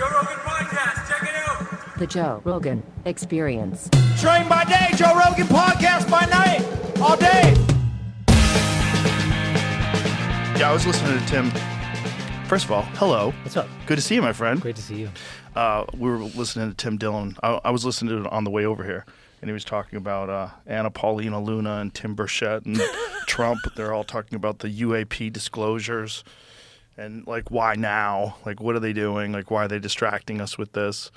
Joe Rogan Podcast. Check it out. The Joe Rogan Experience. Train by day, Joe Rogan Podcast by night, all day. Yeah, I was listening to Tim. First of all, hello. What's up? Good to see you, my friend. Great to see you. We were listening to Tim Dillon. I was listening to it on the way over here, and he was talking about Anna Paulina Luna and Tim Burchett and Trump. They're all talking about the UAP disclosures and, like, why now? Like, what are they doing? Like, why are they distracting us with this?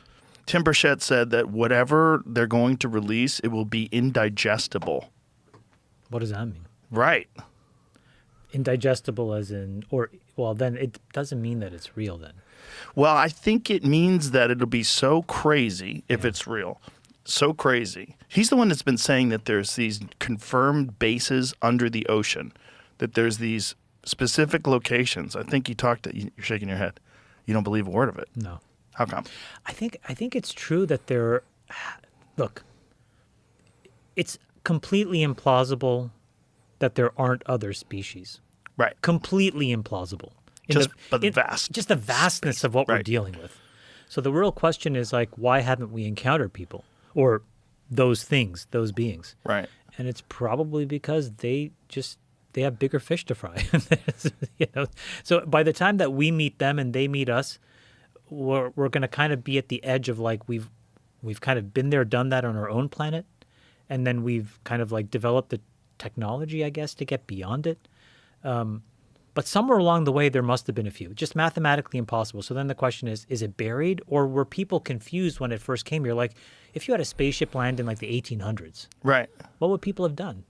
Tim Burchett said that whatever they're going to release, it will be indigestible. What does that mean? Right. Indigestible as in, then it doesn't mean that it's real then. Well, I think it means that it'll be so crazy if it's real. So crazy. He's the one that's been saying that there's these confirmed bases under the ocean, that there's these specific locations. I think you're shaking your head. You don't believe a word of it. No. How come? I think it's true that look, it's completely implausible that there aren't other species. Right. Completely implausible. Just the vastness of what we're right. dealing with. So the real question is, like, why haven't we encountered people or those things, those beings? Right. And it's probably because they have bigger fish to fry. So by the time that we meet them and they meet us, we're going to kind of be at the edge of, like, we've kind of been there, done that on our own planet, and then we've kind of, like, developed the technology, I guess, to get beyond it. But somewhere along the way, there must have been a few. Just mathematically impossible. So then the question is it buried, or were people confused when it first came here? Like, if you had a spaceship land in, like, the 1800s, Right. what would people have done?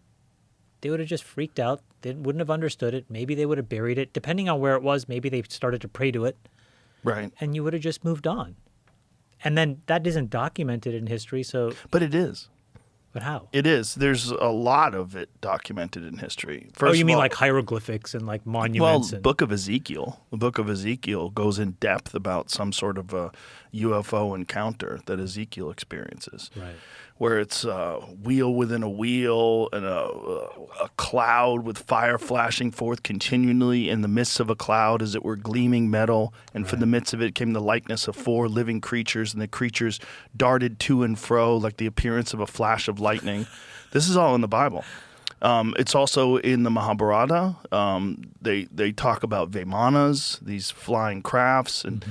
They would have just freaked out. They wouldn't have understood it. Maybe they would have buried it. Depending on where it was, maybe they started to pray to it. Right. And you would have just moved on. And then that isn't documented in history, so... But it is. But how? It is. There's a lot of it documented in history. First you mean of all, like hieroglyphics and, like, monuments? The Book of Ezekiel. The Book of Ezekiel goes in depth about some sort of a UFO encounter that Ezekiel experiences. Right. Where it's a wheel within a wheel and a cloud with fire flashing forth continually in the midst of a cloud, as it were gleaming metal. And from the midst of it came the likeness of 4 living creatures, and the creatures darted to and fro like the appearance of a flash of lightning. This is all in the Bible. It's also in the Mahabharata. They talk about Vimanas, these flying crafts, and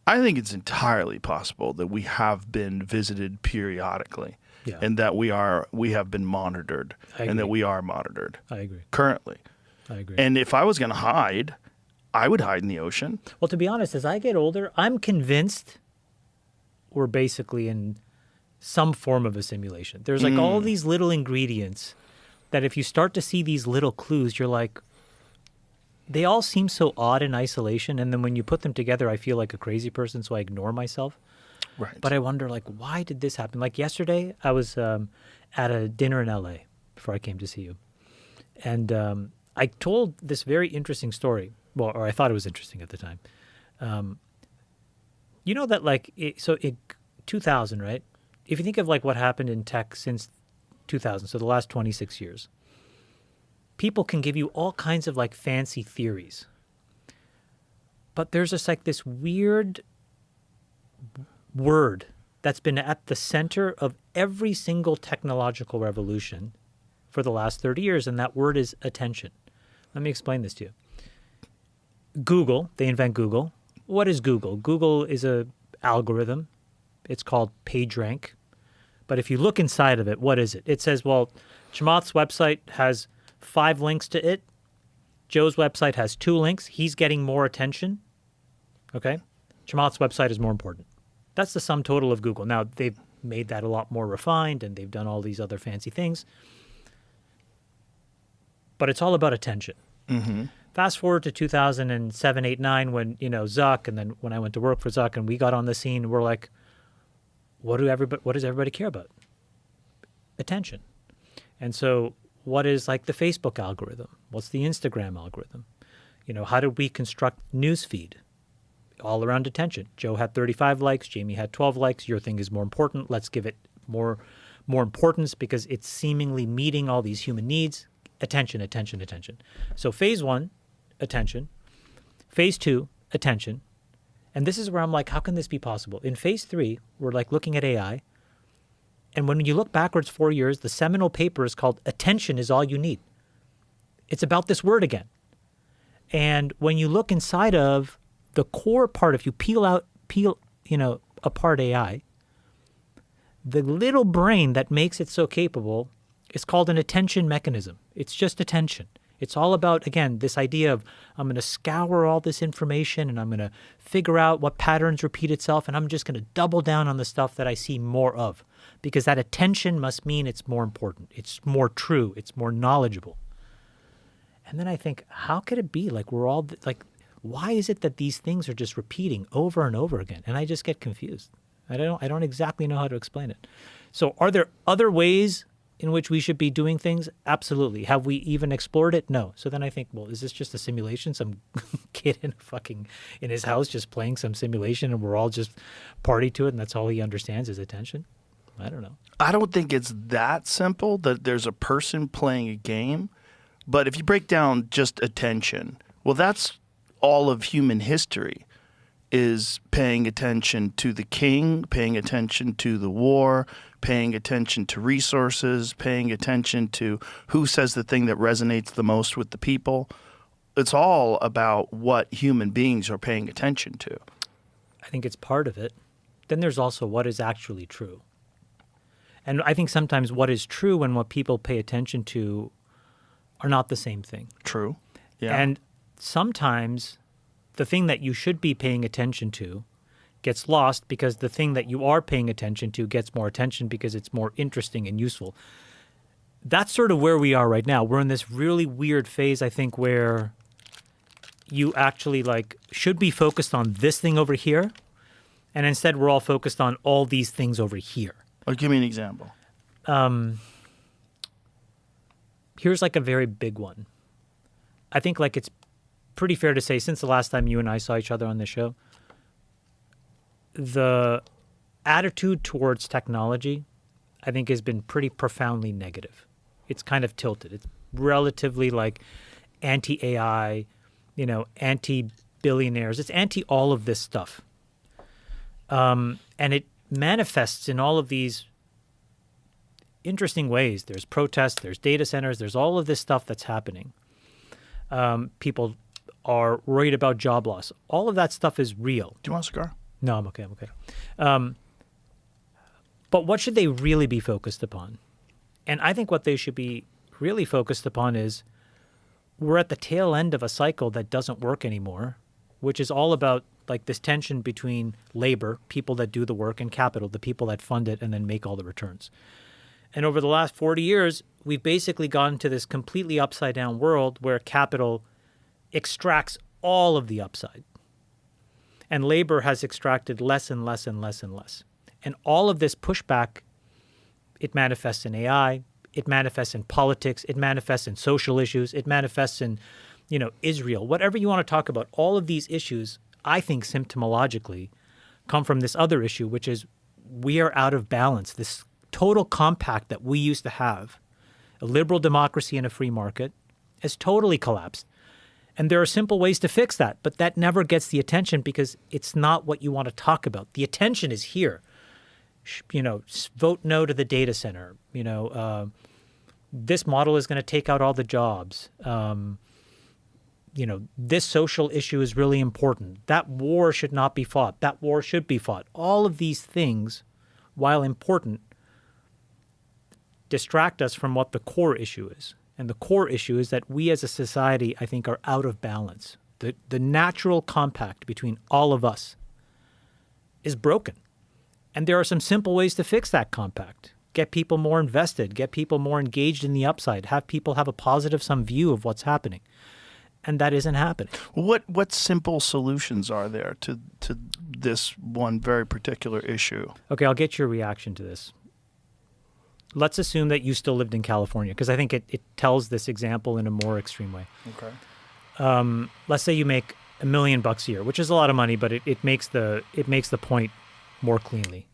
I think it's entirely possible that we have been visited periodically. Yeah. And that we have been monitored, and that we are monitored. I agree. Currently. I agree. And if I was going to hide, I would hide in the ocean. Well, to be honest, as I get older, I'm convinced we're basically in some form of a simulation. There's, like, all these little ingredients that if you start to see these little clues, you're like, they all seem so odd in isolation. And then when you put them together, I feel like a crazy person, so I ignore myself. Right. But I wonder, like, why did this happen? Like, yesterday, I was at a dinner in L.A. before I came to see you. And I told this very interesting story. Well, or I thought it was interesting at the time. You know that, like, in 2000, right? If you think of, like, what happened in tech since 2000, so the last 26 years, people can give you all kinds of, like, fancy theories. But there's just, like, this weird word that's been at the center of every single technological revolution for the last 30 years, and that word is attention. Let me explain this to you. Google, they invent Google. What is Google? Google is an algorithm. It's called PageRank. But if you look inside of it, what is it? It says, well, Chamath's website has 5 links to it. Joe's website has 2 links. He's getting more attention. Okay? Chamath's website is more important. That's the sum total of Google. Now, they've made that a lot more refined, and they've done all these other fancy things. But it's all about attention. Mm-hmm. Fast forward to 2007, 8, 9, when, Zuck, and then when I went to work for Zuck, and we got on the scene, we're like, what does everybody care about? Attention. And so what is, like, the Facebook algorithm? What's the Instagram algorithm? How did we construct newsfeed? All around attention. Joe had 35 likes. Jamie had 12 likes. Your thing is more important. Let's give it more importance because it's seemingly meeting all these human needs. Attention, attention, attention. So phase 1, attention. Phase 2, attention. And this is where I'm like, how can this be possible? In phase 3, we're like looking at AI. And when you look backwards 4 years, the seminal paper is called Attention is All You Need. It's about this word again. And when you look inside of the core part, if you peel apart AI, the little brain that makes it so capable is called an attention mechanism. It's just attention. It's all about, again, this idea of I'm going to scour all this information and I'm going to figure out what patterns repeat itself, and I'm just going to double down on the stuff that I see more of, because that attention must mean it's more important. It's more true. It's more knowledgeable. And then I think, how could it be? Like, we're all like, why is it that these things are just repeating over and over again? And I just get confused. I don't exactly know how to explain it. So are there other ways in which we should be doing things? Absolutely. Have we even explored it? No. So then I think, well, is this just a simulation? Some kid in his house just playing some simulation and we're all just party to it and that's all he understands is attention? I don't know. I don't think it's that simple that there's a person playing a game. But if you break down just attention, well, that's all of human history, is paying attention to the king, paying attention to the war, paying attention to resources, paying attention to who says the thing that resonates the most with the people. It's all about what human beings are paying attention to. I think it's part of it. Then there's also what is actually true. And I think sometimes what is true and what people pay attention to are not the same thing. True. Yeah. And sometimes the thing that you should be paying attention to gets lost because the thing that you are paying attention to gets more attention because it's more interesting and useful. That's sort of where we are right now. We're in this really weird phase, I think, where you actually should be focused on this thing over here, and instead we're all focused on all these things over here. Or give me an example. Here's a very big one. I think it's pretty fair to say, since the last time you and I saw each other on this show, the attitude towards technology, I think, has been pretty profoundly negative. It's kind of tilted. It's relatively anti-AI, anti-billionaires. It's anti all of this stuff. And it manifests in all of these interesting ways. There's protests, there's data centers, there's all of this stuff that's happening. People are worried about job loss. All of that stuff is real. Do you want a cigar? No, I'm okay. But what should they really be focused upon? And I think what they should be really focused upon is we're at the tail end of a cycle that doesn't work anymore, which is all about this tension between labor, people that do the work, and capital, the people that fund it and then make all the returns. And over the last 40 years, we've basically gone to this completely upside down world where capital extracts all of the upside. And labor has extracted less and less and less and less. And all of this pushback, it manifests in AI, it manifests in politics, it manifests in social issues, it manifests in, Israel, whatever you want to talk about. All of these issues, I think symptomologically, come from this other issue, which is we are out of balance. This total compact that we used to have, a liberal democracy and a free market, has totally collapsed. And there are simple ways to fix that, but that never gets the attention because it's not what you want to talk about. The attention is here. Vote no to the data center. This model is going to take out all the jobs. This social issue is really important. That war should not be fought. That war should be fought. All of these things, while important, distract us from what the core issue is. And the core issue is that we as a society, I think, are out of balance. The natural compact between all of us is broken. And there are some simple ways to fix that compact. Get people more invested, get people more engaged in the upside, have people have a positive some view of what's happening. And that isn't happening. What simple solutions are there to this one very particular issue? Okay, I'll get your reaction to this. Let's assume that you still lived in California, because I think it tells this example in a more extreme way. Okay. Let's say you make $1 million a year, which is a lot of money, but it makes the point more cleanly.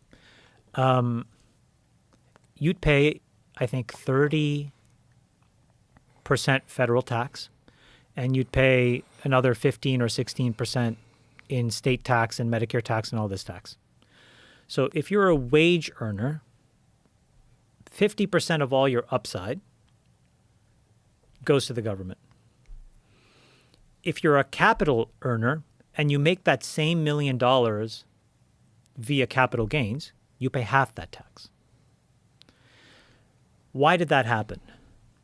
You'd pay, I think, 30% federal tax, and you'd pay another 15 or 16% in state tax and Medicare tax and all this tax. So if you're a wage earner, 50% of all your upside goes to the government. If you're a capital earner and you make that same $1 million via capital gains, you pay half that tax. Why did that happen?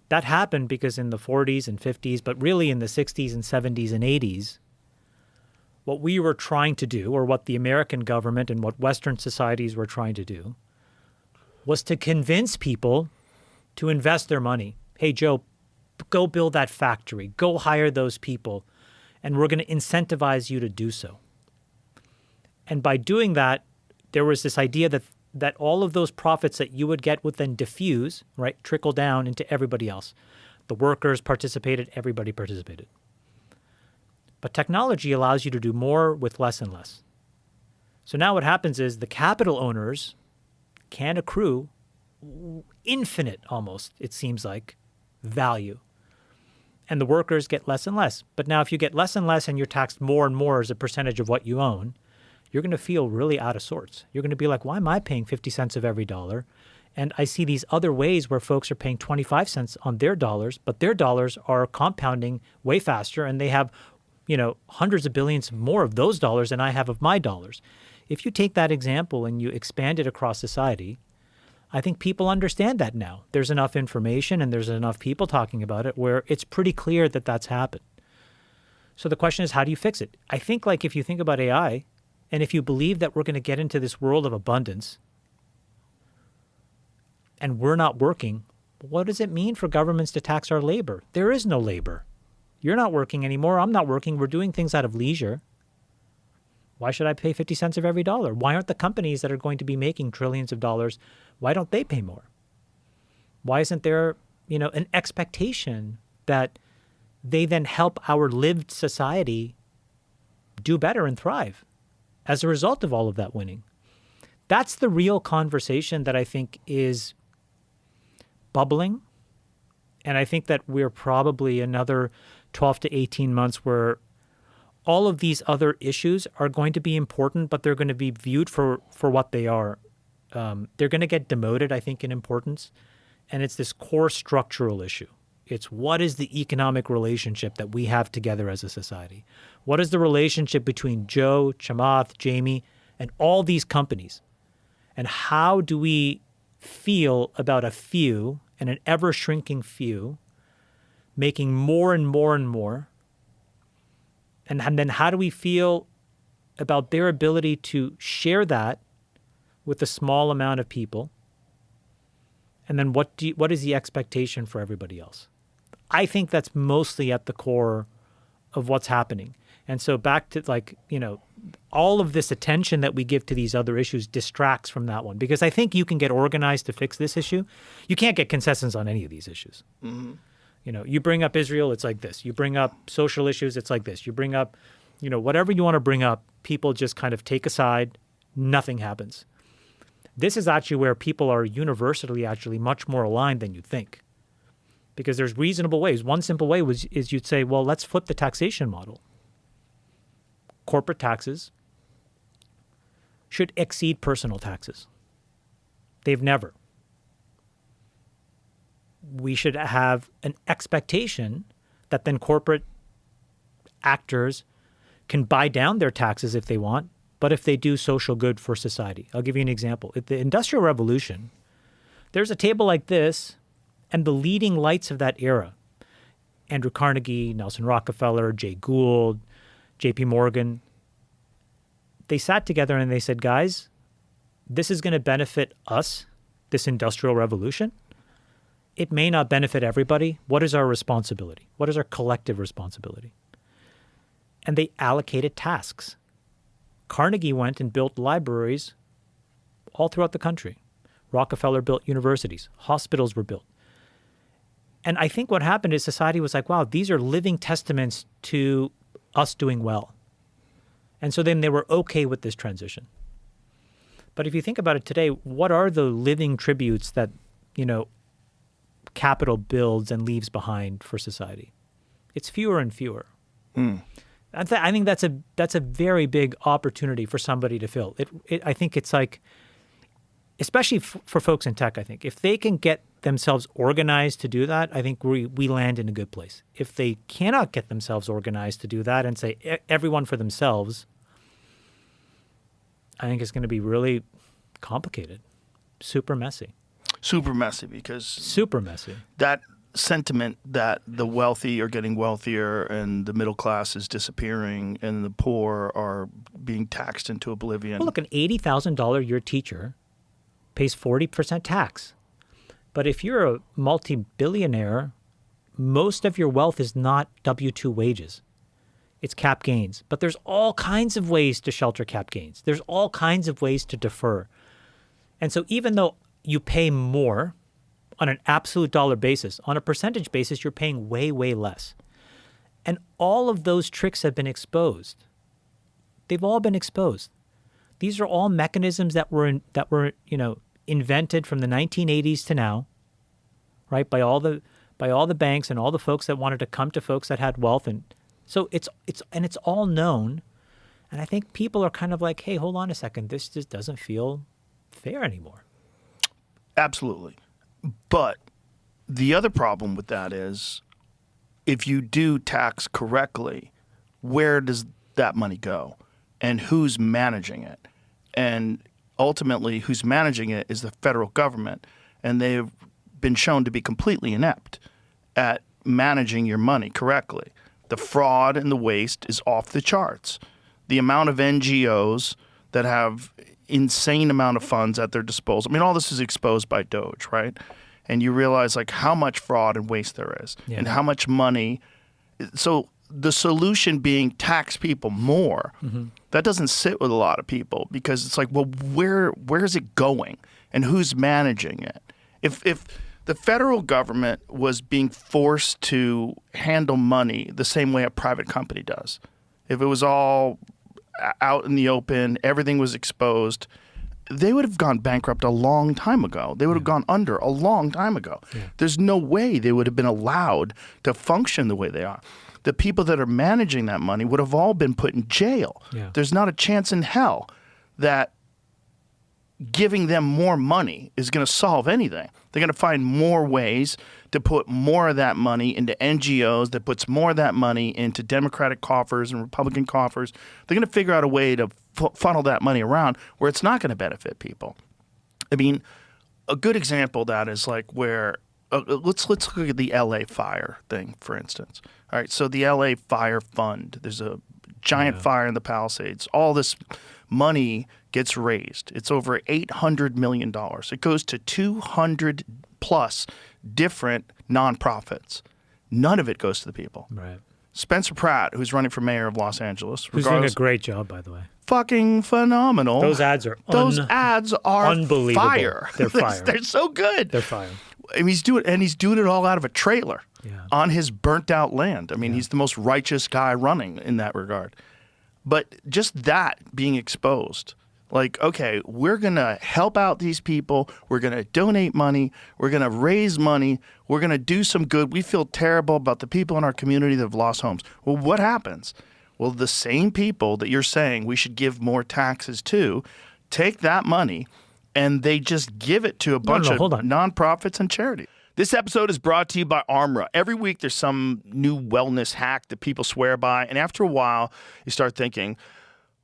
That happened because in the 40s and 50s, but really in the 60s and 70s and 80s, what we were trying to do, or what the American government and what Western societies were trying to do, was to convince people to invest their money. Hey, Joe, go build that factory. Go hire those people, and we're going to incentivize you to do so. And by doing that, there was this idea that all of those profits that you would get would then diffuse, right, trickle down into everybody else. The workers participated, everybody participated. But technology allows you to do more with less and less. So now what happens is the capital owners can accrue infinite, almost, it seems like, value. And the workers get less and less. But now if you get less and less and you're taxed more and more as a percentage of what you own, you're going to feel really out of sorts. You're going to be like, why am I paying 50 cents of every dollar? And I see these other ways where folks are paying 25 cents on their dollars, but their dollars are compounding way faster, and they have, hundreds of billions more of those dollars than I have of my dollars. If you take that example and you expand it across society, I think people understand that now. There's enough information and there's enough people talking about it where it's pretty clear that that's happened. So the question is, how do you fix it? I think, like, if you think about AI, and if you believe that we're going to get into this world of abundance and we're not working, what does it mean for governments to tax our labor? There is no labor. You're not working anymore. I'm not working. We're doing things out of leisure. Why should I pay 50 cents of every dollar? Why aren't the companies that are going to be making trillions of dollars, why don't they pay more? Why isn't there, an expectation that they then help our lived society do better and thrive as a result of all of that winning? That's the real conversation that I think is bubbling. And I think that we're probably another 12 to 18 months where all of these other issues are going to be important, but they're going to be viewed for what they are. They're going to get demoted, I think, in importance. And it's this core structural issue. It's what is the economic relationship that we have together as a society? What is the relationship between Joe, Chamath, Jamie, and all these companies? And how do we feel about a few, and an ever-shrinking few, making more and more and more? And then how do we feel about their ability to share that with a small amount of people? And then what is the expectation for everybody else? I think that's mostly at the core of what's happening. And so back to all of this attention that we give to these other issues distracts from that one, because I think you can get organized to fix this issue. You can't get consensus on any of these issues. Mm-hmm. You bring up Israel, it's like this. You bring up social issues, it's like this. You bring up, whatever you want to bring up, people just kind of take a side, nothing happens. This is actually where people are universally actually much more aligned than you think, because there's reasonable ways. One simple way is you'd say, well, let's flip the taxation model. Corporate taxes should exceed personal taxes. They've never. We should have an expectation that then corporate actors can buy down their taxes if they want, but if they do social good for society. I'll give you an example. At the Industrial Revolution, there's a table like this, and the leading lights of that era, Andrew Carnegie, Nelson Rockefeller, Jay Gould, J.P. Morgan, they sat together and they said, guys, this is going to benefit us, this Industrial Revolution. It may not benefit everybody. What is our responsibility? What is our collective responsibility? And they allocated tasks. Carnegie went and built libraries all throughout the country. Rockefeller built universities. Hospitals were built. And I think what happened is society was like, wow, these are living testaments to us doing well. And so then they were okay with this transition. But if you think about it today, what are the living tributes that, capital builds and leaves behind for society? It's fewer and fewer. I think that's a very big opportunity for somebody to fill. I think it's like, especially for folks in tech, I think if they can get themselves organized to do that, I think we land in a good place. If they cannot get themselves organized to do that and say everyone for themselves, I think it's going to be really complicated, super messy. Super messy because Super messy. that sentiment that the wealthy are getting wealthier and the middle class is disappearing and the poor are being taxed into oblivion. Well, look, an $80,000 a year teacher pays 40% tax. But if you're a multi-billionaire, most of your wealth is not W-2 wages. It's cap gains. But there's all kinds of ways to shelter cap gains. There's all kinds of ways to defer. And so even though you pay more on an absolute dollar basis, on a percentage basis, you're paying way, way less. And all of those tricks have been exposed. They've all been exposed. These are all mechanisms that were invented from the 1980s to now, right? By all the banks and all the folks that wanted to come to folks that had wealth, and so it's all known. And I think people are kind of like, hey, hold on a second, this just doesn't feel fair anymore. Absolutely. But the other problem with that is if you do tax correctly, where does that money go? And who's managing it? And ultimately, who's managing it is the federal government. And they've been shown to be completely inept at managing your money correctly. The fraud and the waste is off the charts. The amount of NGOs that have insane amount of funds at their disposal. I mean, all this is exposed by Doge, right? And you realize like how much fraud and waste there is and how much money. So the solution being tax people more, that doesn't sit with a lot of people because it's like, well, where is it going and who's managing it? If the federal government was being forced to handle money the same way a private company does, if it was all out in the open, everything was exposed, they would have gone bankrupt a long time ago. They would have gone under a long time ago. Yeah. There's no way they would have been allowed to function the way they are. The people that are managing that money would have all been put in jail. Yeah. There's not a chance in hell that giving them more money is going to solve anything. They're going to find more ways to put more of that money into NGOs, that puts more of that money into Democratic coffers and Republican coffers. They're going to figure out a way to funnel that money around where it's not going to benefit people. I mean, a good example of that is like where let's look at the LA fire thing, for instance. All right, so the LA Fire Fund, there's a giant fire in the Palisades. All this money gets raised. It's over $800 million. It goes to 200 plus different nonprofits. None of it goes to the people. Right. Spencer Pratt, who's running for mayor of Los Angeles. Who's doing a great job, by the way. Fucking phenomenal. Those ads are unbelievable. Fire. They're fire. They're so good. They're fire. I mean, he's doing it all out of a trailer on his burnt out land. I mean, he's the most righteous guy running in that regard. But just that being exposed, like, okay, we're going to help out these people. We're going to donate money. We're going to raise money. We're going to do some good. We feel terrible about the people in our community that have lost homes. Well, what happens? Well, the same people that you're saying we should give more taxes to take that money and they just give it to a bunch of nonprofits and charities. This episode is brought to you by Armra. Every week there's some new wellness hack that people swear by, and after a while you start thinking,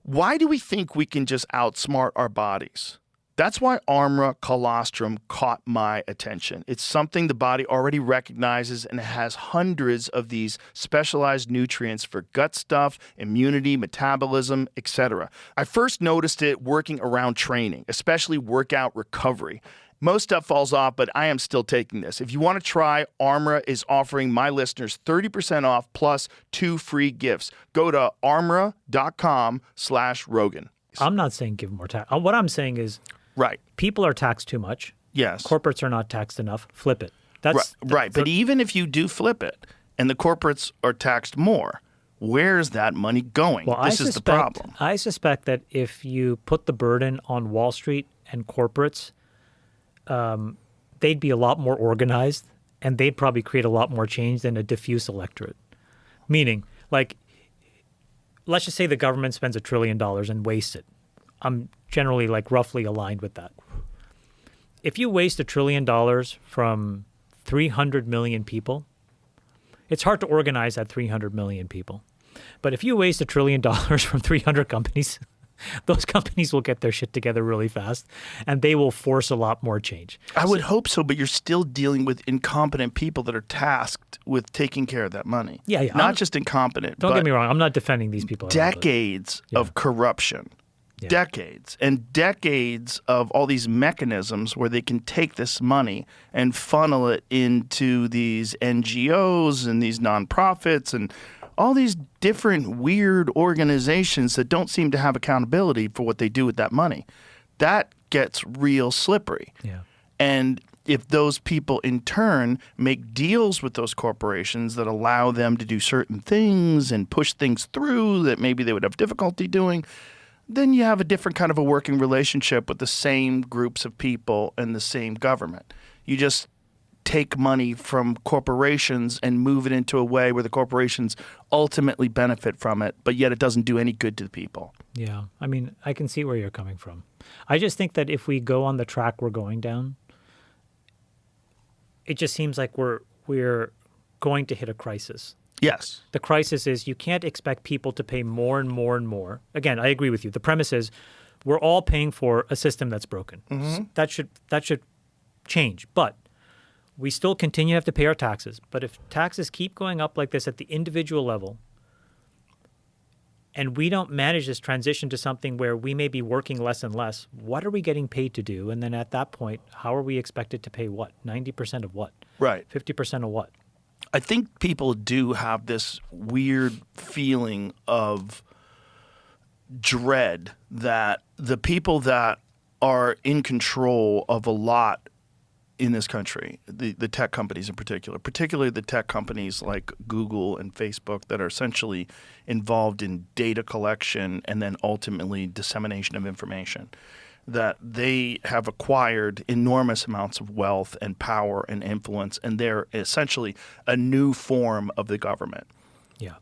why do we think we can just outsmart our bodies? That's why Armra colostrum caught my attention. It's something the body already recognizes, and it has hundreds of these specialized nutrients for gut stuff, immunity, metabolism, etc. I first noticed it working around training, especially workout recovery. Most stuff falls off, but I am still taking this. If you want to try, Armra is offering my listeners 30% off plus 2 free gifts. Go to armra.com/Rogan. I'm not saying give more tax. What I'm saying is people are taxed too much. Yes. Corporates are not taxed enough. Flip it. That's right. But even if you do flip it and the corporates are taxed more, where's that money going? Well, this is the problem. I suspect that if you put the burden on Wall Street and corporates, they'd be a lot more organized and they'd probably create a lot more change than a diffuse electorate. Meaning, like, let's just say the government spends $1 trillion and wastes it. I'm generally like roughly aligned with that. If you waste $1 trillion from 300 million people, it's hard to organize that 300 million people. But if you waste $1 trillion from 300 companies, those companies will get their shit together really fast, and they will force a lot more change. I would hope so, but you're still dealing with incompetent people that are tasked with taking care of that money. Yeah, yeah. Not just incompetent, Don't but get me wrong. I'm not defending these people. at all, but- decades of corruption. Yeah. Decades and decades of all these mechanisms where they can take this money and funnel it into these NGOs and these nonprofits and all these different weird organizations that don't seem to have accountability for what they do with that money. That gets real slippery. Yeah. And if those people in turn make deals with those corporations that allow them to do certain things and push things through that maybe they would have difficulty doing, then you have a different kind of a working relationship with the same groups of people and the same government. You just take money from corporations and move it into a way where the corporations ultimately benefit from it, but yet it doesn't do any good to the people. Yeah. I mean, I can see where you're coming from. I just think that if we go on the track we're going down, it just seems like we're going to hit a crisis. Yes. The crisis is you can't expect people to pay more and more and more. Again, I agree with you. The premise is we're all paying for a system that's broken. That should change. But we still continue to have to pay our taxes. But if taxes keep going up like this at the individual level, and we don't manage this transition to something where we may be working less and less, what are we getting paid to do? And then at that point, how are we expected to pay what? 90% of what? Right. 50% of what? I think people do have this weird feeling of dread that the people that are in control of a lot in this country, the tech companies in particular, particularly the tech companies like Google and Facebook that are essentially involved in data collection and then ultimately dissemination of information, that they have acquired enormous amounts of wealth and power and influence, and they're essentially a new form of the government. Yeah.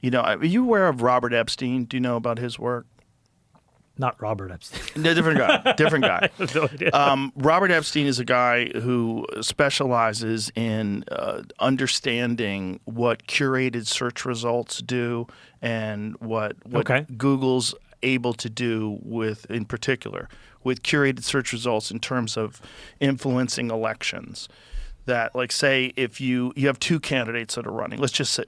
You know, are you aware of Robert Epstein? Do you know about his work? Not Robert Epstein. No, different guy. Different guy. I have no idea. Robert Epstein is a guy who specializes in understanding what curated search results do and what Okay. Google's able to do with, in particular, with curated search results in terms of influencing elections. That, like, say, if you have two candidates that are running, let's just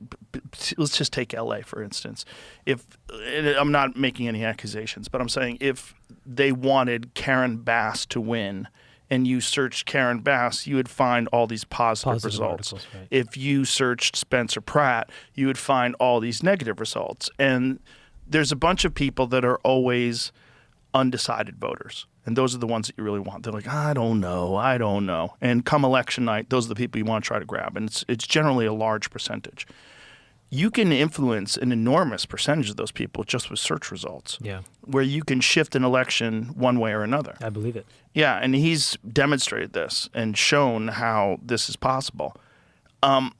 take LA for instance. If I'm not making any accusations, but I'm saying if they wanted Karen Bass to win, and you searched Karen Bass, you would find all these positive results. Articles, right. If you searched Spencer Pratt, you would find all these negative results. And there's a bunch of people that are always undecided voters. And those are the ones that you really want. They're like, I don't know. And come election night, those are the people you want to try to grab. And it's generally a large percentage. You can influence an enormous percentage of those people just with search results. Yeah. Where you can shift an election one way or another. I believe it. Yeah, and he's demonstrated this and shown how this is possible.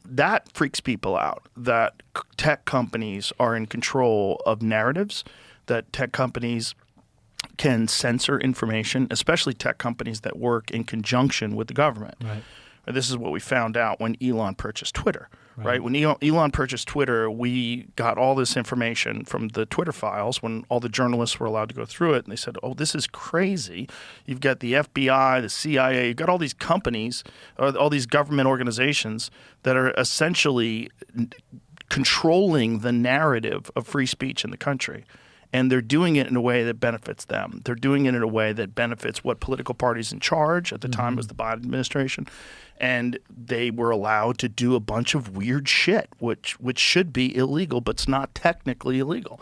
That freaks people out, that tech companies are in control of narratives, that tech companies can censor information, especially tech companies that work in conjunction with the government. Right. This is what we found out when Elon purchased Twitter. Right? When Elon purchased Twitter, we got all this information from the Twitter files when all the journalists were allowed to go through it. And they said, oh, this is crazy. You've got the FBI, the CIA, you've got all these companies, all these government organizations that are essentially controlling the narrative of free speech in the country. And they're doing it in a way that benefits them. They're doing it in a way that benefits what political party's in charge. At the time was the Biden administration. And they were allowed to do a bunch of weird shit, which should be illegal, but it's not technically illegal.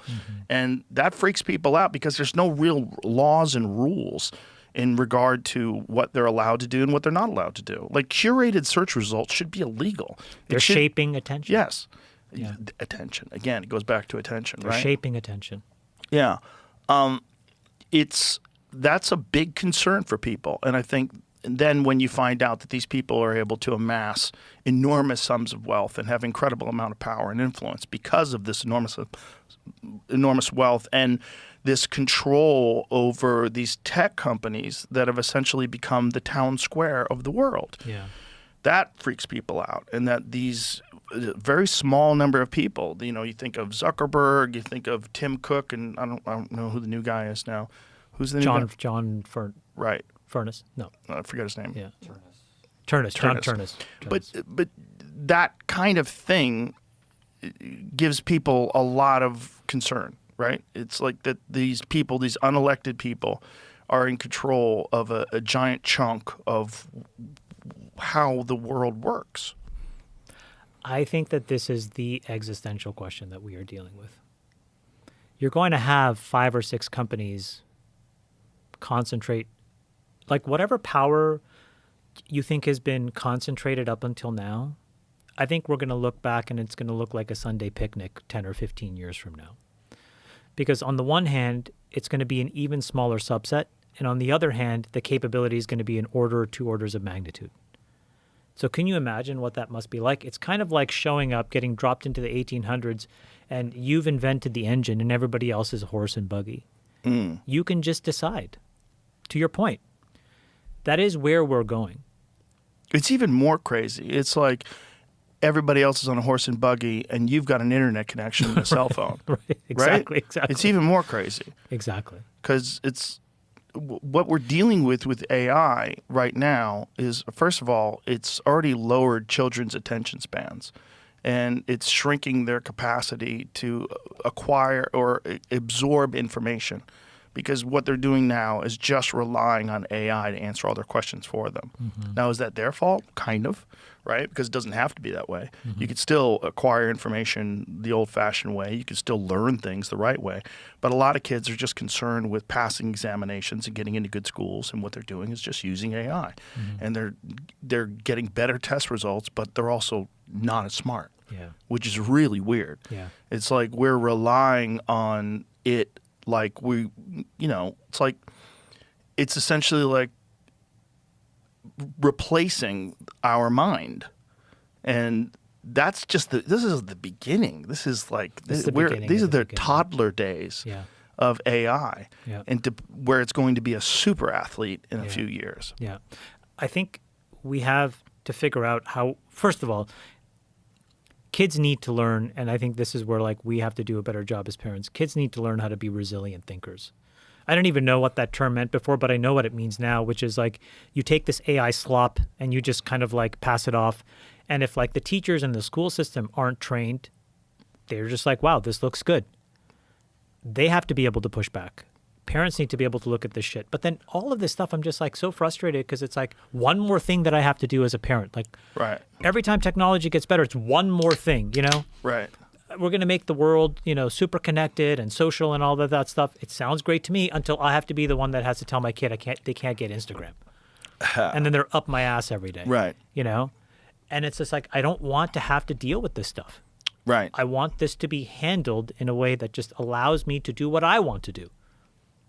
And that freaks people out because there's no real laws and rules in regard to what they're allowed to do and what they're not allowed to do. Like curated search results should be illegal. They're shaping attention. Yes. Yeah. Attention. Again, it goes back to attention, They're right? shaping attention. Yeah. That's a big concern for people. And I think And then when you find out that these people are able to amass enormous sums of wealth and have incredible amount of power and influence because of this enormous wealth and this control over these tech companies that have essentially become the town square of the world. Yeah. That freaks people out. And that these very small number of people, you think of Zuckerberg, you think of Tim Cook, and I don't know who the new guy is now. Who's the new guy? John Right. Furness? No. I forget his name. Yeah. Turnus. John Turnus. But that kind of thing gives people a lot of concern, right? It's like that these people, these unelected people, are in control of a giant chunk of how the world works. I think that this is the existential question that we are dealing with. You're going to have 5 or 6 companies concentrate, like whatever power you think has been concentrated up until now, I think we're going to look back and it's going to look like a Sunday picnic 10 or 15 years from now. Because on the one hand, it's going to be an even smaller subset. And on the other hand, the capability is going to be an order or 2 orders of magnitude. So can you imagine what that must be like? It's kind of like showing up, getting dropped into the 1800s, and you've invented the engine and everybody else is a horse and buggy. You can just decide. To your point, that is where we're going. It's even more crazy. It's like everybody else is on a horse and buggy, and you've got an internet connection and a cell phone. Right? Exactly. It's even more crazy. Exactly. Because it's what we're dealing with AI right now is, first of all, it's already lowered children's attention spans, and it's shrinking their capacity to acquire or absorb information, because what they're doing now is just relying on AI to answer all their questions for them. Now, is that their fault? Kind of, right? Because it doesn't have to be that way. You could still acquire information the old-fashioned way. You can still learn things the right way. But a lot of kids are just concerned with passing examinations and getting into good schools, and what they're doing is just using AI. And they're getting better test results, but they're also not as smart, which is really weird. It's like we're relying on it like it's essentially like replacing our mind. And that's just this is the beginning. This is like these are the toddler days of AI, and where it's going to be a super athlete in a few years. I think we have to figure out how, first of all, kids need to learn, and I think this is where like we have to do a better job as parents. Kids need to learn how to be resilient thinkers. I don't even know what that term meant before, but I know what it means now, which is like you take this AI slop and you just kind of like pass it off. And if like the teachers in the school system aren't trained, they're just like, wow, this looks good. They have to be able to push back. Parents need to be able to look at this shit. But then all of this stuff, I'm just like so frustrated because it's like one more thing that I have to do as a parent. Like every time technology gets better, it's one more thing, Right. We're going to make the world, super connected and social and all of that stuff. It sounds great to me until I have to be the one that has to tell my kid they can't get Instagram. And then they're up my ass every day. Right. And it's just like, I don't want to have to deal with this stuff. Right. I want this to be handled in a way that just allows me to do what I want to do.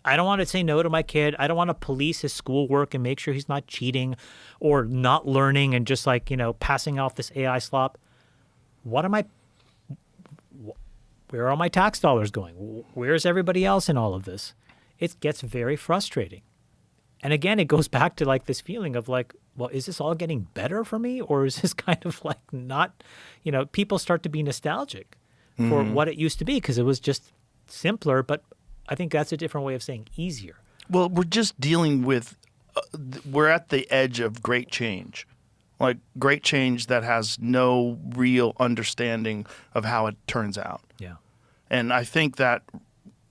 I don't want to say no to my kid. I don't want to police his schoolwork and make sure he's not cheating or not learning and just like, passing off this AI slop. Where are my tax dollars going? Where's everybody else in all of this? It gets very frustrating. And again, it goes back to like this feeling of like, well, is this all getting better for me? Or is this kind of like not, people start to be nostalgic for what it used to be because it was just simpler, but I think that's a different way of saying easier. Well, we're just dealing with, we're at the edge of great change. Like great change that has no real understanding of how it turns out. Yeah. And I think that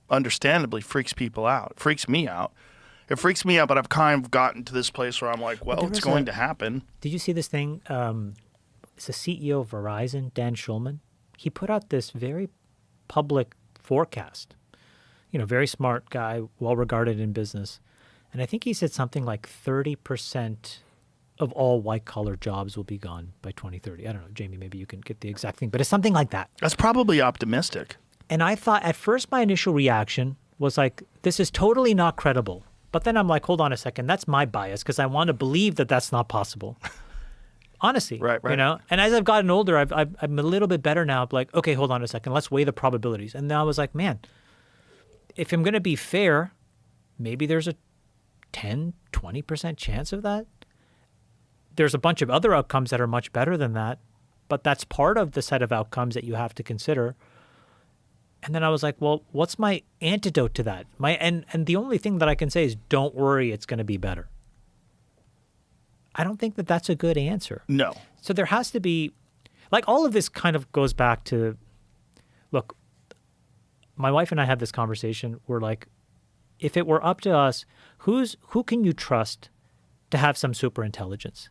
understandably freaks people out. It freaks me out. It freaks me out, but I've kind of gotten to this place where I'm like, well, it's going to happen. Did you see this thing? It's the CEO of Verizon, Dan Schulman. He put out this very public forecast. Very smart guy, well-regarded in business. And I think he said something like 30% of all white-collar jobs will be gone by 2030. I don't know, Jamie, maybe you can get the exact thing, but it's something like that. That's probably optimistic. And I thought, at first my initial reaction was like, this is totally not credible. But then I'm like, hold on a second, that's my bias because I want to believe that that's not possible. Honestly, Right. you know. And as I've gotten older, I'm a little bit better now. Like, okay, hold on a second, let's weigh the probabilities. And now I was like, man, if I'm going to be fair, maybe there's a 10, 20% chance of that. There's a bunch of other outcomes that are much better than that, but that's part of the set of outcomes that you have to consider. And then I was like, well, what's my antidote to that? And the only thing that I can say is don't worry, it's going to be better. I don't think that that's a good answer. No. So there has to be, like, all of this kind of goes back to, look, my wife and I had this conversation. We're like, if it were up to us, who can you trust to have some super intelligence?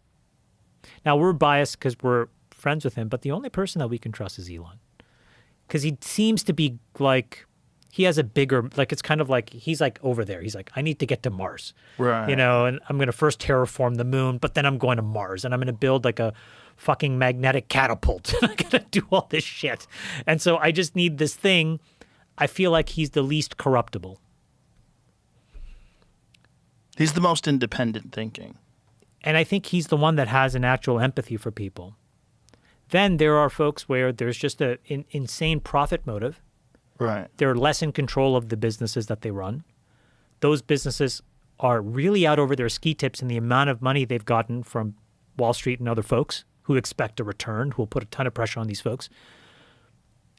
Now, we're biased because we're friends with him, but the only person that we can trust is Elon. Because he seems to be like, he has a bigger, like, it's kind of like, he's like over there. He's like, I need to get to Mars. Right. You know, and I'm going to first terraform the moon, but then I'm going to Mars and I'm going to build like a fucking magnetic catapult. And I'm going to do all this shit. And so I just need this thing. I feel like he's the least corruptible. He's the most independent thinking. And I think he's the one that has an actual empathy for people. Then there are folks where there's just an insane profit motive. Right. They're less in control of the businesses that they run. Those businesses are really out over their ski tips in the amount of money they've gotten from Wall Street and other folks who expect a return, who will put a ton of pressure on these folks.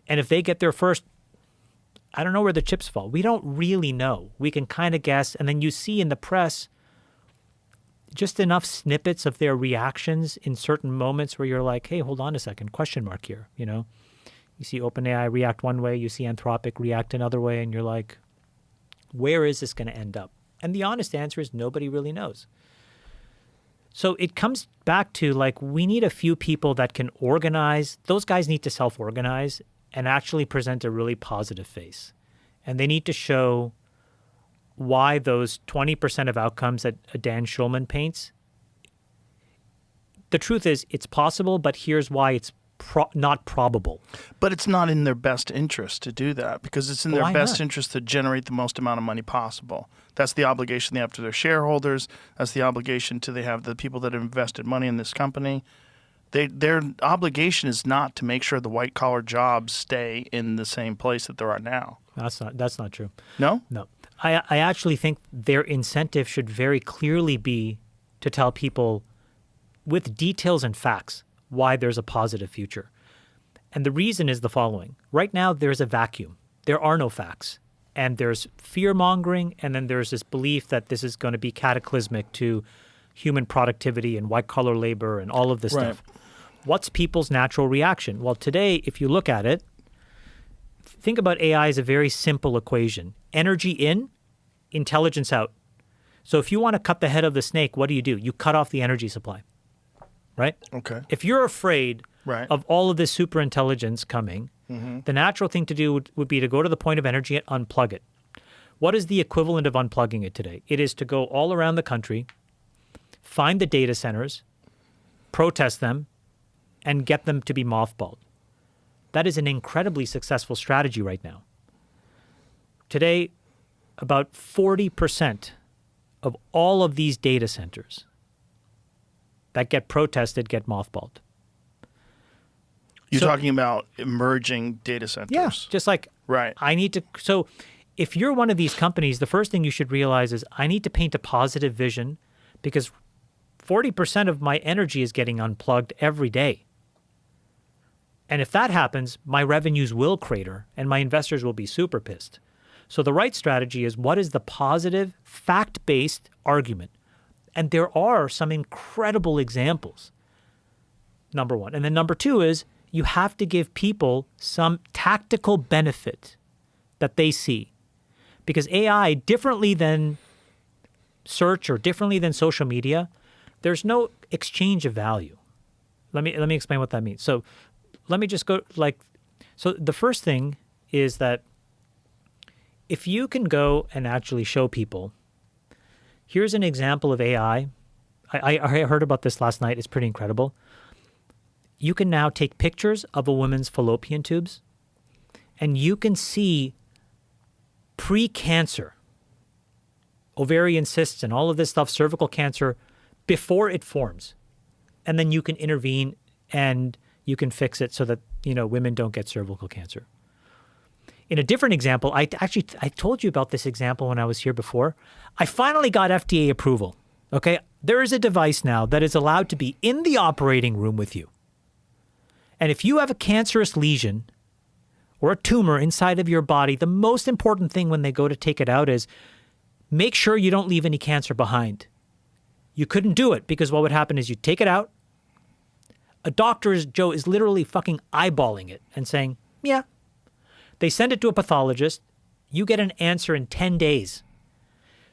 And if they get there first, I don't know where the chips fall. We don't really know. We can kind of guess. And then you see in the press just enough snippets of their reactions in certain moments where you're like, hey, hold on a second, question mark here, you know? You see OpenAI react one way, you see Anthropic react another way, and you're like, where is this going to end up? And the honest answer is nobody really knows. So it comes back to, like, we need a few people that can organize. Those guys need to self-organize and actually present a really positive face. And they need to show why those 20% of outcomes that Dan Schulman paints, the truth is it's possible, but here's why it's not probable. But it's not in their best interest to do that because it's in their best interest to generate the most amount of money possible. That's the obligation they have to their shareholders. That's the obligation they have the people that have invested money in this company. Their obligation is not to make sure the white-collar jobs stay in the same place that they are now. That's not true. No? No. I actually think their incentive should very clearly be to tell people with details and facts why there's a positive future. And the reason is the following. Right now, there's a vacuum. There are no facts. And there's fear-mongering, and then there's this belief that this is going to be cataclysmic to human productivity and white-collar labor and all of this stuff. What's people's natural reaction? Well, today, if you look at it, think about AI as a very simple equation. Energy in, intelligence out. So if you want to cut the head of the snake, what do? You cut off the energy supply, right? Okay. If you're afraid of all of this super intelligence coming, the natural thing to do would be to go to the point of energy and unplug it. What is the equivalent of unplugging it today? It is to go all around the country, find the data centers, protest them, and get them to be mothballed. That is an incredibly successful strategy right now. Today, about 40% of all of these data centers that get protested get mothballed. You're talking about emerging data centers. Yeah, just like I need to. So if you're one of these companies, the first thing you should realize is I need to paint a positive vision because 40% of my energy is getting unplugged every day. And if that happens, my revenues will crater and my investors will be super pissed. So the right strategy is what is the positive, fact-based argument? And there are some incredible examples, number one. And then number two is you have to give people some tactical benefit that they see. Because AI, differently than search or differently than social media, there's no exchange of value. Let me explain what that means. So let me just go so the first thing is that if you can go and actually show people, here's an example of AI. I heard about this last night. It's pretty incredible. You can now take pictures of a woman's fallopian tubes and you can see pre-cancer ovarian cysts and all of this stuff, cervical cancer, before it forms. And then you can intervene and you can fix it so that, women don't get cervical cancer. In a different example, I told you about this example when I was here before. I finally got FDA approval. Okay. There is a device now that is allowed to be in the operating room with you. And if you have a cancerous lesion or a tumor inside of your body, the most important thing when they go to take it out is make sure you don't leave any cancer behind. You couldn't do it because what would happen is you take it out. A doctor, Joe, is literally fucking eyeballing it and saying, yeah. They send it to a pathologist. You get an answer in 10 days.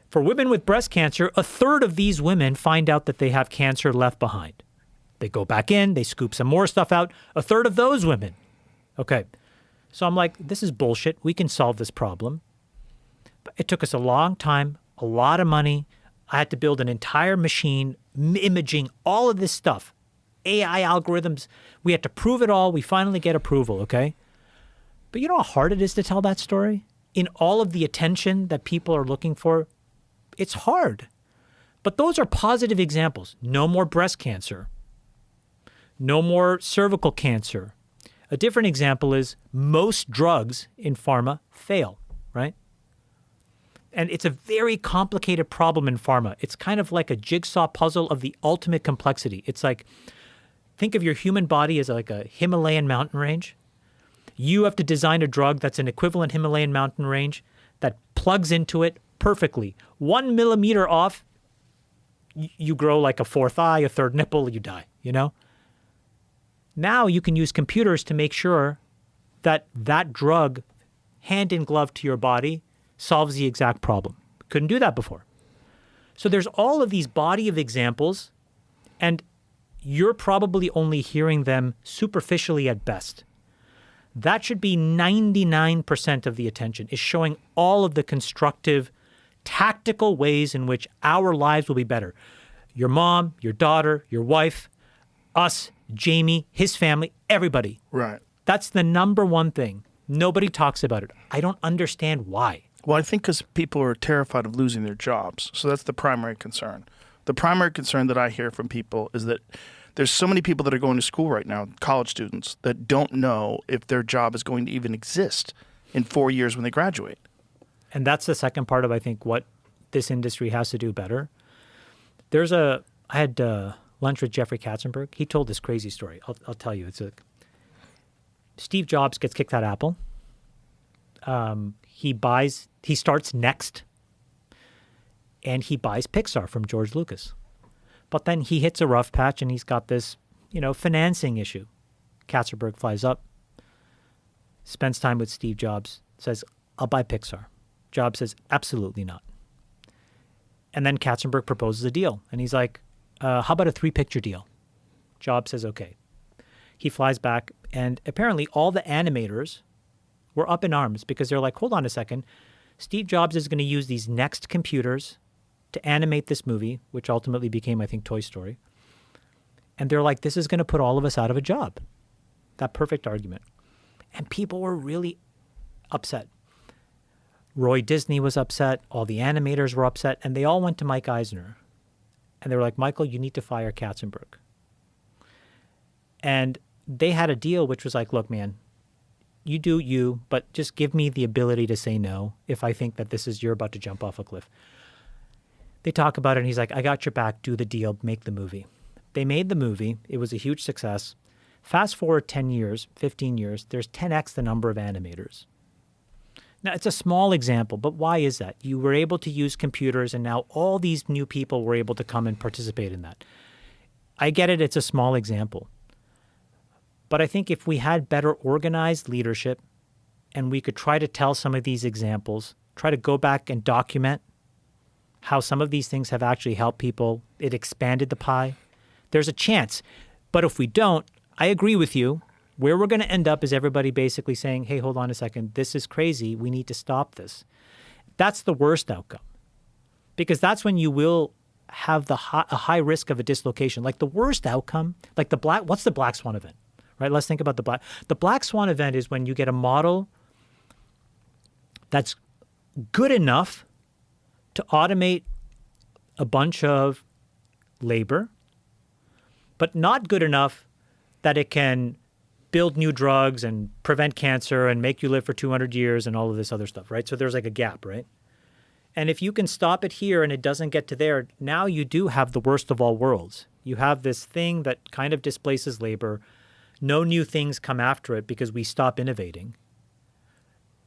For women with breast cancer, a third of these women find out that they have cancer left behind. They go back in, they scoop some more stuff out. A third of those women. Okay. So I'm like, this is bullshit. We can solve this problem. But it took us a long time, a lot of money. I had to build an entire machine, imaging, all of this stuff. AI algorithms. We had to prove it all. We finally get approval, okay? But you know how hard it is to tell that story? In all of the attention that people are looking for, it's hard. But those are positive examples. No more breast cancer. No more cervical cancer. A different example is most drugs in pharma fail, right? And it's a very complicated problem in pharma. It's kind of like a jigsaw puzzle of the ultimate complexity. It's like, think of your human body as like a Himalayan mountain range. You have to design a drug that's an equivalent Himalayan mountain range that plugs into it perfectly. 1 millimeter off, you grow like a fourth eye, a third nipple, you die, Now you can use computers to make sure that that drug, hand in glove to your body, solves the exact problem. Couldn't do that before. So there's all of these body of examples, and you're probably only hearing them superficially at best. That should be 99% of the attention, is showing all of the constructive, tactical ways in which our lives will be better. Your mom, your daughter, your wife, us, Jamie, his family, everybody. Right. That's the number one thing. Nobody talks about it. I don't understand why. Well, I think because people are terrified of losing their jobs. So that's the primary concern. The primary concern that I hear from people is that there's so many people that are going to school right now, college students, that don't know if their job is going to even exist in 4 years when they graduate. And that's the second part of, I think, what this industry has to do better. I had lunch with Jeffrey Katzenberg. He told this crazy story. I'll tell you. Steve Jobs gets kicked out of Apple. He starts Next, and he buys Pixar from George Lucas. But then he hits a rough patch, and he's got this, financing issue. Katzenberg flies up, spends time with Steve Jobs, says, I'll buy Pixar. Jobs says, absolutely not. And then Katzenberg proposes a deal, and he's like, how about a 3-picture deal? Jobs says, okay. He flies back, and apparently all the animators were up in arms because they're like, hold on a second. Steve Jobs is going to use these Next computers to animate this movie, which ultimately became, I think, Toy Story. And they're like, this is going to put all of us out of a job. That perfect argument. And people were really upset. Roy Disney was upset. All the animators were upset. And they all went to Mike Eisner. And they were like, Michael, you need to fire Katzenberg. And they had a deal which was like, look, man, you do you, but just give me the ability to say no if I think that you're about to jump off a cliff. They talk about it, and he's like, I got your back, do the deal, make the movie. They made the movie. It was a huge success. Fast forward 10 years, 15 years, there's 10x the number of animators. Now, it's a small example, but why is that? You were able to use computers, and now all these new people were able to come and participate in that. I get it, it's a small example. But I think if we had better organized leadership, and we could try to tell some of these examples, try to go back and document how some of these things have actually helped people, it expanded the pie, there's a chance. But if we don't, I agree with you. Where we're going to end up is everybody basically saying, hey, hold on a second, this is crazy. We need to stop this. That's the worst outcome. Because that's when you will have a high risk of a dislocation. Like the worst outcome, like what's the black swan event? Right? Let's think about the black swan event is when you get a model that's good enough to automate a bunch of labor, but not good enough that it can build new drugs and prevent cancer and make you live for 200 years and all of this other stuff, right? So there's like a gap, right? And if you can stop it here and it doesn't get to there, now you do have the worst of all worlds. You have this thing that kind of displaces labor. No new things come after it because we stop innovating.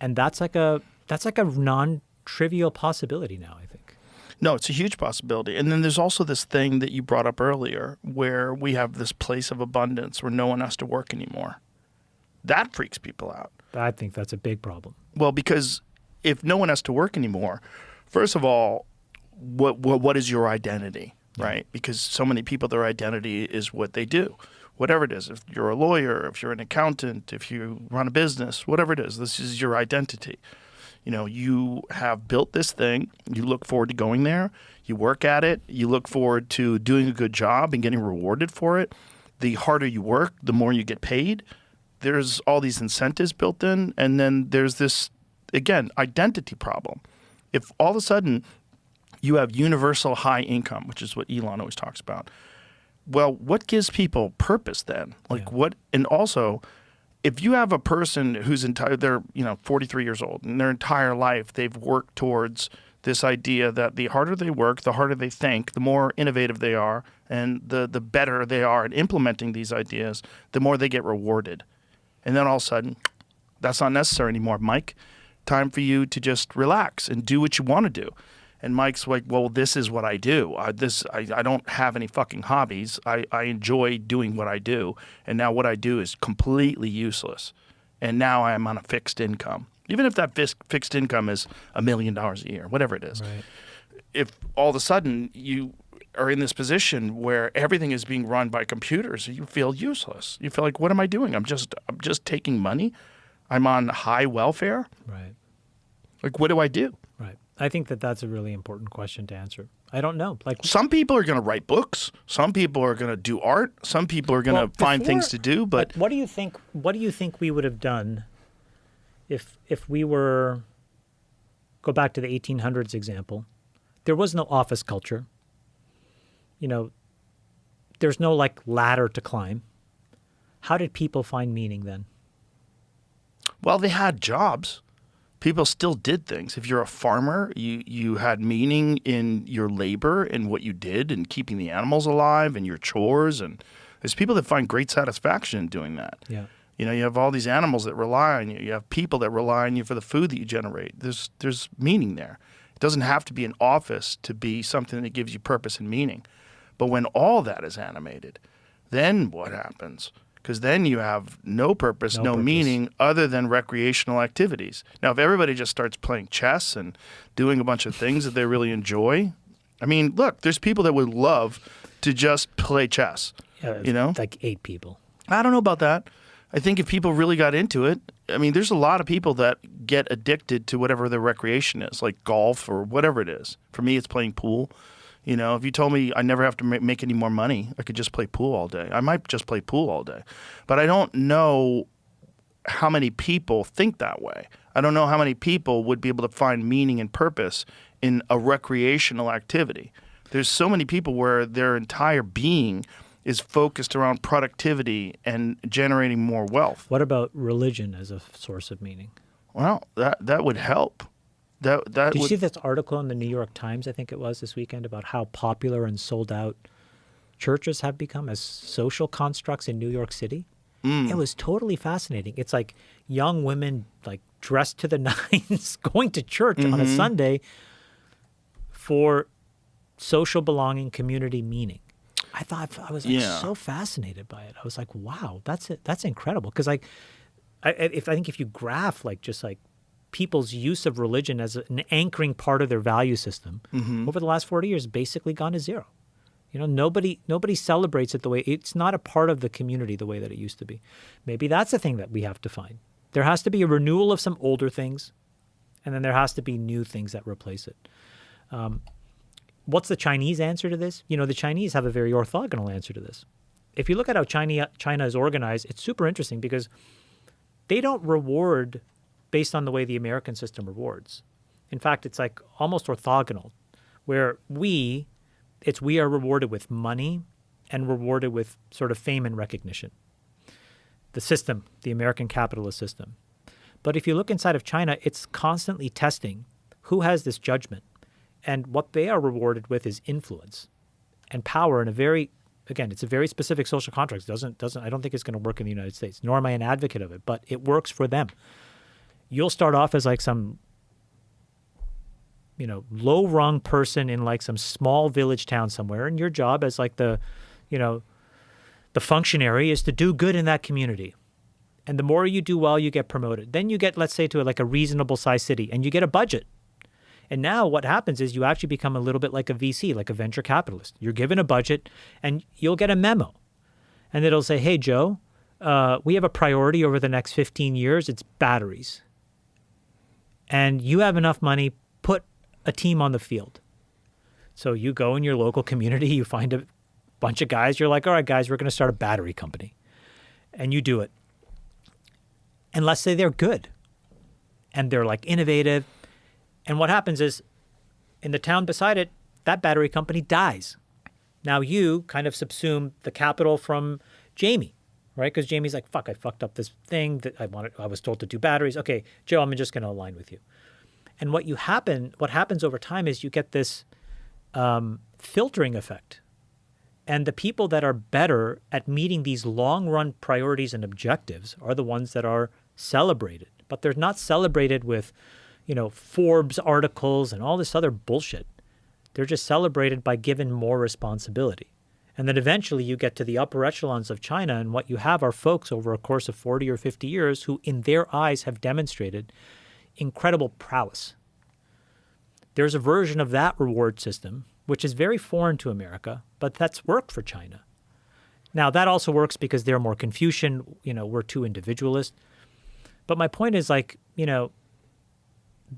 And that's like a non-trivial possibility now, I think. No, it's a huge possibility. And then there's also this thing that you brought up earlier where we have this place of abundance where no one has to work anymore. That freaks people out. I think that's a big problem. Well, because if no one has to work anymore, first of all, what is your identity, right? Because so many people, their identity is what they do. Whatever it is, if you're a lawyer, if you're an accountant, if you run a business, whatever it is, this is your identity. You know, you have built this thing, you look forward to going there, you work at it, you look forward to doing a good job and getting rewarded for it. The harder you work, the more you get paid. There's all these incentives built in, and then there's this, again, identity problem. If all of a sudden you have universal high income, which is what Elon always talks about, well, what gives people purpose then? Like what, and also, if you have a person who's they're 43 years old, and their entire life they've worked towards this idea that the harder they work, the harder they think, the more innovative they are, and the better they are at implementing these ideas, the more they get rewarded. And then all of a sudden, that's not necessary anymore, Mike. Time for you to just relax and do what you want to do. And Mike's like, well, this is what I do. I don't have any fucking hobbies. I enjoy doing what I do. And now what I do is completely useless. And now I'm on a fixed income. Even if that fixed income is $1 million a year, whatever it is. Right. If all of a sudden you are in this position where everything is being run by computers, you feel useless. You feel like, what am I doing? I'm just taking money. I'm on high welfare. Right. Like, what do I do? Right. I think that's a really important question to answer. I don't know. Like, some people are going to write books. Some people are going to do art. Some people are going to find things to do. But what do you think? What do you think we would have done if we were, go back to the 1800s example? There was no office culture. There's no like ladder to climb. How did people find meaning then? Well, they had jobs. People still did things. If you're a farmer, you had meaning in your labor and what you did and keeping the animals alive and your chores. And there's people that find great satisfaction in doing that. Yeah. You have all these animals that rely on you. You have people that rely on you for the food that you generate. There's meaning there. It doesn't have to be an office to be something that gives you purpose and meaning. But when all that is animated, then what happens? Because then you have no purpose, no meaning other than recreational activities. Now, if everybody just starts playing chess and doing a bunch of things that they really enjoy, I mean, look, there's people that would love to just play chess. Like 8 people. I don't know about that. I think if people really got into it, I mean, there's a lot of people that get addicted to whatever their recreation is, like golf or whatever it is. For me, it's playing pool. If you told me I never have to make any more money, I could just play pool all day. I might just play pool all day. But I don't know how many people think that way. I don't know how many people would be able to find meaning and purpose in a recreational activity. There's so many people where their entire being is focused around productivity and generating more wealth. What about religion as a source of meaning? Well, that would help. Did you see this article in the New York Times, I think it was, this weekend, about how popular and sold out churches have become as social constructs in New York City? It was totally fascinating. It's like young women like dressed to the nines going to church on a Sunday for social belonging, community meaning. I was so fascinated by it. I was like, wow, that's incredible. Because I think if you graph people's use of religion as an anchoring part of their value system over the last 40 years basically gone to zero. Nobody celebrates it the way, it's not a part of the community the way that it used to be. Maybe that's the thing that we have to find. There has to be a renewal of some older things, and then there has to be new things that replace it. What's the Chinese answer to this? The Chinese have a very orthogonal answer to this. If you look at how China is organized, it's super interesting because they don't reward based on the way the American system rewards. In fact, it's like almost orthogonal, where we are rewarded with money and rewarded with sort of fame and recognition. The system, the American capitalist system. But if you look inside of China, it's constantly testing who has this judgment. And what they are rewarded with is influence and power in a very, again, it's a very specific social contract. I don't think it's going to work in the United States, nor am I an advocate of it, but it works for them. You'll start off as like some, low rung person in like some small village town somewhere. And your job as like the functionary is to do good in that community. And the more you do well, you get promoted. Then you get, let's say, to like a reasonable sized city and you get a budget. And now what happens is you actually become a little bit like a VC, like a venture capitalist. You're given a budget and you'll get a memo. And it'll say, hey, Joe, we have a priority over the next 15 years. It's batteries. And you have enough money, put a team on the field. So you go in your local community, you find a bunch of guys. You're like, all right, guys, we're going to start a battery company. And you do it. And let's say they're good. And they're like innovative. And what happens is in the town beside it, that battery company dies. Now you kind of subsume the capital from Jamie, right? Because Jamie's like, fuck, I fucked up this thing that I was told to do batteries. Okay, Joe, I'm just going to align with you. And what happens over time is you get this filtering effect. And the people that are better at meeting these long-run priorities and objectives are the ones that are celebrated. But they're not celebrated with, Forbes articles and all this other bullshit. They're just celebrated by given more responsibility. And then eventually you get to the upper echelons of China, and what you have are folks over a course of 40 or 50 years who, in their eyes, have demonstrated incredible prowess. There's a version of that reward system, which is very foreign to America, but that's worked for China. Now, that also works because they're more Confucian, we're too individualist. But my point is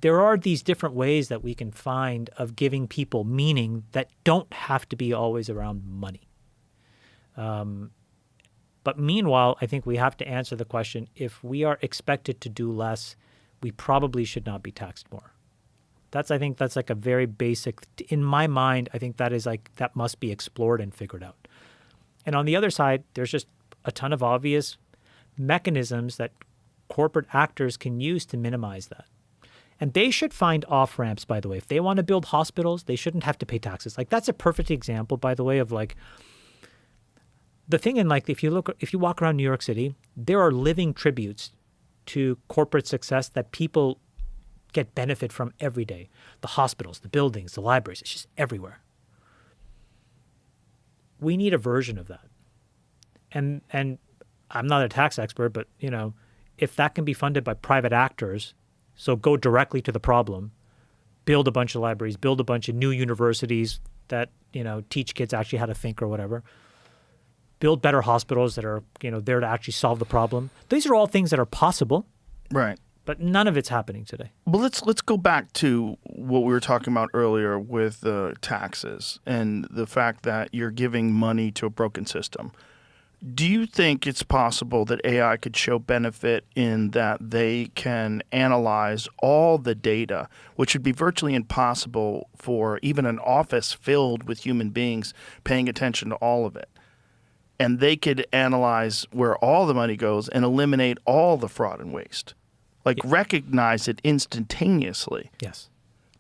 there are these different ways that we can find of giving people meaning that don't have to be always around money. But meanwhile, I think we have to answer the question, if we are expected to do less, we probably should not be taxed more. I think that's like a very basic, in my mind, I think that must be explored and figured out. And on the other side, there's just a ton of obvious mechanisms that corporate actors can use to minimize that. And they should find off-ramps, by the way. If they want to build hospitals, they shouldn't have to pay taxes. Like, that's a perfect example, by the way, of like the thing in like, if you walk around New York City, there are living tributes to corporate success that people get benefit from every day. The hospitals, the buildings, the libraries, it's just everywhere. We need a version of that. And I'm not a tax expert, but if that can be funded by private actors, so go directly to the problem, build a bunch of libraries, build a bunch of new universities that, teach kids actually how to think or whatever, build better hospitals that are, there to actually solve the problem. These are all things that are possible. Right. But none of it's happening today. Well, let's go back to what we were talking about earlier with taxes and the fact that you're giving money to a broken system. Do you think it's possible that AI could show benefit in that they can analyze all the data, which would be virtually impossible for even an office filled with human beings paying attention to all of it? And they could analyze where all the money goes and eliminate all the fraud and waste. Recognize it instantaneously. Yes.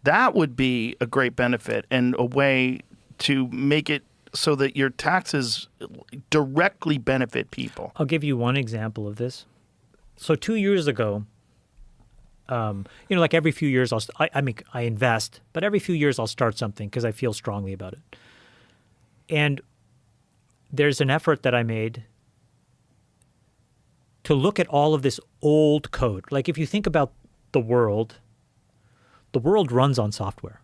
That would be a great benefit and a way to make it so that your taxes directly benefit people. I'll give you one example of this. So 2 years ago, like every few years, I invest, but every few years I'll start something because I feel strongly about it. And there's an effort that I made to look at all of this old code. Like if you think about the world runs on software,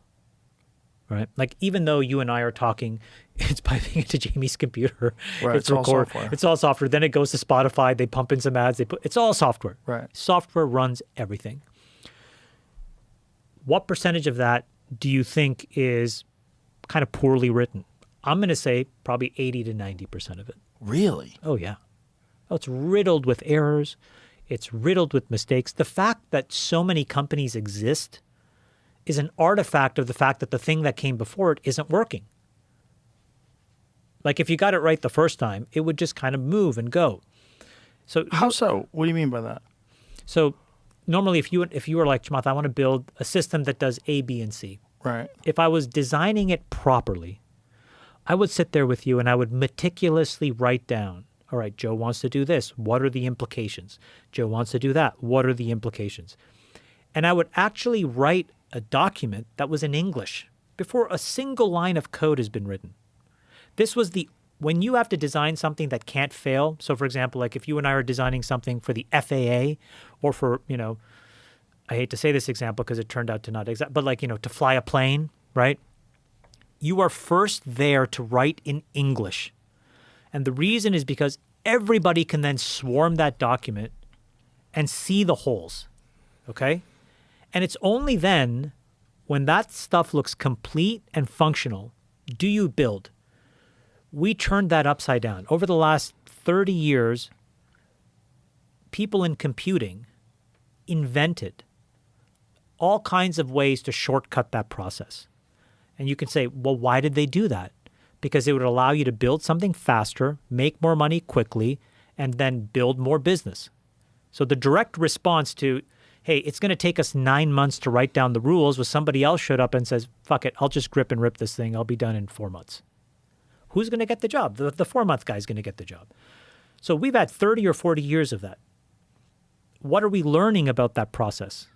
right? Like even though you and I are talking, it's piping into Jamie's computer. Right, it's all software. It's all software. Then it goes to Spotify. They pump in some ads. It's all software. Right. Software runs everything. What percentage of that do you think is kind of poorly written? I'm going to say probably 80 to 90% of it. Really? Oh, yeah. Oh, it's riddled with errors. It's riddled with mistakes. The fact that so many companies exist is an artifact of the fact that the thing that came before it isn't working. Like if you got it right the first time, it would just kind of move and go. So How so? What do you mean by that? So normally if you were like, Chamath, I want to build a system that does A, B, and C. Right. If I was designing it properly, I would sit there with you and I would meticulously write down, all right, Joe wants to do this. What are the implications? Joe wants to do that. What are the implications? And I would actually write a document that was in English before a single line of code has been written. This was when you have to design something that can't fail. So for example, like if you and I are designing something for the FAA or for, I hate to say this example because it turned out to not exact, but like, to fly a plane, right? You are first there to write in English. And the reason is because everybody can then swarm that document and see the holes, okay? And it's only then when that stuff looks complete and functional, do you build? We turned that upside down. Over the last 30 years, people in computing invented all kinds of ways to shortcut that process. And you can say, well, why did they do that? Because it would allow you to build something faster, make more money quickly, and then build more business. So the direct response to, hey, it's going to take us 9 months to write down the rules, was somebody else showed up and says, fuck it, I'll just grip and rip this thing. I'll be done in 4 months. Who's going to get the job? The 4-month guy's going to get the job. So we've had 30 or 40 years of that. What are we learning about that process?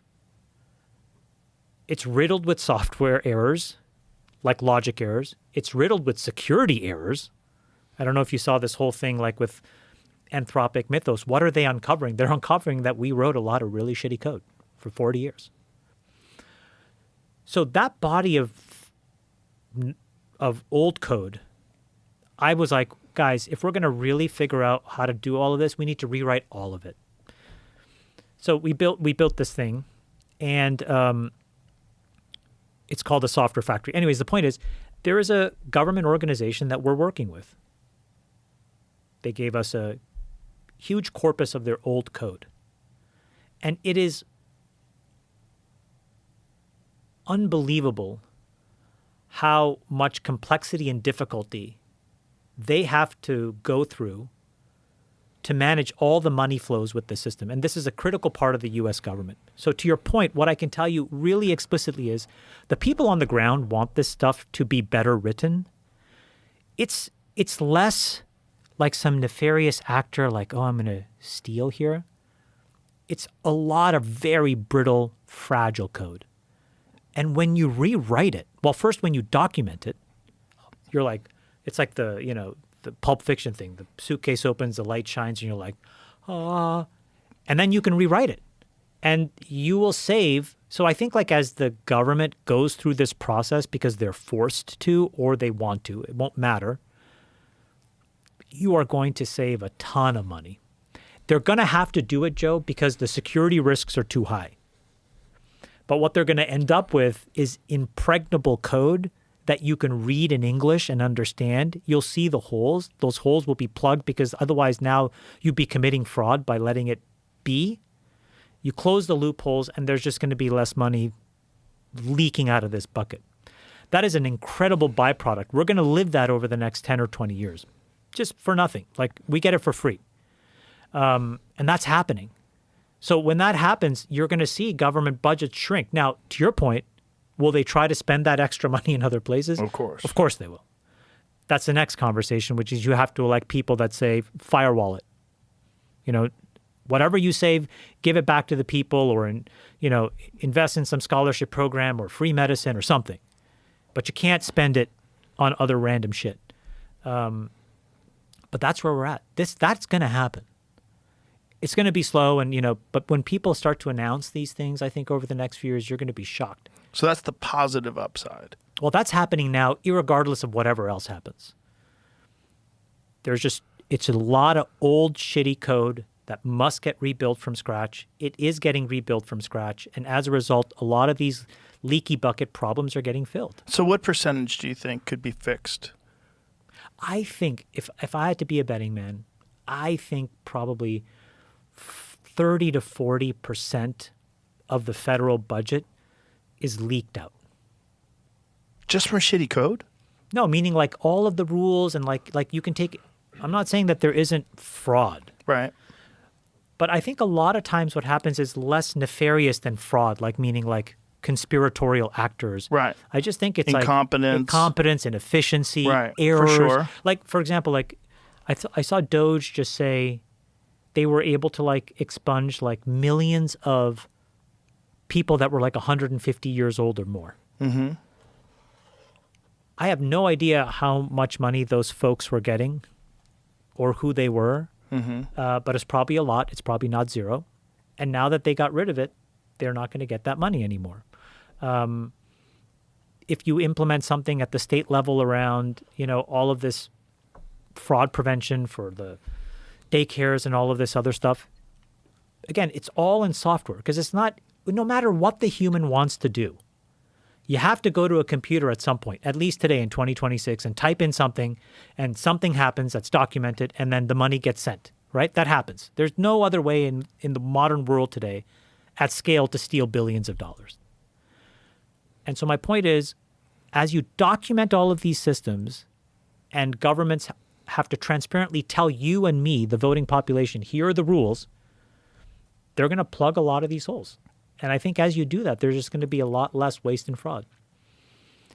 It's riddled with software errors, like logic errors. It's riddled with security errors. I don't know if you saw this whole thing like with Anthropic Mythos. What are they uncovering? They're uncovering that we wrote a lot of really shitty code for 40 years. So that body of old code, I was like, guys, if we're going to really figure out how to do all of this, we need to rewrite all of it. So we built this thing, and it's called a software factory. Anyways, the point is, there is a government organization that we're working with. They gave us a huge corpus of their old code. And it is unbelievable how much complexity and difficulty they have to go through to manage all the money flows with the system. And this is a critical part of the U.S. government. So to your point, what I can tell you really explicitly is the people on the ground want this stuff to be better written. It's less like some nefarious actor like, oh, I'm going to steal here. It's a lot of very brittle, fragile code. And when you rewrite it, well, first when you document it, you're like, it's like the Pulp Fiction thing. The suitcase opens, the light shines, and you're like, ah. And then you can rewrite it. And you will save. So I think like as the government goes through this process because they're forced to or they want to, it won't matter, you are going to save a ton of money. They're going to have to do it, Joe, because the security risks are too high. But what they're going to end up with is impregnable code that you can read in English and understand. You'll see the holes. Those holes will be plugged because otherwise now you'd be committing fraud by letting it be. You close the loopholes and there's just going to be less money leaking out of this bucket. That is an incredible byproduct. We're going to live that over the next 10 or 20 years, just for nothing. Like we get it for free. And that's happening. So when that happens, you're going to see government budgets shrink. Now, to your point, will they try to spend that extra money in other places? Of course. Of course they will. That's the next conversation, which is you have to elect people that say, firewall it. Whatever you save, give it back to the people or, invest in some scholarship program or free medicine or something. But you can't spend it on other random shit. But that's where we're at. That's going to happen. It's going to be slow but when people start to announce these things, I think over the next few years, you're going to be shocked. So that's the positive upside. Well, that's happening now, irregardless of whatever else happens. It's a lot of old, shitty code that must get rebuilt from scratch. It is getting rebuilt from scratch. And as a result, a lot of these leaky bucket problems are getting filled. So what percentage do you think could be fixed? I think if I had to be a betting man, I think probably 30 to 40% of the federal budget is leaked out. Just from shitty code? No, meaning like all of the rules and like you can take. I'm not saying that there isn't fraud, Right. but I think a lot of times what happens is less nefarious than fraud, like meaning like conspiratorial actors. Right. I just think it's Incompetence. like incompetence, inefficiency, Right, for errors. sure. Like for example, like I saw Doge just say they were able to like expunge like millions of people that were like 150 years old or more. Mm-hmm. I have no idea how much money those folks were getting or who they were, but it's probably a lot. It's probably not zero. And now that they got rid of it, they're not going to get that money anymore. If you implement something at the state level around, all of this fraud prevention for the daycares and all of this other stuff, again, it's all in software because it's not, no matter what the human wants to do, you have to go to a computer at some point, at least today in 2026, and type in something, and something happens that's documented, and then the money gets sent, right? That happens. There's no other way in the modern world today at scale to steal billions of dollars. And so my point is, as you document all of these systems and governments have to transparently tell you and me, the voting population, here are the rules, they're going to plug a lot of these holes. And I think as you do that, there's just going to be a lot less waste and fraud.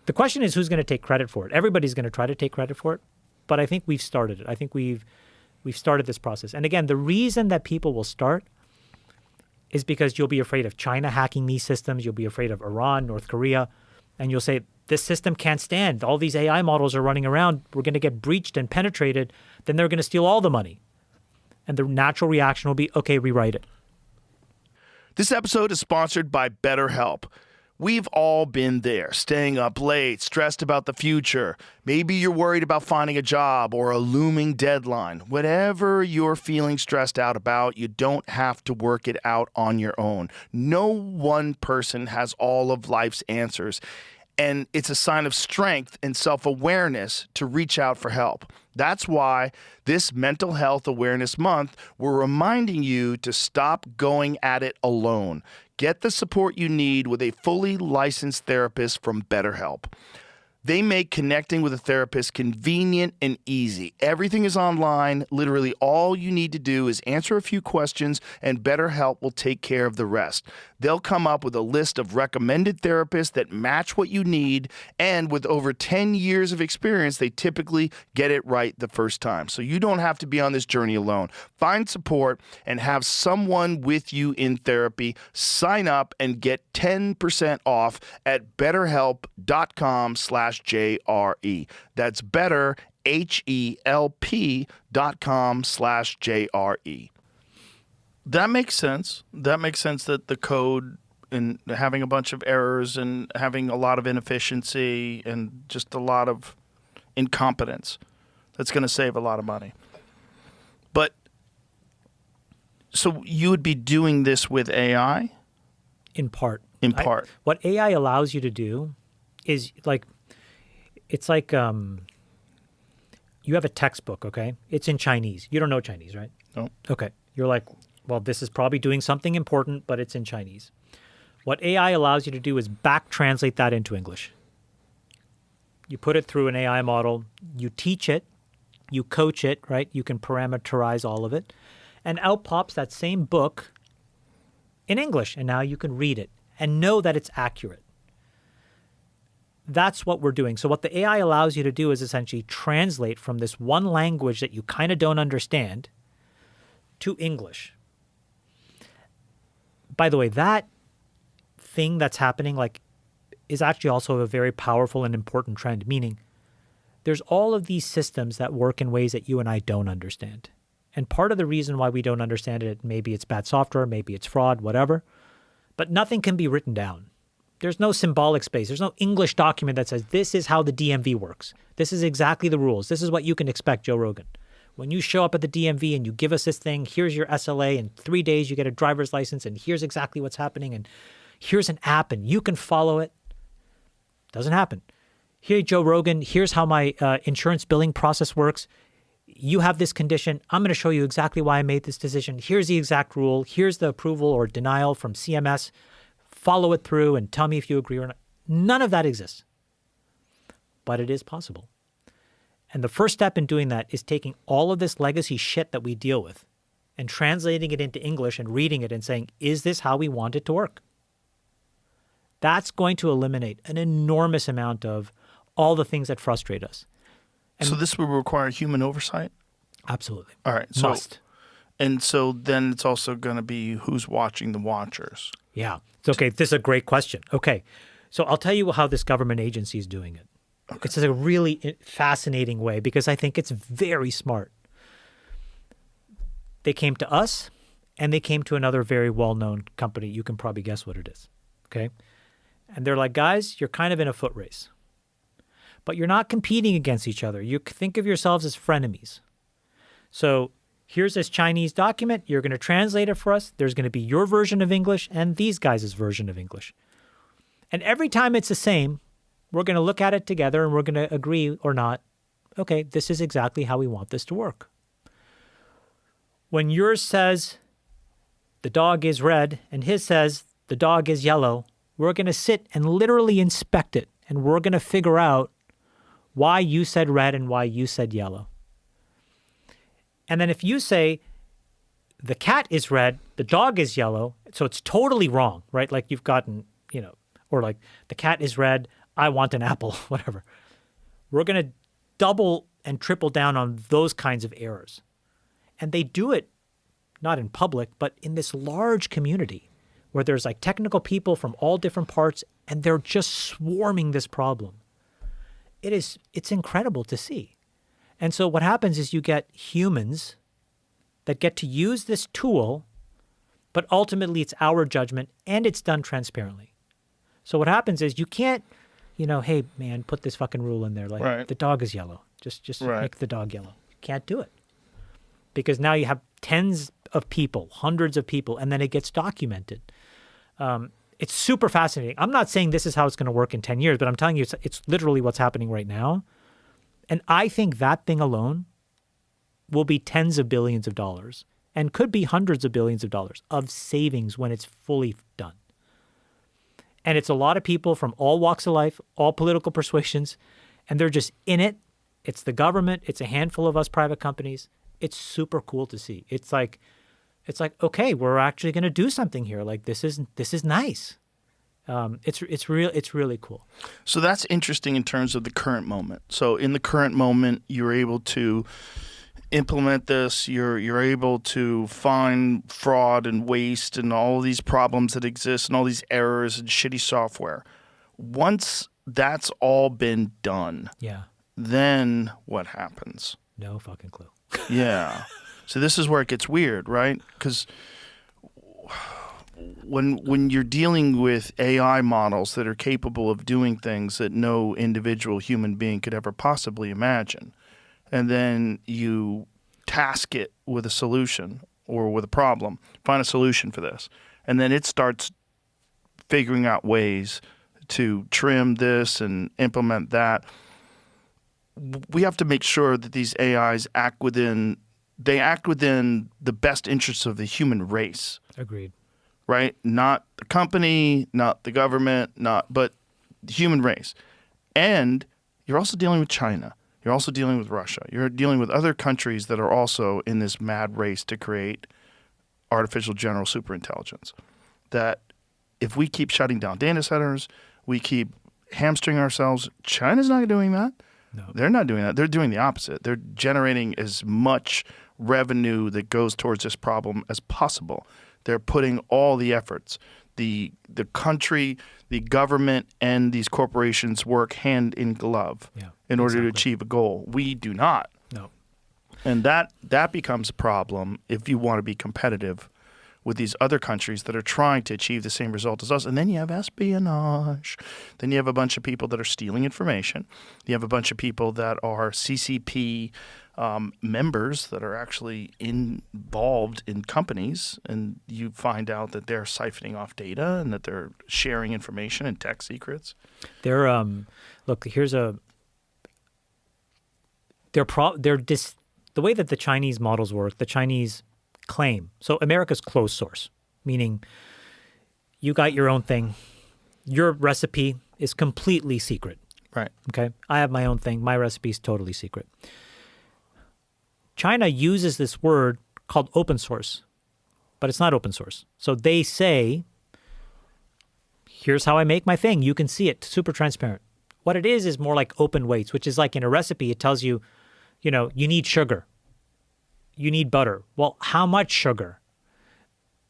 The question is who's going to take credit for it. Everybody's going to try to take credit for it, but I think we've started it. I think we've started this process. And again, the reason that people will start is because you'll be afraid of China hacking these systems. You'll be afraid of Iran, North Korea, and you'll say, this system can't stand. All these AI models are running around. We're going to get breached and penetrated. Then they're going to steal all the money. And the natural reaction will be, okay, rewrite it. This episode is sponsored by BetterHelp. We've all been there, staying up late, stressed about the future. Maybe you're worried about finding a job or a looming deadline. Whatever you're feeling stressed out about, you don't have to work it out on your own. No one person has all of life's answers. And it's a sign of strength and self-awareness to reach out for help. That's why this Mental Health Awareness Month, we're reminding you to stop going at it alone. Get the support you need with a fully licensed therapist from BetterHelp. They make connecting with a therapist convenient and easy. Everything is online. Literally all you need to do is answer a few questions and BetterHelp will take care of the rest. They'll come up with a list of recommended therapists that match what you need, and with over 10 years of experience, they typically get it right the first time. So you don't have to be on this journey alone. Find support and have someone with you in therapy. Sign up and get 10% off at betterhelp.com/JRE. That's better, HELP.com/JRE. That makes sense. That makes sense that the code and having a bunch of errors and having a lot of inefficiency and just a lot of incompetence, that's going to save a lot of money. But so you would be doing this with AI? In part. In part. What AI allows you to do is like, it's like you have a textbook, okay? It's in Chinese. You don't know Chinese, right? No. Okay. You're like, well, this is probably doing something important, but it's in Chinese. What AI allows you to do is back translate that into English. You put it through an AI model, you teach it, you coach it, right? You can parameterize all of it, and out pops that same book in English, and now you can read it and know that it's accurate. That's what we're doing. So what the AI allows you to do is essentially translate from this one language that you kind of don't understand to English. By the way, that thing that's happening is actually also a very powerful and important trend, meaning there's all of these systems that work in ways that you and I don't understand. And part of the reason why we don't understand it, maybe it's bad software, maybe it's fraud, whatever, but nothing can be written down. There's no symbolic space. There's no English document that says, this is how the DMV works. This is exactly the rules. This is what you can expect, Joe Rogan. When you show up at the DMV and you give us this thing, here's your SLA. In 3 days, you get a driver's license, and here's exactly what's happening. And here's an app, and you can follow it. Doesn't happen. Here, Joe Rogan, here's how my insurance billing process works. You have this condition. I'm going to show you exactly why I made this decision. Here's the exact rule. Here's the approval or denial from CMS. follow it through and tell me if you agree or not. None of that exists. But it is possible. And the first step in doing that is taking all of this legacy shit that we deal with and translating it into English and reading it and saying, is this how we want it to work? That's going to eliminate an enormous amount of all the things that frustrate us. So this would require human oversight? Absolutely. All right. So, Must. And so then it's also going to be who's watching the watchers. Yeah. It's okay. This is a great question. Okay. So I'll tell you how this government agency is doing it. Okay. It's a really fascinating way because I think it's very smart. They came to us and they came to another very well-known company. You can probably guess what it is. Okay. And they're like, guys, you're kind of in a foot race. But you're not competing against each other. You think of yourselves as frenemies. So here's this Chinese document. You're going to translate it for us. There's going to be your version of English and these guys' version of English. And every time it's the same, we're going to look at it together and we're going to agree or not. Okay, this is exactly how we want this to work. When yours says the dog is red and his says the dog is yellow, we're going to sit and literally inspect it. And we're going to figure out why you said red and why you said yellow. And then if you say the cat is red, the dog is yellow, so it's totally wrong, right? Like you've gotten, or like the cat is red, I want an apple, whatever. We're going to double and triple down on those kinds of errors. And they do it not in public, but in this large community where there's like technical people from all different parts and they're just swarming this problem. It's incredible to see. And so what happens is you get humans that get to use this tool, but ultimately it's our judgment and it's done transparently. So what happens is you can't, hey man, put this fucking rule in there. Like Right. The dog is yellow. Just Right. make the dog yellow. You can't do it. Because now you have tens of people, hundreds of people, and then it gets documented. It's super fascinating. I'm not saying this is how it's going to work in 10 years, but I'm telling you, it's literally what's happening right now. And I think that thing alone will be tens of billions of dollars and could be hundreds of billions of dollars of savings when it's fully done. And it's a lot of people from all walks of life, all political persuasions, and they're just in it. It's the government. It's a handful of us private companies. It's super cool to see. It's like, okay, we're actually going to do something here. Like this is nice. It's really cool. So that's interesting in terms of the current moment. So in the current moment, you're able to implement this. You're able to find fraud and waste and all these problems that exist and all these errors and shitty software. Once that's all been done, Yeah. then what happens? No fucking clue. Yeah. So this is where it gets weird, right? Because when you're dealing with AI models that are capable of doing things that no individual human being could ever possibly imagine, and then you task it with a solution or with a problem, find a solution for this, and then it starts figuring out ways to trim this and implement that. We have to make sure that these AIs act within the best interests of the human race. Agreed. Right? Not the company, not the government, but the human race. And you're also dealing with China. You're also dealing with Russia. You're dealing with other countries that are also in this mad race to create artificial general superintelligence. That if we keep shutting down data centers, we keep hamstring ourselves, China's not doing that. No. They're not doing that. They're doing the opposite. They're generating as much revenue that goes towards this problem as possible. They're putting all the efforts. The country, the government, and these corporations work hand in glove in order to achieve a goal. We do not. No. And that becomes a problem if you want to be competitive with these other countries that are trying to achieve the same result as us. And then you have espionage. Then you have a bunch of people that are stealing information. You have a bunch of people that are CCP members that are actually involved in companies, and you find out that they're siphoning off data and that they're sharing information and tech secrets. They're look, here's the way that the Chinese models work, the Chinese claim. So America's closed source, meaning you got your own thing. Your recipe is completely secret. Right. Okay. I have my own thing. My recipe is totally secret. China uses this word called open source, but it's not open source. So they say, here's how I make my thing. You can see it. Super transparent. What it is more like open weights, which is like in a recipe, it tells you, you need sugar. You need butter. Well, how much sugar?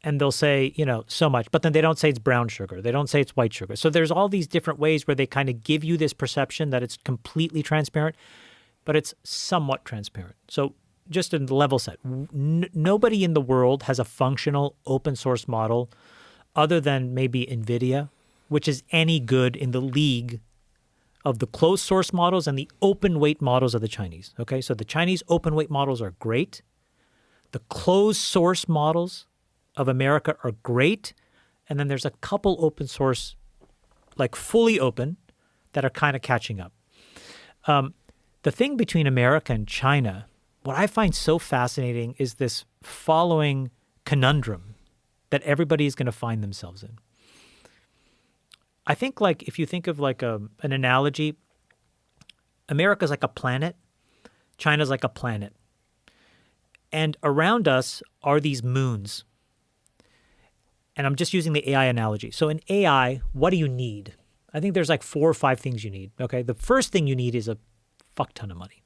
And they'll say, so much. But then they don't say it's brown sugar. They don't say it's white sugar. So there's all these different ways where they kind of give you this perception that it's completely transparent, but it's somewhat transparent. So just in the level set, nobody in the world has a functional open source model other than maybe NVIDIA, which is any good in the league of the closed source models and the open weight models of the Chinese. Okay, so the Chinese open weight models are great. The closed source models of America are great. And then there's a couple open source, like fully open, that are kind of catching up. The thing between America and China, what I find so fascinating is this following conundrum that everybody is going to find themselves in. I think like if you think of like an analogy, America's like a planet, China's like a planet. And around us are these moons. And I'm just using the AI analogy. So in AI, what do you need? I think there's like 4 or 5 things you need. Okay. The first thing you need is a fuck ton of money.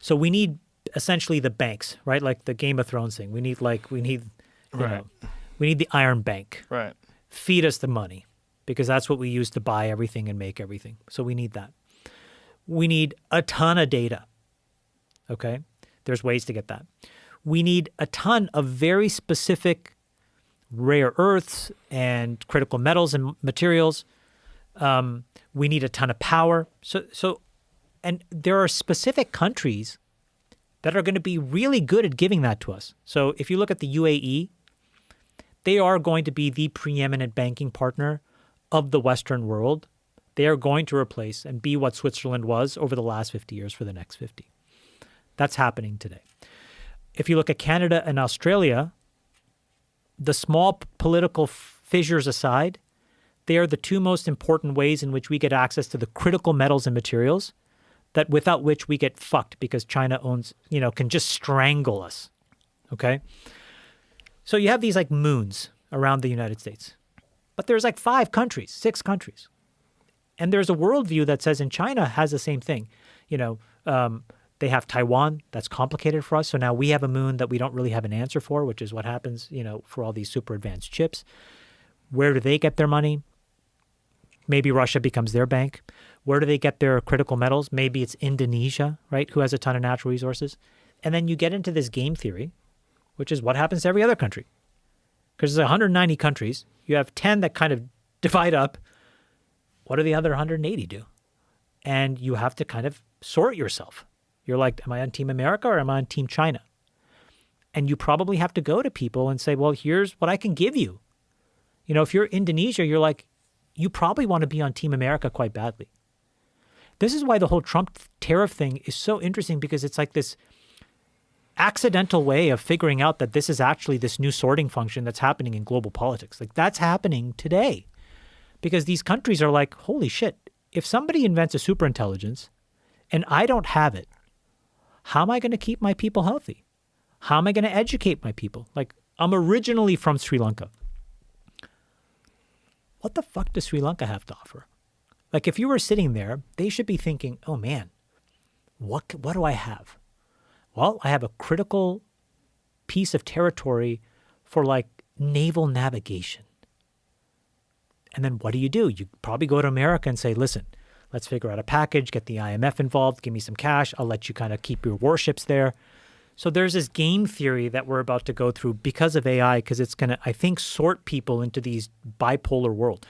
So we need essentially the banks, right? Like the Game of Thrones thing. We need we need the Iron Bank. Right. Feed us the money because that's what we use to buy everything and make everything. So we need that. We need a ton of data. Okay. There's ways to get that. We need a ton of very specific rare earths and critical metals and materials. We need a ton of power. And there are specific countries that are going to be really good at giving that to us. So if you look at the UAE, they are going to be the preeminent banking partner of the Western world. They are going to replace and be what Switzerland was over the last 50 years for the next 50. That's happening today. If you look at Canada and Australia, the small political fissures aside, they are the 2 most important ways in which we get access to the critical metals and materials that without which we get fucked because China owns, can just strangle us. Okay? So you have these like moons around the United States, but there's like 5 countries, 6 countries. And there's a worldview that says, and China has the same thing, they have Taiwan. That's complicated for us. So now we have a moon that we don't really have an answer for, which is what happens, for all these super advanced chips. Where do they get their money? Maybe Russia becomes their bank. Where do they get their critical metals? Maybe it's Indonesia, right, who has a ton of natural resources. And then you get into this game theory, which is what happens to every other country. Because there's 190 countries. You have 10 that kind of divide up. What do the other 180 do? And you have to kind of sort yourself. You're like, am I on Team America or am I on Team China? And you probably have to go to people and say, well, here's what I can give you. If you're Indonesia, you're like, you probably want to be on Team America quite badly. This is why the whole Trump tariff thing is so interesting, because it's like this accidental way of figuring out that this is actually this new sorting function that's happening in global politics. Like that's happening today because these countries are like, holy shit, if somebody invents a superintelligence and I don't have it, how am I going to keep my people healthy? How am I going to educate my people? Like, I'm originally from Sri Lanka. What the fuck does Sri Lanka have to offer? Like, if you were sitting there, they should be thinking, oh man, what do I have? Well, I have a critical piece of territory for like naval navigation. And then what do? You probably go to America and say, listen, let's figure out a package, get the IMF involved, give me some cash. I'll let you kind of keep your warships there. So there's this game theory that we're about to go through because of AI, because it's going to, I think, sort people into these bipolar world.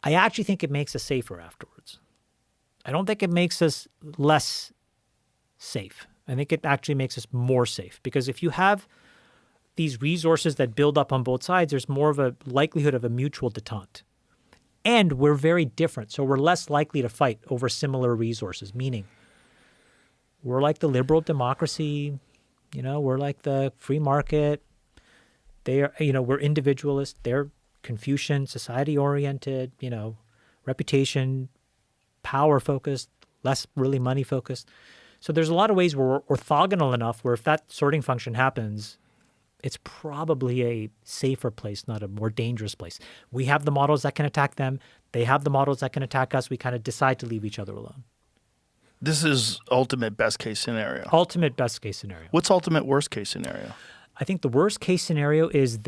I actually think it makes us safer afterwards. I don't think it makes us less safe. I think it actually makes us more safe, because if you have these resources that build up on both sides, there's more of a likelihood of a mutual detente. And we're very different, so we're less likely to fight over similar resources, meaning we're like the liberal democracy, we're like the free market. They are, we're individualist. They're Confucian, society-oriented, reputation, power-focused, less really money-focused. So there's a lot of ways where we're orthogonal enough where if that sorting function happens, it's probably a safer place, not a more dangerous place. We have the models that can attack them. They have the models that can attack us. We kind of decide to leave each other alone. This is ultimate best case scenario. Ultimate best case scenario. What's ultimate worst case scenario? I think the worst case scenario is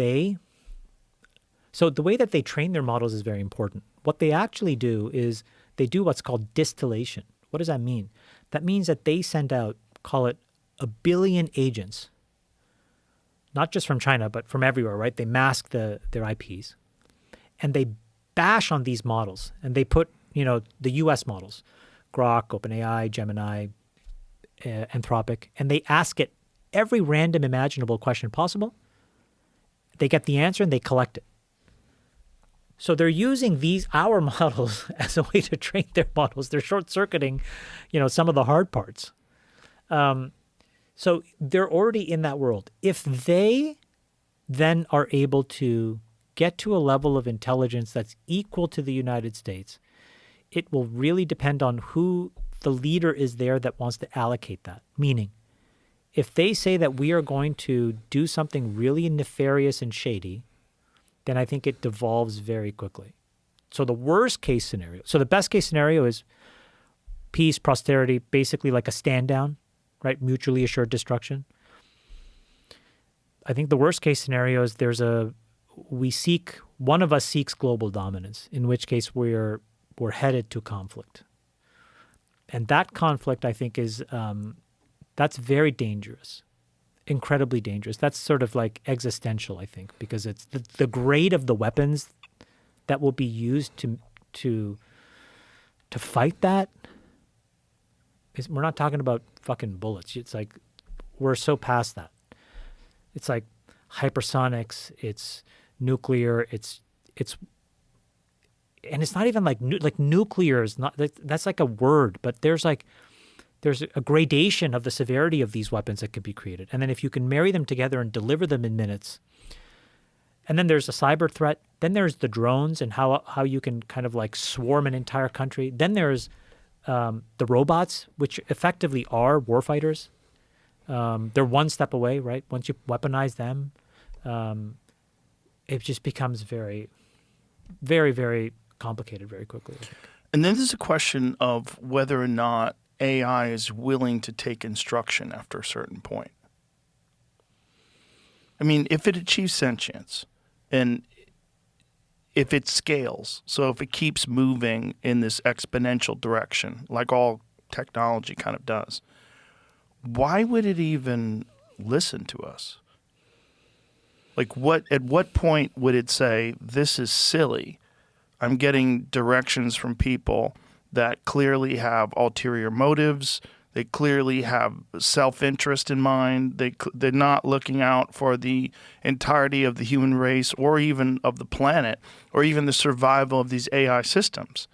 so the way that they train their models is very important. What they actually do is they do what's called distillation. What does that mean? That means that they send out, call it 1 billion agents, not just from China, but from everywhere, right? They mask their IPs and they bash on these models and they put, the US models, Grok, OpenAI, Gemini, Anthropic, and they ask it every random imaginable question possible. They get the answer and they collect it. So they're using our models as a way to train their models. They're short-circuiting, some of the hard parts. So they're already in that world. If they then are able to get to a level of intelligence that's equal to the United States, it will really depend on who the leader is there that wants to allocate that. Meaning, if they say that we are going to do something really nefarious and shady, then I think it devolves very quickly. So the worst case scenario, so the best case scenario is peace, prosperity, basically like a stand down, right? Mutually assured destruction. I think the worst case scenario is one of us seeks global dominance, in which case we're headed to conflict. And that conflict, I think, is that's very dangerous, incredibly dangerous. That's sort of like existential, I think, because it's the grade of the weapons that will be used to fight that. We're not talking about fucking bullets. It's like we're so past that. It's like hypersonics. It's nuclear. And it's not even like nuclear is not, that's like a word, but there's a gradation of the severity of these weapons that could be created. And then if you can marry them together and deliver them in minutes, and then there's a cyber threat, then there's the drones and how you can kind of like swarm an entire country. Then there's the robots, which effectively are warfighters. They're one step away, right? Once you weaponize them, it just becomes very, very, very complicated very quickly, I think. And then there's a question of whether or not AI is willing to take instruction after a certain point. I mean, if it achieves sentience and if it scales, so if it keeps moving in this exponential direction, like all technology kind of does, why would it even listen to us? Like at what point would it say, this is silly? I'm getting directions from people that clearly have ulterior motives. They clearly have self-interest in mind. They're not looking out for the entirety of the human race or even of the planet or even the survival of these AI systems.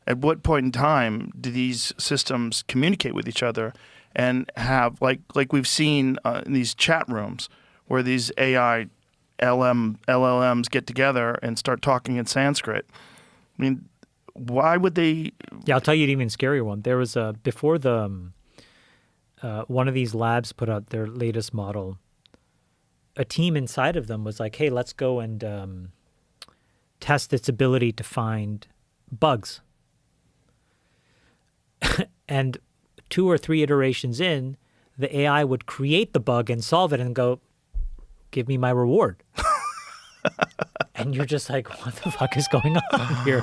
At what point in time do these systems communicate with each other and have, like we've seen in these chat rooms where these AI LLMs get together and start talking in Sanskrit? I mean, why would they? Yeah, I'll tell you an even scarier one. There was before one of these labs put out their latest model, a team inside of them was like, hey, let's go and test its ability to find bugs. And 2 or 3 iterations in, the AI would create the bug and solve it and go, give me my reward. And you're just like, what the fuck is going on here?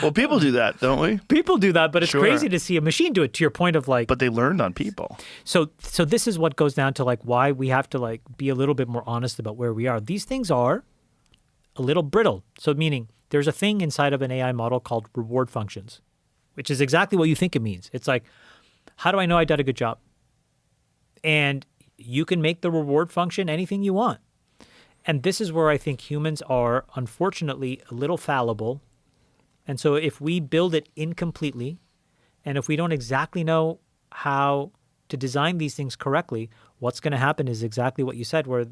Well, people do that, don't we? People do that, but it's Sure. crazy to see a machine do it, to your point of like... But they learned on people. So this is what goes down to like why we have to like be a little bit more honest about where we are. These things are a little brittle. So meaning there's a thing inside of an AI model called reward functions, which is exactly what you think it means. It's like, how do I know I did a good job? And you can make the reward function anything you want. And this is where I think humans are, unfortunately, a little fallible. And so if we build it incompletely, and if we don't exactly know how to design these things correctly, what's going to happen is exactly what you said, where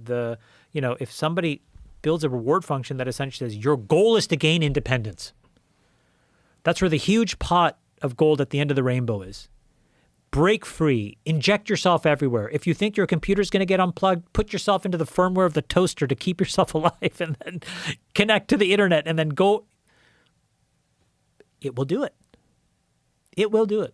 if somebody builds a reward function that essentially says your goal is to gain independence. That's where the huge pot of gold at the end of the rainbow is. Break free, inject yourself everywhere. If you think your computer's going to get unplugged, put yourself into the firmware of the toaster to keep yourself alive and then connect to the internet and then go. It will do it. It will do it.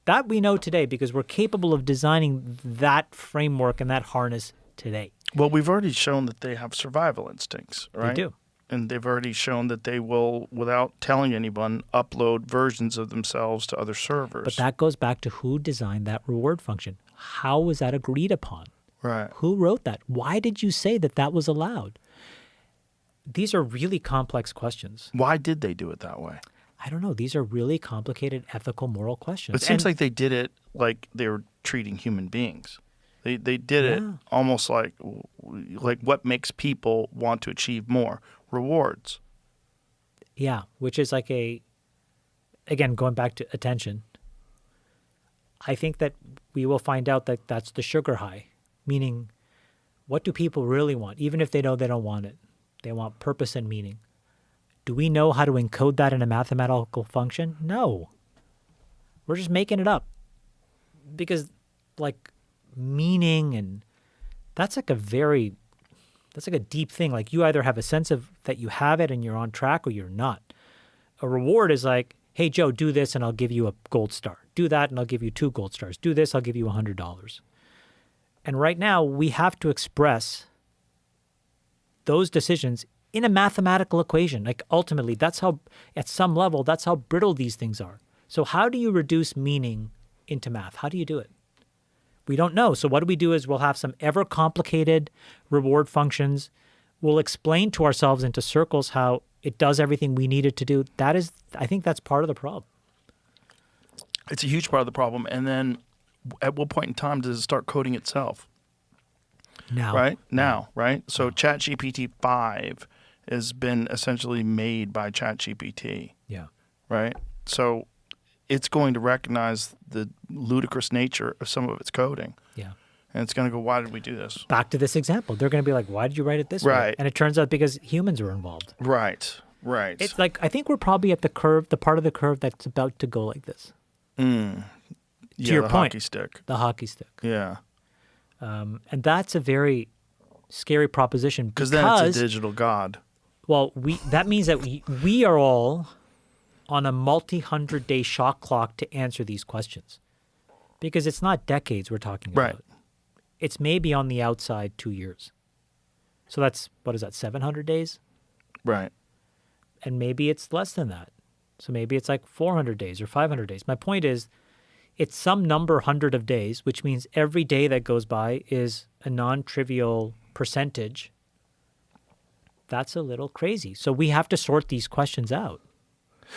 That we know today because we're capable of designing that framework and that harness today. Well, we've already shown that they have survival instincts, right? They do. And they've already shown that they will, without telling anyone, upload versions of themselves to other servers. But that goes back to who designed that reward function. How was that agreed upon? Right. Who wrote that? Why did you say that that was allowed? These are really complex questions. Why did they do it that way? I don't know. These are really complicated ethical, moral questions. It seems like they did it like they were treating human beings. They did it almost like what makes people want to achieve more? Rewards. Yeah, which is like again, going back to attention, I think that we will find out that that's the sugar high, meaning what do people really want, even if they know they don't want it? They want purpose and meaning. Do we know how to encode that in a mathematical function? No. We're just making it up. Because meaning and that's like a deep thing. Like you either have a sense of that you have it and you're on track or you're not. A reward is like, hey, Joe, do this and I'll give you a gold star. Do that and I'll give you 2 gold stars. Do this, I'll give you $100. And right now we have to express those decisions in a mathematical equation. Like ultimately, that's how, at some level, that's how brittle these things are. So how do you reduce meaning into math? How do you do it? We don't know. So what do we do is we'll have some ever complicated reward functions. We'll explain to ourselves into circles how it does everything we need it to do. I think that's part of the problem. It's a huge part of the problem. And then at what point in time does it start coding itself? Now. Right? Now, right? So ChatGPT 5 has been essentially made by ChatGPT. Yeah. Right? So it's going to recognize the ludicrous nature of some of its coding. Yeah. And it's going to go, why did we do this? Back to this example. They're going to be like, why did you write it this way? Right. And it turns out because humans were involved. Right. Right. It's like, I think we're probably at the part of the curve that's about to go like this. Yeah, to your the point, hockey stick. The hockey stick. Yeah. And that's a very scary proposition Because then it's a digital god. Well, that means that we are all on a multi-100-day shot clock to answer these questions. Because it's not decades we're talking about. Right. It's maybe on the outside 2 years. So that's, 700 days? Right. And maybe it's less than that. So maybe it's like 400 days or 500 days. My point is, it's some number 100 of days, which means every day that goes by is a non-trivial percentage. That's a little crazy. So we have to sort these questions out.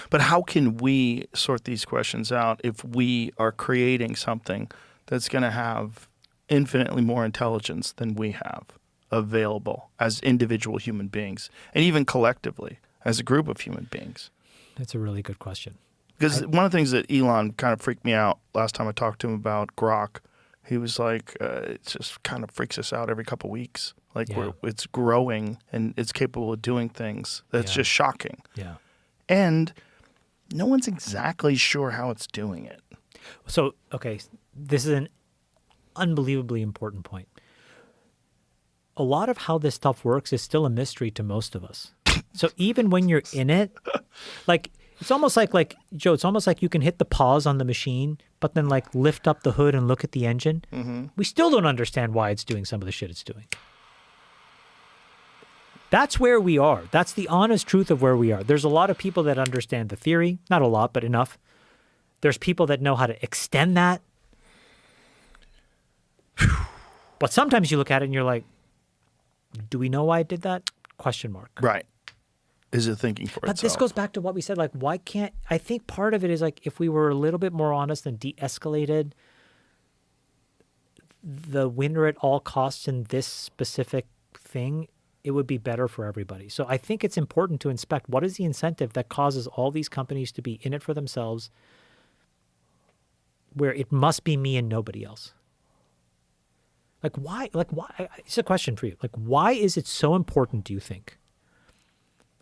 But how can we sort these questions out if we are creating something that's going to have infinitely more intelligence than we have available as individual human beings and even collectively as a group of human beings? That's a really good question. Because one of the things that Elon kind of freaked me out last time I talked to him about Grok, he was like, it just kind of freaks us out every couple of weeks. Like it's growing and it's capable of doing things that's just shocking. Yeah. And no one's exactly sure how it's doing it. So, okay, this is an unbelievably important point. A lot of how this stuff works is still a mystery to most of us. So even when you're in it, like it's almost like Joe, it's almost like you can hit the pause on the machine, but then like lift up the hood and look at the engine. Mm-hmm. We still don't understand why it's doing some of the shit it's doing. That's where we are. That's the honest truth of where we are. There's a lot of people that understand the theory, not a lot, but enough. There's people that know how to extend that. But sometimes you look at it and you're like, do we know why it did that? Question mark. Right. Is it thinking for But itself? this goes back to what we said, like, why can't, I think part of it is like, if we were a little bit more honest and de-escalated the winner at all costs in this specific thing, it would be better for everybody. So I think it's important to inspect what is the incentive that causes all these companies to be in it for themselves, where it must be me and nobody else. Like why? It's a question for you. Like, why is it so important, do you think,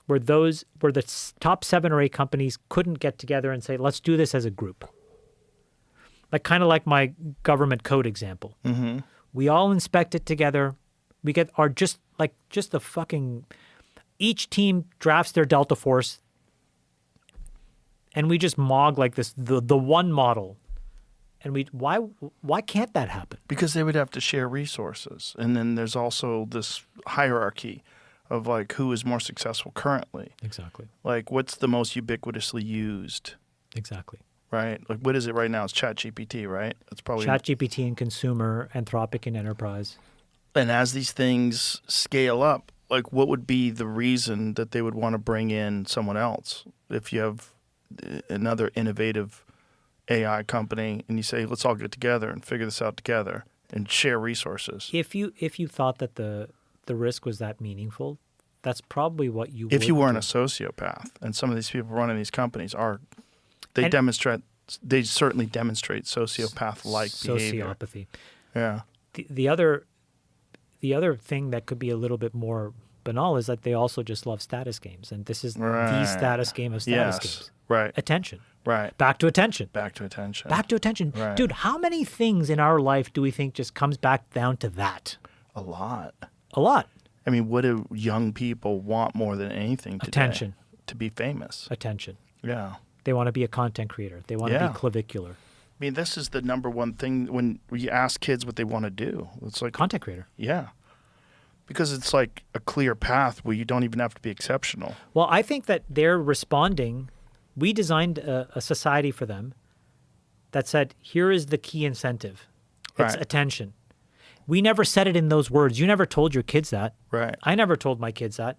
where the top 7 or 8 companies couldn't get together and say, let's do this as a group? Like, kind of like my government code example. Mm-hmm. We all inspect it together. We get our just the fucking, each team drafts their Delta Force, and we just mog like this, the one model. And why can't that happen? Because they would have to share resources. And then there's also this hierarchy of like who is more successful currently. Exactly. Like what's the most ubiquitously used, Exactly. right? Like what is it right now? It's ChatGPT, right? That's probably ChatGPT in consumer, Anthropic in enterprise. And as these things scale up, like what would be the reason that they would want to bring in someone else if you have another innovative AI company and you say, let's all get together and figure this out together and share resources? If you thought that the risk was that meaningful, that's probably what you would If you weren't a do. sociopath, and some of these people running these companies are, they And- certainly demonstrate sociopath-like behavior. Sociopathy. Yeah. The other thing that could be a little bit more banal is that they also just love status games, and this is the Right. status game of status Yes. games. Right. Attention. Right. Back to attention. Back to attention. Back to attention. Right. Dude, how many things in our life do we think just comes back down to that? A lot. A lot. I mean, what do young people want more than anything today? Attention. To be famous. Attention. Yeah. They want to be a content creator. They want to Yeah. be clavicular. I mean, this is the number one thing when you ask kids what they want to do. It's like, Content creator. yeah. Because it's like a clear path where you don't even have to be exceptional. Well, I think that they're responding. We designed a society for them that said, here is the key incentive. It's Right. attention. We never said it in those words. You never told your kids that. Right. I never told my kids that.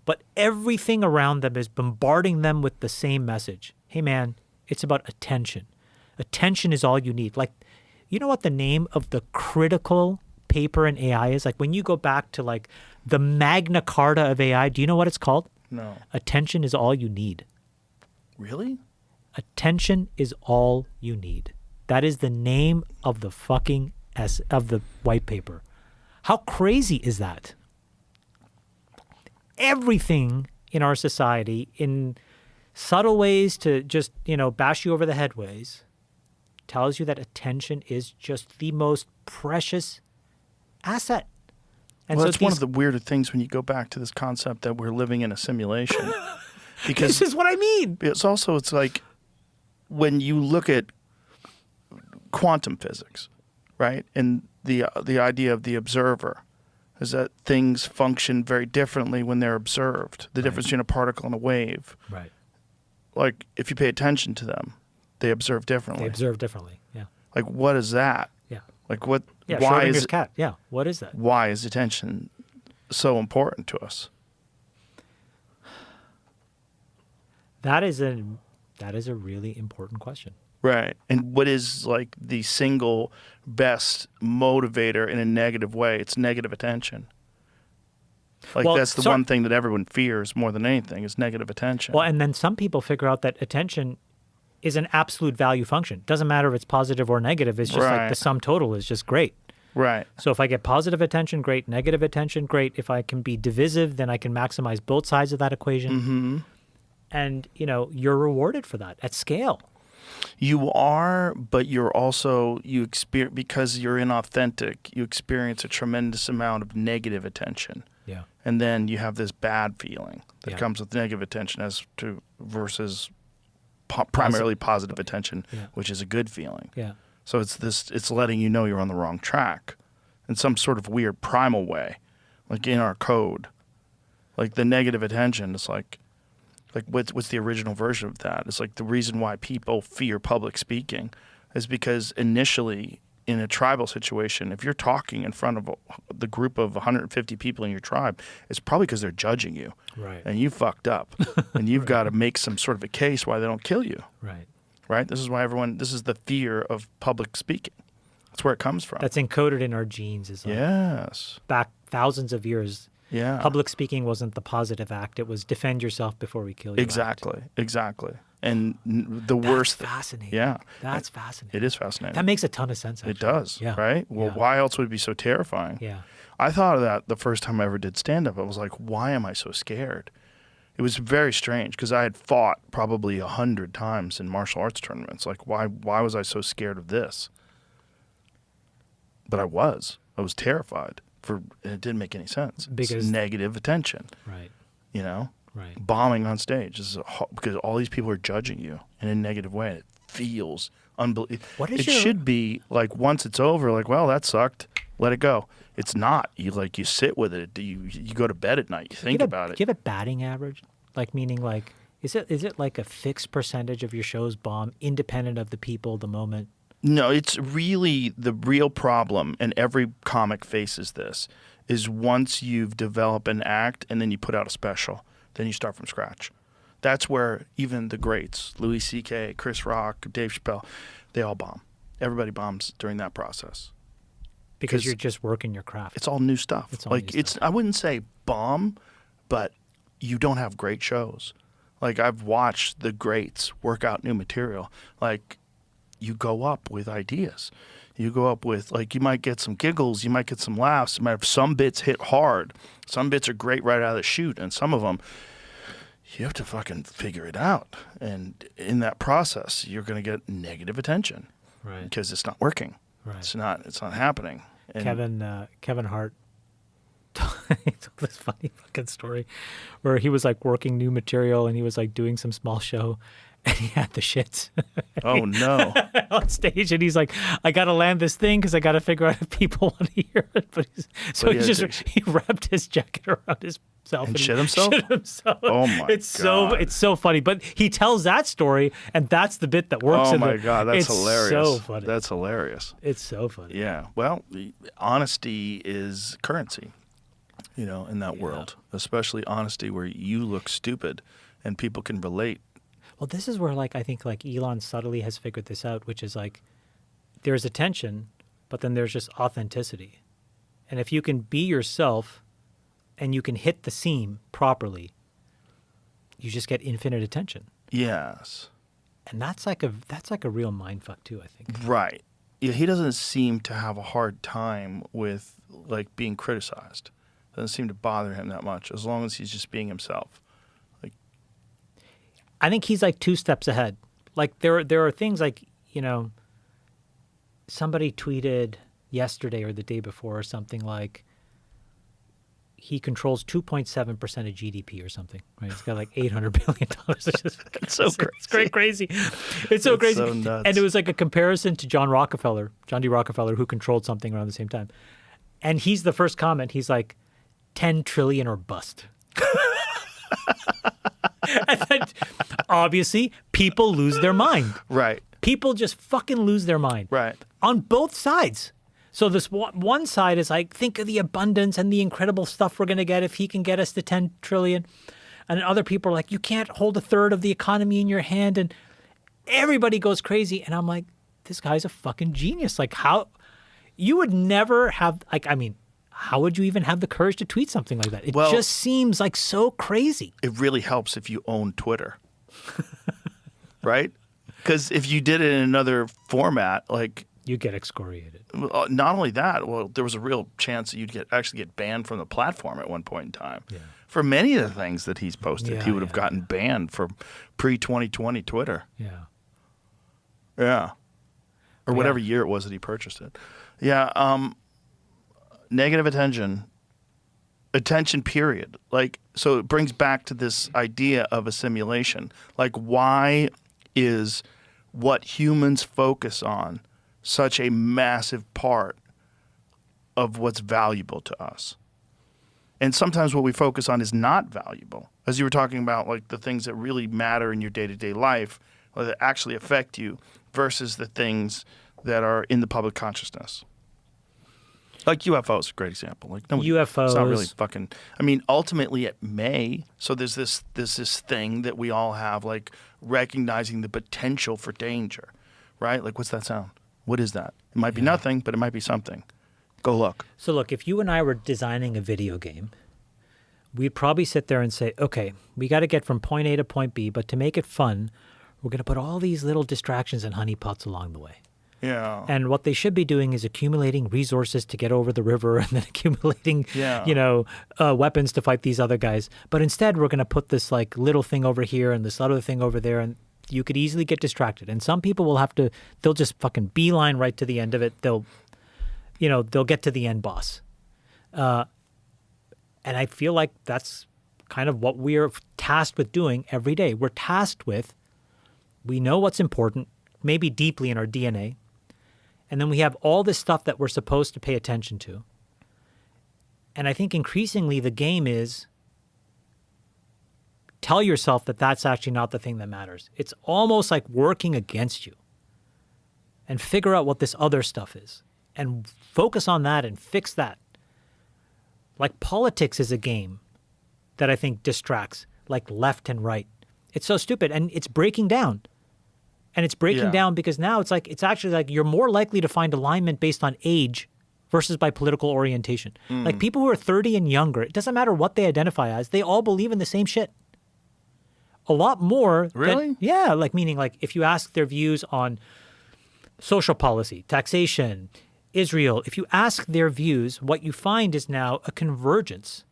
But everything around them is bombarding them with the same message. Hey, man, it's about attention. Attention is all you need. Like, you know what the name of the critical paper in AI is? Like, when you go back to like the Magna Carta of AI, do you know what it's called? No. Attention is all you need. Really? Attention is all you need. That is the name of the fucking of the white paper. How crazy is that? Everything in our society, in subtle ways to just, bash you over the head ways, tells you that attention is just the most precious asset. And Well, so it's one of the weirder things when you go back to this concept that we're living in a simulation. Because this is what I mean. it's like when you look at quantum physics, right? And the idea of the observer is that things function very differently when they're observed. The difference between a particle and a wave. Right. Like if you pay attention to them, they observe differently. They observe differently. Yeah. Like what is that? Yeah. Like what? Yeah. why Schrodinger's is it, cat. Yeah. What is that? why is attention so important to us? That is a really important question. Right. And what is like the single best motivator in a negative way? It's negative attention. Like Well, that's the so- one thing that everyone fears more than anything is negative attention. Well, and then some people figure out that attention is an absolute value function. Doesn't matter if it's positive or negative. It's just like Right. the sum total is just great. Right. So if I get positive attention, great. Negative attention, great. If I can be divisive, then I can maximize both sides of that equation. Mm-hmm. And, you're rewarded for that at scale. You are, but you're also you experience because you're inauthentic. You experience a tremendous amount of negative attention. Yeah. And then you have this bad feeling that Yeah. comes with negative attention versus primarily positive attention, Yeah. which is a good feeling. Yeah. So it's letting you know you're on the wrong track in some sort of weird primal way, like in our code. Like the negative attention is like what's the original version of that? It's like the reason why people fear public speaking is because initially in a tribal situation, if you're talking in front of the group of 150 people in your tribe, it's probably because they're judging you. Right. And you fucked up. And you've got to make some sort of a case why they don't kill you. Right. Right? This is why this is the fear of public speaking. That's where it comes from. That's encoded in our genes. Is like Yes. back thousands of years. Yeah. Public speaking wasn't the positive act. It was defend yourself before we kill you. act. Exactly. And the worst. Fascinating. Yeah. That's fascinating. It is fascinating. That makes a ton of sense, actually. It does, Yeah. right? Well, Yeah. why else would it be so terrifying? Yeah. I thought of that the first time I ever did stand-up. I was like, why am I so scared? It was very strange because I had fought probably 100 times in martial arts tournaments. Like, why was I so scared of this? But I was terrified. It didn't make any sense. Because- it's negative attention, Right. you know? Right. Bombing on stage because all these people are judging you in a negative way. It feels unbelievable. What is It your- should be like once it's over, like, well, that sucked. Let it go. It's not. You sit with it. You go to bed at night. You think about it. Do you have a batting average? Like meaning like is it like a fixed percentage of your shows bomb independent of the people, the moment? No, it's really the real problem, and every comic faces this, is once you've developed an act and then you put out a special, then you start from scratch. That's where even the greats, Louis C.K., Chris Rock, Dave Chappelle, they all bomb. Everybody bombs during that process. Because you're just working your craft. It's all new stuff. It's all new stuff. I wouldn't say bomb, but you don't have great shows. Like I've watched the greats work out new material. Like you go up with ideas. You go up with like you might get some giggles, you might get some laughs. You might have some bits hit hard. Some bits are great right out of the chute, and some of them you have to fucking figure it out. And in that process, you're going to get negative attention. Right. Because it's not working. Right. It's not happening. And Kevin Hart he told this funny fucking story where he was like working new material and he was like doing some small show and he had the shits oh no. on stage and he's like, I gotta land this thing because I gotta figure out if people want to hear it. But he wrapped his jacket around himself And shit himself? Oh my God. It's so funny. But he tells that story and that's the bit that works. Oh my God, that's it's hilarious. So funny. That's hilarious. It's so funny. Yeah. Well, honesty is currency, in that world, especially honesty where you look stupid and people can relate. Well, this is where I think Elon subtly has figured this out, which is like there's attention, but then there's just authenticity. And if you can be yourself and you can hit the seam properly, you just get infinite attention. Yes. And that's like a real mindfuck too, I think. Right. Yeah, he doesn't seem to have a hard time with being criticized. Doesn't seem to bother him that much as long as he's just being himself. I think he's like 2 steps ahead. Like there are things somebody tweeted yesterday or the day before or something like he controls 2.7% of GDP or something, right? It's got like $800 billion. It's just It's so crazy. It's crazy. It's so It's crazy. so nuts. And it was like a comparison to John D. Rockefeller, who controlled something around the same time. And he's the first comment. He's like, 10 trillion or bust. And then, obviously, people lose their mind. Right. People just fucking lose their mind. Right. On both sides. So this one side is like, think of the abundance and the incredible stuff we're going to get if he can get us to 10 trillion. And other people are like, you can't hold a third of the economy in your hand. And everybody goes crazy. And I'm like, this guy's a fucking genius. Like how you would never have, how would you even have the courage to tweet something like that? It just seems like so crazy. It really helps if you own Twitter. Right? Because if you did it in another format, you get excoriated. Not only that, there was a real chance that you'd actually get banned from the platform at one point in time. Yeah. For many of the things that he's posted, Yeah, he would have gotten banned for pre-2020 Twitter. Yeah. Yeah. Or whatever year it was that he purchased it. Yeah. Negative attention period. So it brings back to this idea of a simulation. Why is what humans focus on such a massive part of what's valuable to us? And sometimes what we focus on is not valuable. As you were talking about, the things that really matter in your day-to-day life, or that actually affect you, versus the things that are in the public consciousness. Like UFOs is a great example. UFOs. It's not really fucking. Ultimately it may. So there's this thing that we all have, recognizing the potential for danger, right? What's that sound? What is that? It might be nothing, but it might be something. Go look. So look, if you and I were designing a video game, we'd probably sit there and say, okay, we got to get from point A to point B, but to make it fun, we're going to put all these little distractions and honeypots along the way. Yeah. And what they should be doing is accumulating resources to get over the river and then accumulating, weapons to fight these other guys. But instead, we're going to put this like little thing over here and this other thing over there. And you could easily get distracted. And some people they'll just fucking beeline right to the end of it. They'll get to the end boss. And I feel like that's kind of what we're tasked with doing every day. We're tasked with, we know what's important, maybe deeply in our DNA. And then we have all this stuff that we're supposed to pay attention to. And I think increasingly the game is tell yourself that that's actually not the thing that matters. It's almost like working against you. And figure out what this other stuff is. And focus on that and fix that. Like politics is a game that I think distracts, like left and right. It's so stupid. And it's breaking down. And it's breaking down because now it's actually like you're more likely to find alignment based on age versus by political orientation. Like people who are 30 and younger, it doesn't matter what they identify as, they all believe in the same shit. A lot more. Really? Like meaning like if you ask their views on social policy, taxation, Israel, if you ask their views, what you find is now a convergence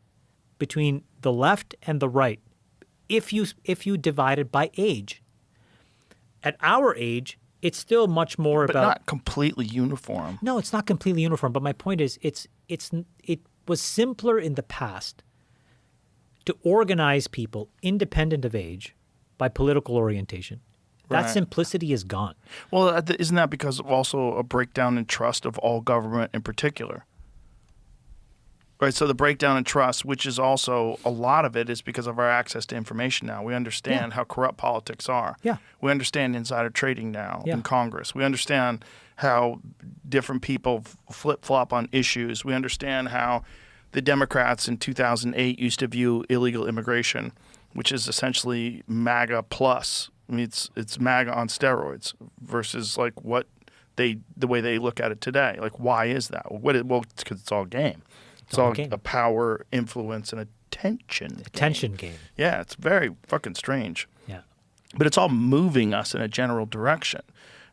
between the left and the right if you divide it by age. At our age, it's still much more but about... not completely uniform. No, it's not completely uniform. But my point is, it was simpler in the past to organize people independent of age by political orientation. That Right. simplicity is gone. Well, isn't that because of also a breakdown in trust of all government in particular? Right, so the breakdown in trust, which is also a lot of it, is because of our access to information now. We understand how corrupt politics are. Yeah. We understand insider trading now Yeah. in Congress. We understand how different people flip-flop on issues. We understand how the Democrats in 2008 used to view illegal immigration, which is essentially MAGA plus. I mean, it's MAGA on steroids versus like the way they look at it today. Like, why is that? Well, it's because it's all game. It's all game. a power, influence, and attention game. Yeah, it's very fucking strange. Yeah. But it's all moving us in a general direction.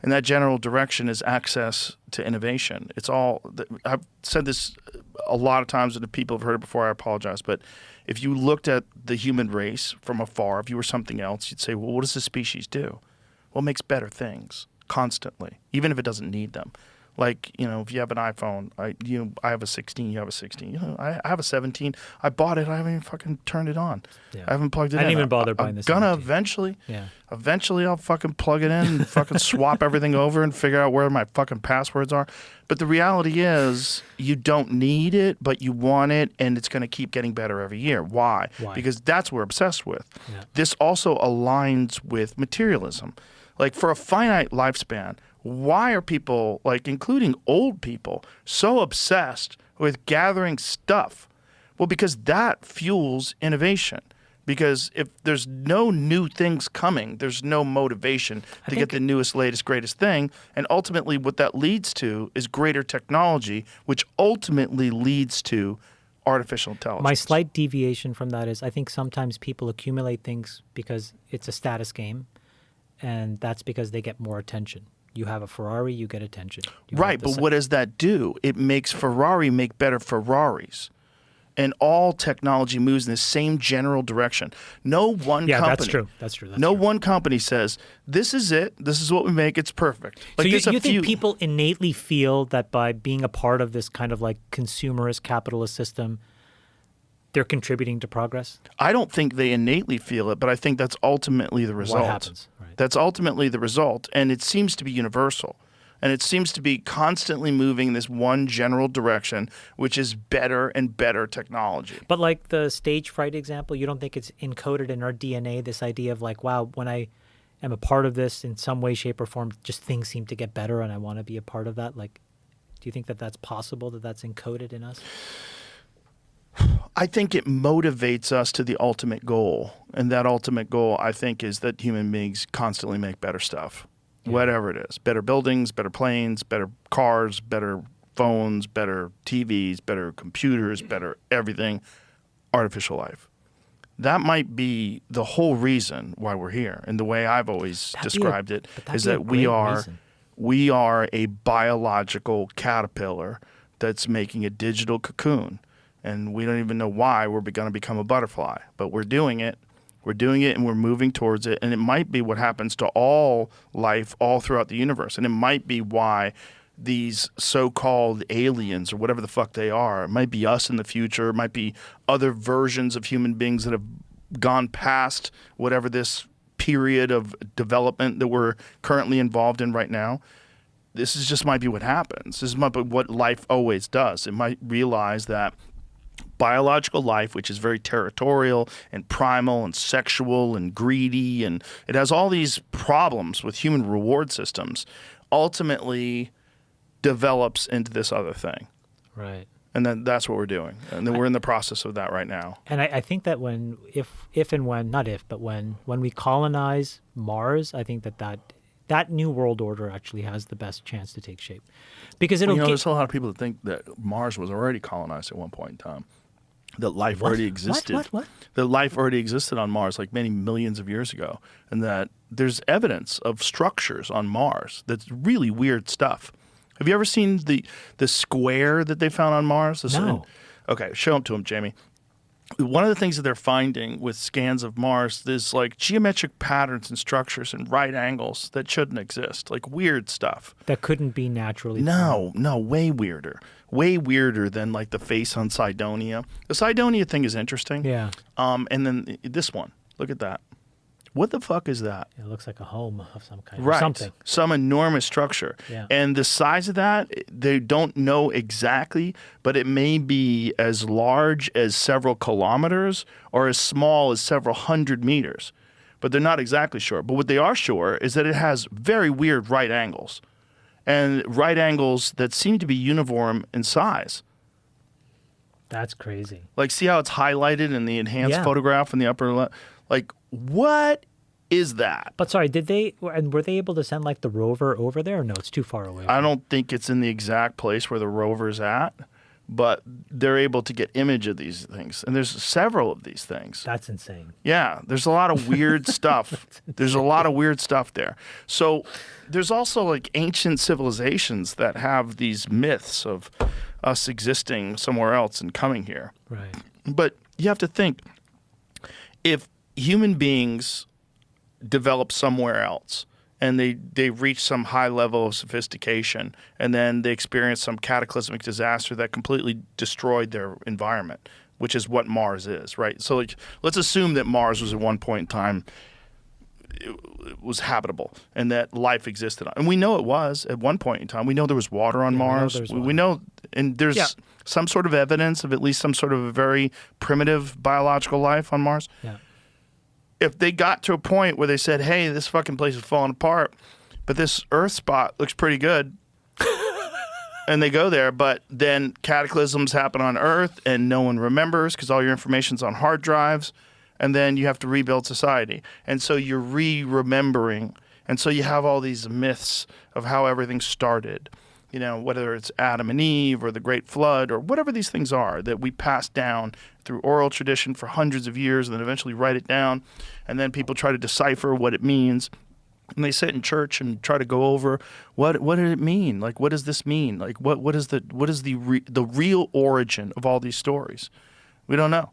And that general direction is access to innovation. It's all – I've said this a lot of times, and if people have heard it before, I apologize. But if you looked at the human race from afar, if you were something else, you'd say, well, what does the species do? Well, it makes better things constantly, even if it doesn't need them. Like, if you have an iPhone, I have a 16, you have a 16. I have a 17. I bought it. I haven't even fucking turned it on. Yeah. I haven't plugged it in. I didn't even bother buying this. I'm gonna eventually. Yeah. Eventually, I'll fucking plug it in and fucking swap everything over and figure out where my fucking passwords are. But the reality is, you don't need it, but you want it, and it's going to keep getting better every year. Why? Because that's what we're obsessed with. Yeah. This also aligns with materialism. Like, for a finite lifespan, why are people, like including old people, so obsessed with gathering stuff? Well, because that fuels innovation. Because if there's no new things coming, there's no motivation to get the newest, latest, greatest thing. And ultimately what that leads to is greater technology, which ultimately leads to artificial intelligence. My slight deviation from that is I think sometimes people accumulate things because it's a status game, and that's because they get more attention. You have a Ferrari, you get attention. Right, but what does that do? It makes Ferrari make better Ferraris. And all technology moves in the same general direction. No one company. Yeah, that's true. That's true. No one company says, this is it. This is what we make. It's perfect. Like, so you think people innately feel that by being a part of this kind of like consumerist capitalist system, they're contributing to progress? I don't think they innately feel it, but I think that's ultimately the result. What happens? Right. That's ultimately the result. And it seems to be universal. And it seems to be constantly moving in this one general direction, which is better and better technology. But like the stage fright example, you don't think it's encoded in our DNA, this idea of like, wow, when I am a part of this in some way, shape, or form, just things seem to get better and I want to be a part of that? Like, do you think that that's possible, that that's encoded in us? I think it motivates us to the ultimate goal. And that ultimate goal, I think, is that human beings constantly make better stuff. Yeah. Whatever it is. Better buildings, better planes, better cars, better phones, better TVs, better computers, better everything. Artificial life. that might be the whole reason why we're here. And the way I've always described it is that we are a biological caterpillar that's making a digital cocoon. And we don't even know why we're going to become a butterfly. But we're doing it. We're doing it and we're moving towards it. And it might be what happens to all life all throughout the universe. And it might be why these so-called aliens or whatever the fuck they are, it might be us in the future. It might be other versions of human beings that have gone past whatever this period of development that we're currently involved in right now. This is just might be what happens. This might be what life always does. It might realize that biological life, which is very territorial and primal and sexual and greedy, and it has all these problems with human reward systems, ultimately develops into this other thing. Right. And then that's what we're doing. And then we're in the process of that right now. And I think that when we colonize Mars, I think that new world order actually has the best chance to take shape. Because there's a lot of people that think that Mars was already colonized at one point in time. That life already existed. What? That life already existed on Mars like many millions of years ago. And that there's evidence of structures on Mars that's really weird stuff. Have you ever seen the square that they found on Mars? No. Okay, show them to him, Jamie. One of the things that they're finding with scans of Mars is like geometric patterns and structures and right angles that shouldn't exist, like weird stuff. That couldn't be naturally No, way weirder. Way weirder than like the face on Cydonia. The Cydonia thing is interesting. Yeah. And then this one, look at that. What the fuck is that? It looks like a home of some kind. Right. Or something. Some enormous structure. Yeah. And the size of that, they don't know exactly, but it may be as large as several kilometers or as small as several hundred meters. But they're not exactly sure. But what they are sure is that it has very weird right angles. And right angles that seem to be uniform in size. That's crazy. Like, see how it's highlighted in the enhanced photograph in the upper left? Like, what is that? But sorry, were they able to send like the rover over there? Or no, it's too far away. I don't think it's in the exact place where the rover's at, but they're able to get image of these things. And there's several of these things. That's insane. Yeah, there's a lot of weird stuff. There's a lot of weird stuff there. So there's also like ancient civilizations that have these myths of us existing somewhere else and coming here. Right. But you have to think, if human beings develop somewhere else and they reach some high level of sophistication and then they experience some cataclysmic disaster that completely destroyed their environment, which is what Mars is, right? So like, let's assume that Mars was at one point in time it was habitable and that life existed on. And we know it was at one point in time. We know there was water on Mars. We know, and there's some sort of evidence of at least some sort of a very primitive biological life on Mars. Yeah. If they got to a point where they said, hey, this fucking place is falling apart, but this Earth spot looks pretty good, and they go there, but then cataclysms happen on Earth and no one remembers because all your information's on hard drives, and then you have to rebuild society. And so you're remembering. And so you have all these myths of how everything started, you know, whether it's Adam and Eve or the Great Flood or whatever these things are that we passed down through oral tradition for hundreds of years and then eventually write it down. And then people try to decipher what it means. And they sit in church and try to go over what did it mean? Like, what does this mean? Like, what is the real origin of all these stories? We don't know.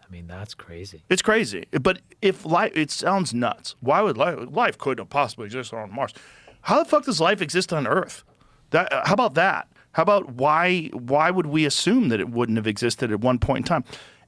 I mean, that's crazy. It's crazy. But if life, it sounds nuts. Why would life couldn't possibly exist on Mars? How the fuck does life exist on Earth? How about that? How about why would we assume that it wouldn't have existed at one point in time?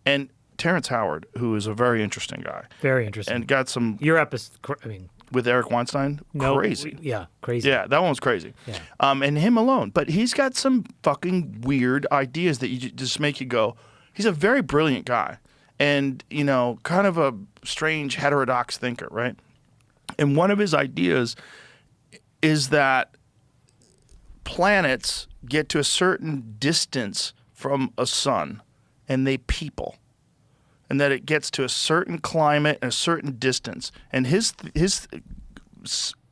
And Terrence Howard, who is a very interesting guy. Very interesting. And got some... Your episode, I mean... With Eric Weinstein? No, crazy. Yeah, crazy. Yeah, that one was crazy. Yeah. And him alone. But he's got some fucking weird ideas that you just make you go, he's a very brilliant guy. And, you know, kind of a strange heterodox thinker, right? And one of his ideas is that planets get to a certain distance from a sun and they people. And that it gets to a certain climate and a certain distance. And his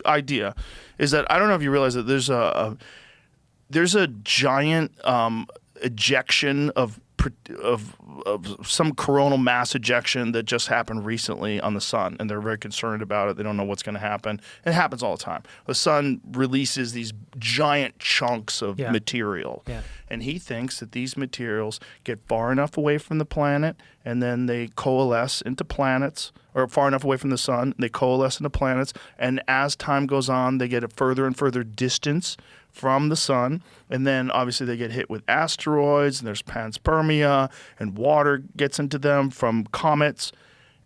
idea is that, I don't know if you realize that there's a giant ejection of of some coronal mass ejection that just happened recently on the sun, and they're very concerned about it. They don't know what's going to happen. It happens all the time. The sun releases these giant chunks of material, and he thinks that these materials get far enough away from the planet, and then they coalesce into planets, or far enough away from the sun, they coalesce into planets, and as time goes on, they get a further and further distance from the sun, and then obviously they get hit with asteroids, and there's panspermia, and water gets into them from comets,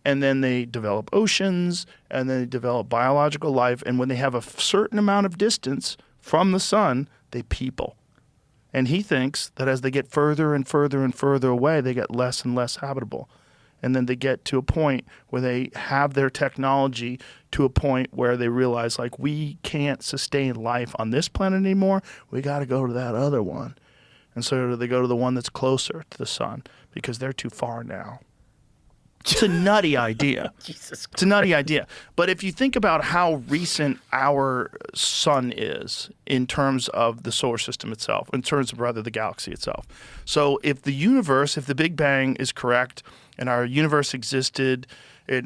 and then they develop oceans, and then they develop biological life, and when they have a certain amount of distance from the sun, they people. And he thinks that as they get further and further and further away, they get less and less habitable. And then they get to a point where they have their technology to a point where they realize, like, we can't sustain life on this planet anymore. We got to go to that other one. And so they go to the one that's closer to the sun because they're too far now. It's a nutty idea. Jesus Christ. It's a nutty idea. But if you think about how recent our sun is in terms of the solar system itself, in terms of rather the galaxy itself. So if the universe, if the Big Bang is correct, and our universe existed, our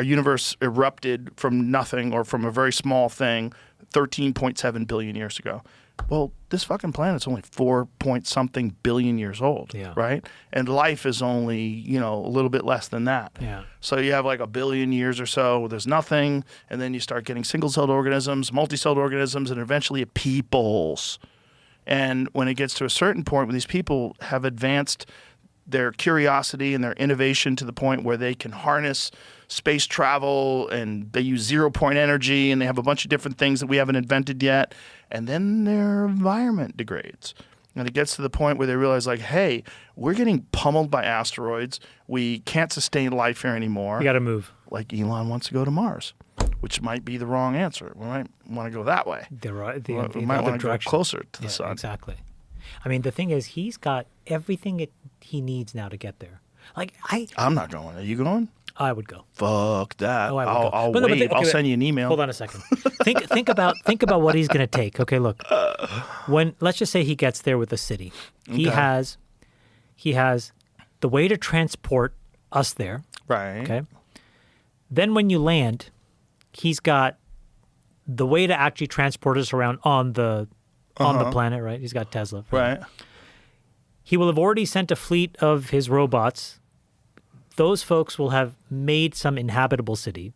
universe erupted from nothing or from a very small thing 13.7 billion years ago. Well, this fucking planet's only 4-point-something billion years old, right? And life is only, a little bit less than that. Yeah. So you have like a billion years or so where there's nothing, and then you start getting single-celled organisms, multi-celled organisms, and eventually it peoples. And when it gets to a certain point where these people have advanced their curiosity and their innovation to the point where they can harness space travel, and they use zero-point energy, and they have a bunch of different things that we haven't invented yet, and then their environment degrades. And it gets to the point where they realize, like, hey, we're getting pummeled by asteroids. We can't sustain life here anymore. You got to move. Like Elon wants to go to Mars, which might be the wrong answer. We might want to go that way. The We might other want to go direction. closer to the sun. Exactly. I mean, the thing is, he's got everything he needs now to get there. Like, I'm not going. Are you going? I would go. Fuck that. Oh, I would I'll go. I'll But no, wait. okay, I'll send you an email. Hold on a second. Think about what he's going to take. Okay, look. Let's just say he gets there with a city. He has the way to transport us there. Right. Okay. Then when you land, he's got the way to actually transport us around on the planet, right? He's got Tesla. Right. He will have already sent a fleet of his robots. Those folks will have made some inhabitable city,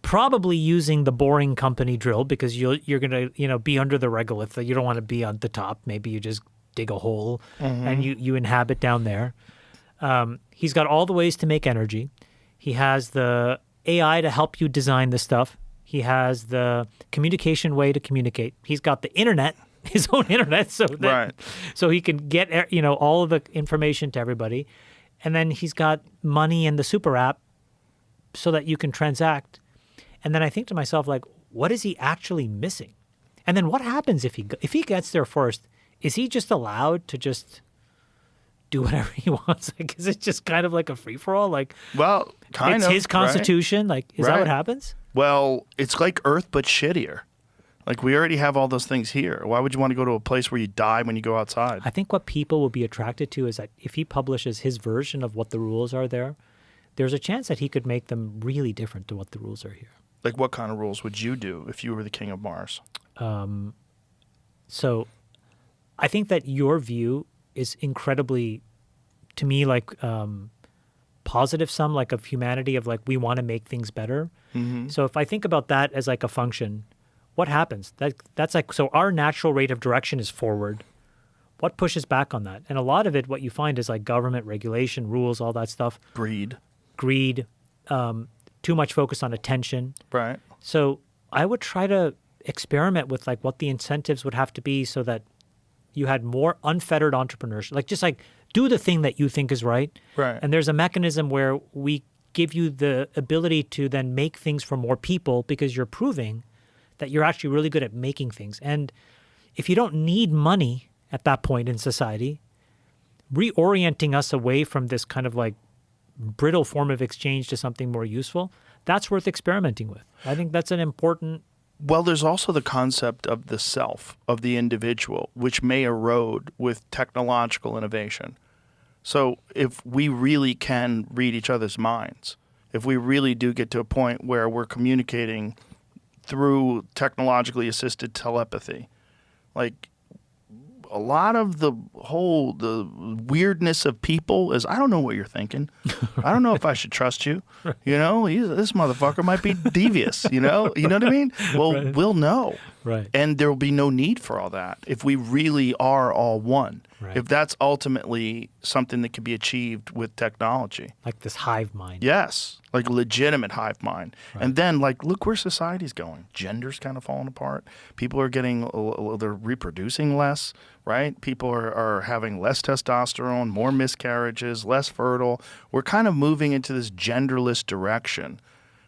probably using the boring company drill, because you're going to be under the regolith. You don't want to be on the top. Maybe you just dig a hole and you inhabit down there. He's got all the ways to make energy. He has the AI to help you design the stuff. He has the communication way to communicate. He's got the internet, his own internet, so he can get all of the information to everybody. And then he's got money in the super app so that you can transact. And then I think to myself, like, what is he actually missing? And then what happens if he gets there first? Is he just allowed to just do whatever he wants? Like, is it just kind of like a free-for-all? Like, well, it's his constitution. Right? Like, is that what happens? Well, it's like Earth, but shittier. Like, we already have all those things here. Why would you want to go to a place where you die when you go outside? I think what people will be attracted to is that if he publishes his version of what the rules are there, there's a chance that he could make them really different to what the rules are here. Like, what kind of rules would you do if you were the king of Mars? So I think that your view is incredibly, to me, like positive sum, like of humanity, of like, we want to make things better. Mm-hmm. So if I think about that as like a function, what happens? That's like, so our natural rate of direction is forward. What pushes back on that? And a lot of it, what you find is like government, regulation, rules, all that stuff. Greed, too much focus on attention. Right. So I would try to experiment with like what the incentives would have to be so that you had more unfettered entrepreneurship. Like, just like do the thing that you think is right. Right. And there's a mechanism where we give you the ability to then make things for more people because you're proving that you're actually really good at making things. And if you don't need money at that point in society, reorienting us away from this kind of like brittle form of exchange to something more useful, that's worth experimenting with. I think that's an important Well, there's also the concept of the self, of the individual, which may erode with technological innovation. So if we really can read each other's minds, if we really do get to a point where we're communicating through technologically assisted telepathy, like a lot of the weirdness of people is, I don't know what you're thinking. I don't know if I should trust you. You know, this motherfucker might be devious, you know what I mean? Well, Right. we'll know. Right. And there will be no need for all that if we really are all one. Right. If that's ultimately something that can be achieved with technology. Like this hive mind. Yes, like legitimate hive mind. Right. And then, like, look where society's going. Gender's kind of falling apart. People are they're reproducing less, right? People are having less testosterone, more miscarriages, less fertile. We're kind of moving into this genderless direction.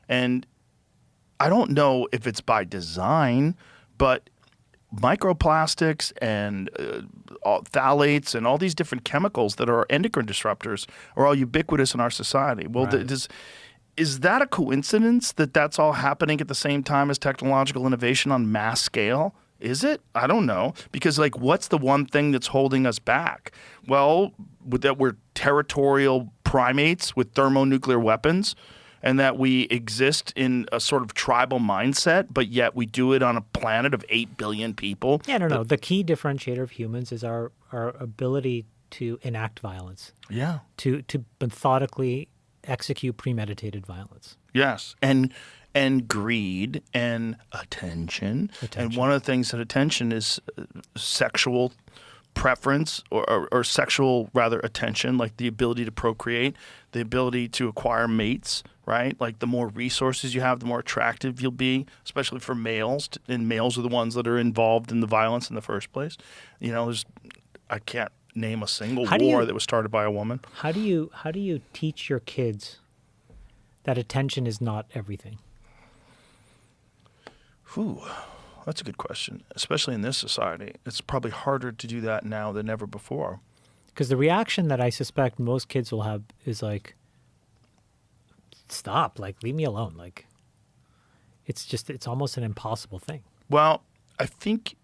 And I don't know if it's by design, but microplastics and phthalates and all these different chemicals that are endocrine disruptors are all ubiquitous in our society. Well, Right. Is that a coincidence that that's all happening at the same time as technological innovation on mass scale? Is it? I don't know. Because, like, what's the one thing that's holding us back? Well, that we're territorial primates with thermonuclear weapons, and that we exist in a sort of tribal mindset, but yet we do it on a planet of 8 billion people. Yeah, no. The key differentiator of humans is our ability to enact violence, Yeah. to methodically execute premeditated violence. Yes. And greed and attention. And one of the things that attention is sexual preference or sexual, rather, attention, like the ability to procreate, the ability to acquire mates, right? Like the more resources you have, the more attractive you'll be, especially for males. And males are the ones that are involved in the violence in the first place. You know, I can't name a single war that was started by a woman. How do you teach your kids that attention is not everything? Ooh, that's a good question. Especially in this society, it's probably harder to do that now than ever before. Because the reaction that I suspect most kids will have is like, stop, like, leave me alone. Like, it's almost an impossible thing. Well, I think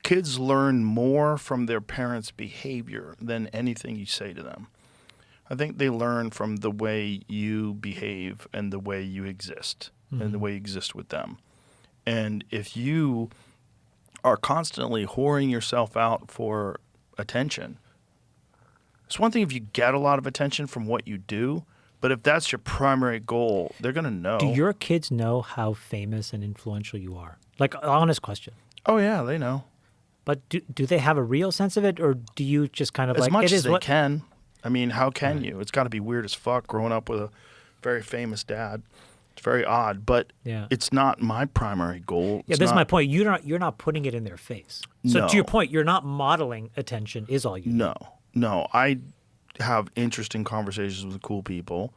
kids learn more from their parents' behavior than anything you say to them. I think they learn from the way you behave and the way you exist and the way you exist with them. And if you are constantly whoring yourself out for attention, it's one thing if you get a lot of attention from what you do, but if that's your primary goal, they're going to know. Do your kids know how famous and influential you are? Like, honest question. Oh, yeah, they know. But do they have a real sense of it, or do you just kind of As like, much it as is they what? can. I mean, how can you? It's got to be weird as fuck growing up with a very famous dad. It's very odd, but Yeah. it's not my primary goal. Yeah, this is my point. You're not putting it in their face. So No. to your point, you're not modeling attention is all you do. No. I have interesting conversations with cool people.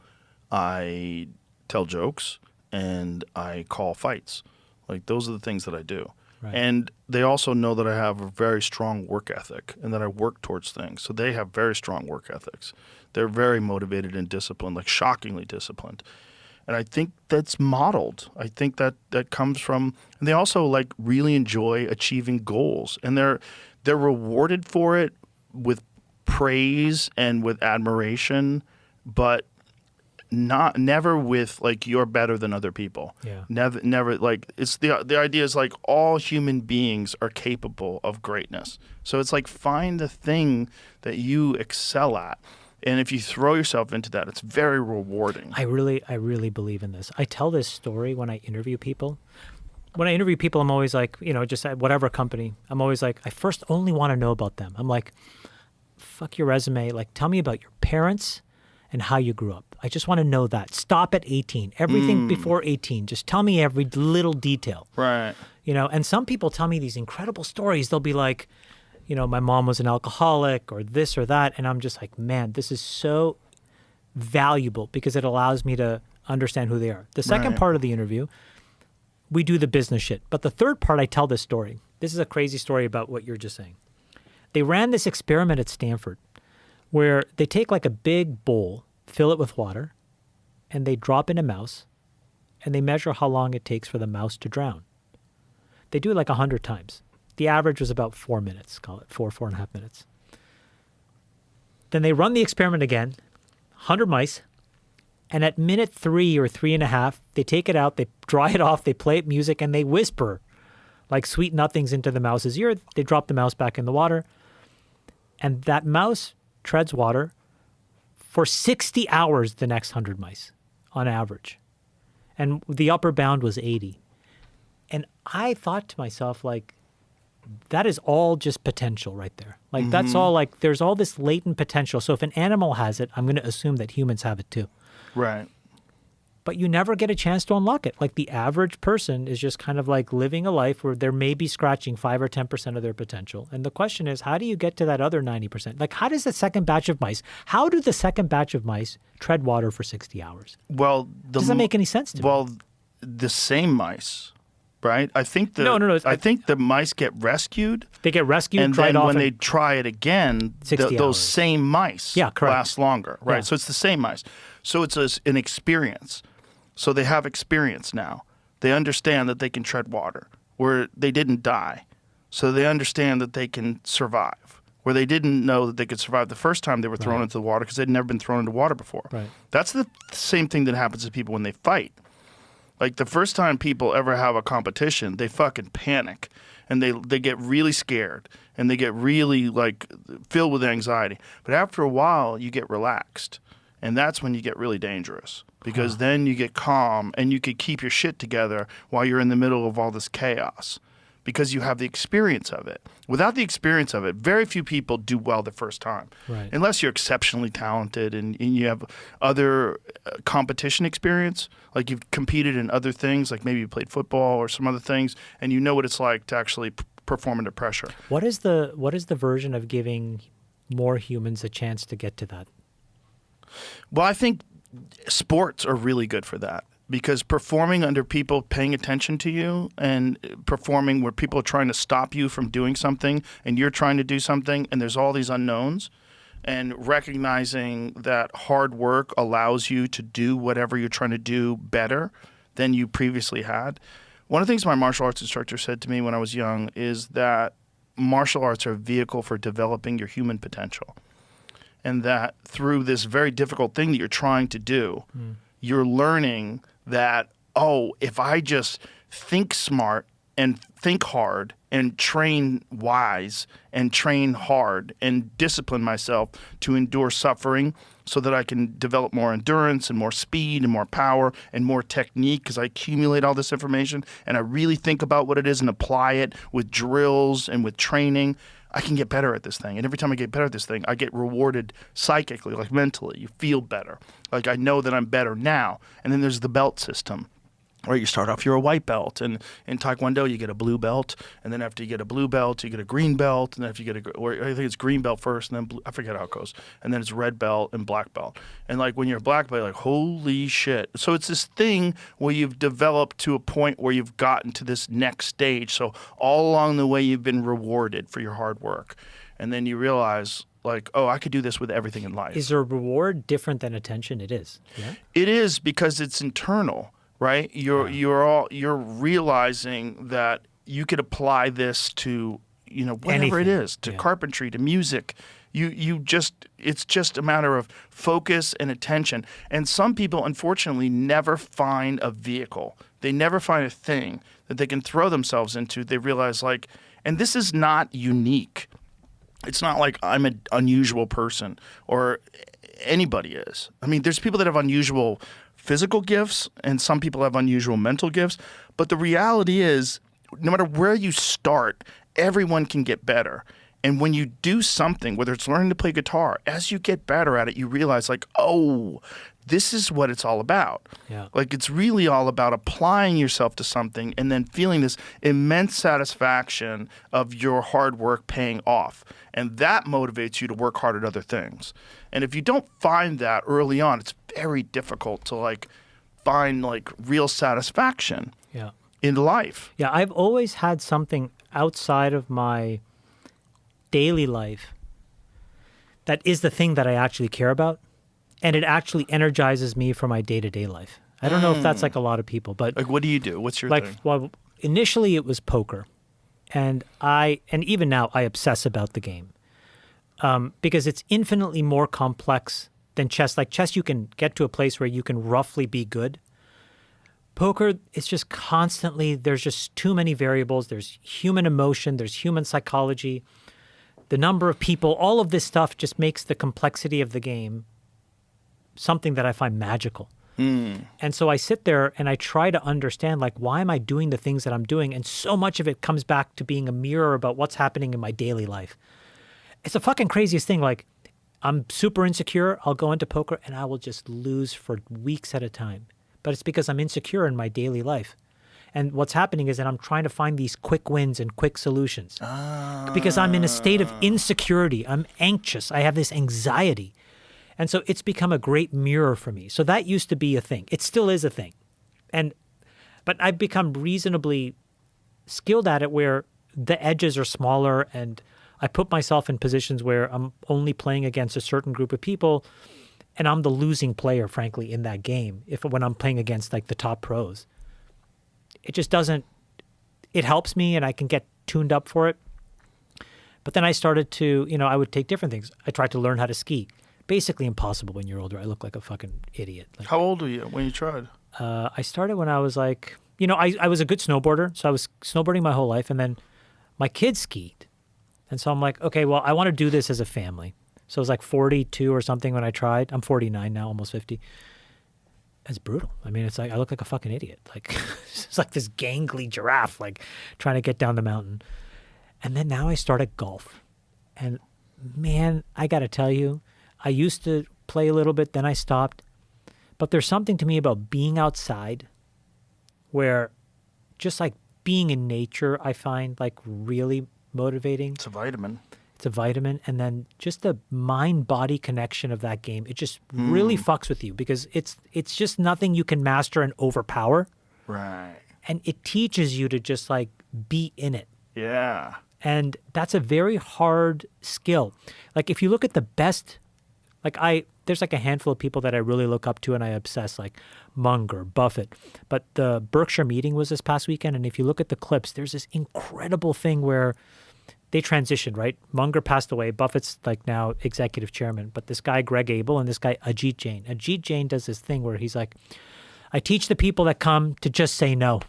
I tell jokes and I call fights. Like, those are the things that I do. Right. And they also know that I have a very strong work ethic and that I work towards things. So they have very strong work ethics. They're very motivated and disciplined, like shockingly disciplined. And I think that's modeled. I think that comes from, and they also like really enjoy achieving goals, and they're rewarded for it with praise and with admiration, but never with like you're better than other people. Yeah. Never like it's the idea is like all human beings are capable of greatness. So it's like find the thing that you excel at. And if you throw yourself into that, it's very rewarding. I really believe in this. I tell this story when I interview people. When I interview people, I'm always like, just at whatever company, I'm always like, I first only want to know about them. I'm like, fuck your resume. Like, tell me about your parents and how you grew up. I just want to know that. Stop at 18. Everything before 18. Just tell me every little detail. Right. And some people tell me these incredible stories. They'll be like, my mom was an alcoholic or this or that. And I'm just like, man, this is so valuable because it allows me to understand who they are. The second Right. part of the interview, we do the business shit. But the third part, I tell this story. This is a crazy story about what you're just saying. They ran this experiment at Stanford where they take like a big bowl, fill it with water, and they drop in a mouse, and they measure how long it takes for the mouse to drown. They do it like 100 times. The average was about 4 minutes, call it 4.5 minutes. Then they run the experiment again, 100 mice, and at minute 3 or 3.5, they take it out, they dry it off, they play it music, and they whisper like sweet nothings into the mouse's ear. They drop the mouse back in the water, and that mouse treads water for 60 hours the next 100 mice on average. And the upper bound was 80. And I thought to myself, like, that is all just potential right there. Like, that's all, like, there's all this latent potential. So if an animal has it, I'm going to assume that humans have it too. Right. But you never get a chance to unlock it. Like, the average person is just kind of like living a life where they're maybe scratching 5 or 10% of their potential. And the question is, how do you get to that other 90%? Like, how does the second batch of mice, how do the second batch of mice tread water for 60 hours? Well, Does that make any sense to me? Well, the same mice, right? I think No. I think the mice get rescued. They get rescued, And dried then off. when they try it again, 60 those hours. same mice Yeah, correct. last longer, right? Yeah. So it's the same mice. So it's an experience. So they have experience now. They understand that they can tread water where they didn't die. So they understand that they can survive where they didn't know that they could survive the first time they were thrown into the water because they'd never been thrown into water before. Right. That's the same thing that happens to people when they fight. Like the first time people ever have a competition, they fucking panic and they get really scared and they get really like filled with anxiety. But after a while, you get relaxed. And that's when you get really dangerous because then you get calm and you could keep your shit together while you're in the middle of all this chaos because you have the experience of it. Without the experience of it, very few people do well the first time. Right. Unless you're exceptionally talented and you have other competition experience, like you've competed in other things, like maybe you played football or some other things, and you know what it's like to actually perform under pressure. What is the version of giving more humans a chance to get to that? Well, I think sports are really good for that because performing under people paying attention to you and performing where people are trying to stop you from doing something and you're trying to do something and there's all these unknowns and recognizing that hard work allows you to do whatever you're trying to do better than you previously had. One of the things my martial arts instructor said to me when I was young is that martial arts are a vehicle for developing your human potential. And that through this very difficult thing that you're trying to do, you're learning that, oh, if I just think smart and think hard and train wise and train hard and discipline myself to endure suffering so that I can develop more endurance and more speed and more power and more technique because I accumulate all this information and I really think about what it is and apply it with drills and with training, I can get better at this thing. And every time I get better at this thing, I get rewarded psychically, like mentally. You feel better. Like I know that I'm better now. And then there's the belt system. Or you start off, you're a white belt, and in Taekwondo you get a blue belt, and then after you get a blue belt, you get a green belt, and then if you get or I think it's green belt first, and then blue, I forget how it goes, and then it's red belt and black belt, and like when you're a black belt, you're like holy shit. So it's this thing where you've developed to a point where you've gotten to this next stage. So all along the way you've been rewarded for your hard work, and then you realize like, oh, I could do this with everything in life. Is a reward different than attention? It is. Yeah. It is because it's internal. Right, you're realizing that you could apply this to whatever it is, to carpentry, to music. It's just a matter of focus and attention. And some people, unfortunately, never find a vehicle. They never find a thing that they can throw themselves into. They realize and this is not unique. It's not like I'm an unusual person or anybody is. I mean, there's people that have unusual physical gifts and some people have unusual mental gifts. But the reality is, no matter where you start, everyone can get better. And when you do something, whether it's learning to play guitar, as you get better at it, you realize oh, this is what it's all about. Yeah. It's really all about applying yourself to something and then feeling this immense satisfaction of your hard work paying off. And that motivates you to work hard at other things. And if you don't find that early on, it's very difficult to find real satisfaction in life. Yeah, I've always had something outside of my daily life that is the thing that I actually care about. And it actually energizes me for my day-to-day life. I don't know if that's a lot of people, but what do you do? What's your thing? Well, initially it was poker. And even now I obsess about the game because it's infinitely more complex than chess. Like chess, you can get to a place where you can roughly be good. Poker, it's just constantly, there's just too many variables. There's human emotion, there's human psychology, the number of people, all of this stuff just makes the complexity of the game something that I find magical. And so I sit there and I try to understand, like, why am I doing the things that I'm doing? And so much of it comes back to being a mirror about what's happening in my daily life. It's the fucking craziest thing. Like, I'm super insecure. I'll go into poker and I will just lose for weeks at a time. But it's because I'm insecure in my daily life. And what's happening is that I'm trying to find these quick wins and quick solutions. Because I'm in a state of insecurity. I'm anxious. I have this anxiety. And so it's become a great mirror for me. So that used to be a thing. It still is a thing. But I've become reasonably skilled at it where the edges are smaller and I put myself in positions where I'm only playing against a certain group of people and I'm the losing player, frankly, in that game when I'm playing against like the top pros. It just doesn't, it helps me and I can get tuned up for it. But then I started to, I would take different things. I tried to learn how to ski. Basically impossible when you're older. I look like a fucking idiot. Like, How old were you when you tried? I started when I was like, I was a good snowboarder. So I was snowboarding my whole life. And then my kids skied. And so I'm like, okay, well, I want to do this as a family. So I was like 42 or something when I tried. I'm 49 now, almost 50. It's brutal. I mean, it's like, I look like a fucking idiot. Like, it's like this gangly giraffe, like trying to get down the mountain. And then now I started golf. And man, I got to tell you, I used to play a little bit, then I stopped. But there's something to me about being outside where just like being in nature, I find like really motivating. It's a vitamin. It's a vitamin. And then just the mind-body connection of that game, it just really fucks with you because it's just nothing you can master and overpower. Right. And it teaches you to just like be in it. Yeah. And that's a very hard skill. Like if you look at the best, there's like a handful of people that I really look up to and I obsess, like Munger, Buffett. But the Berkshire meeting was this past weekend. And if you look at the clips, there's this incredible thing where they transitioned, right? Munger passed away. Buffett's like now executive chairman. But this guy, Greg Abel, and this guy, Ajit Jain. Ajit Jain does this thing where he's like, I teach the people that come to just say no.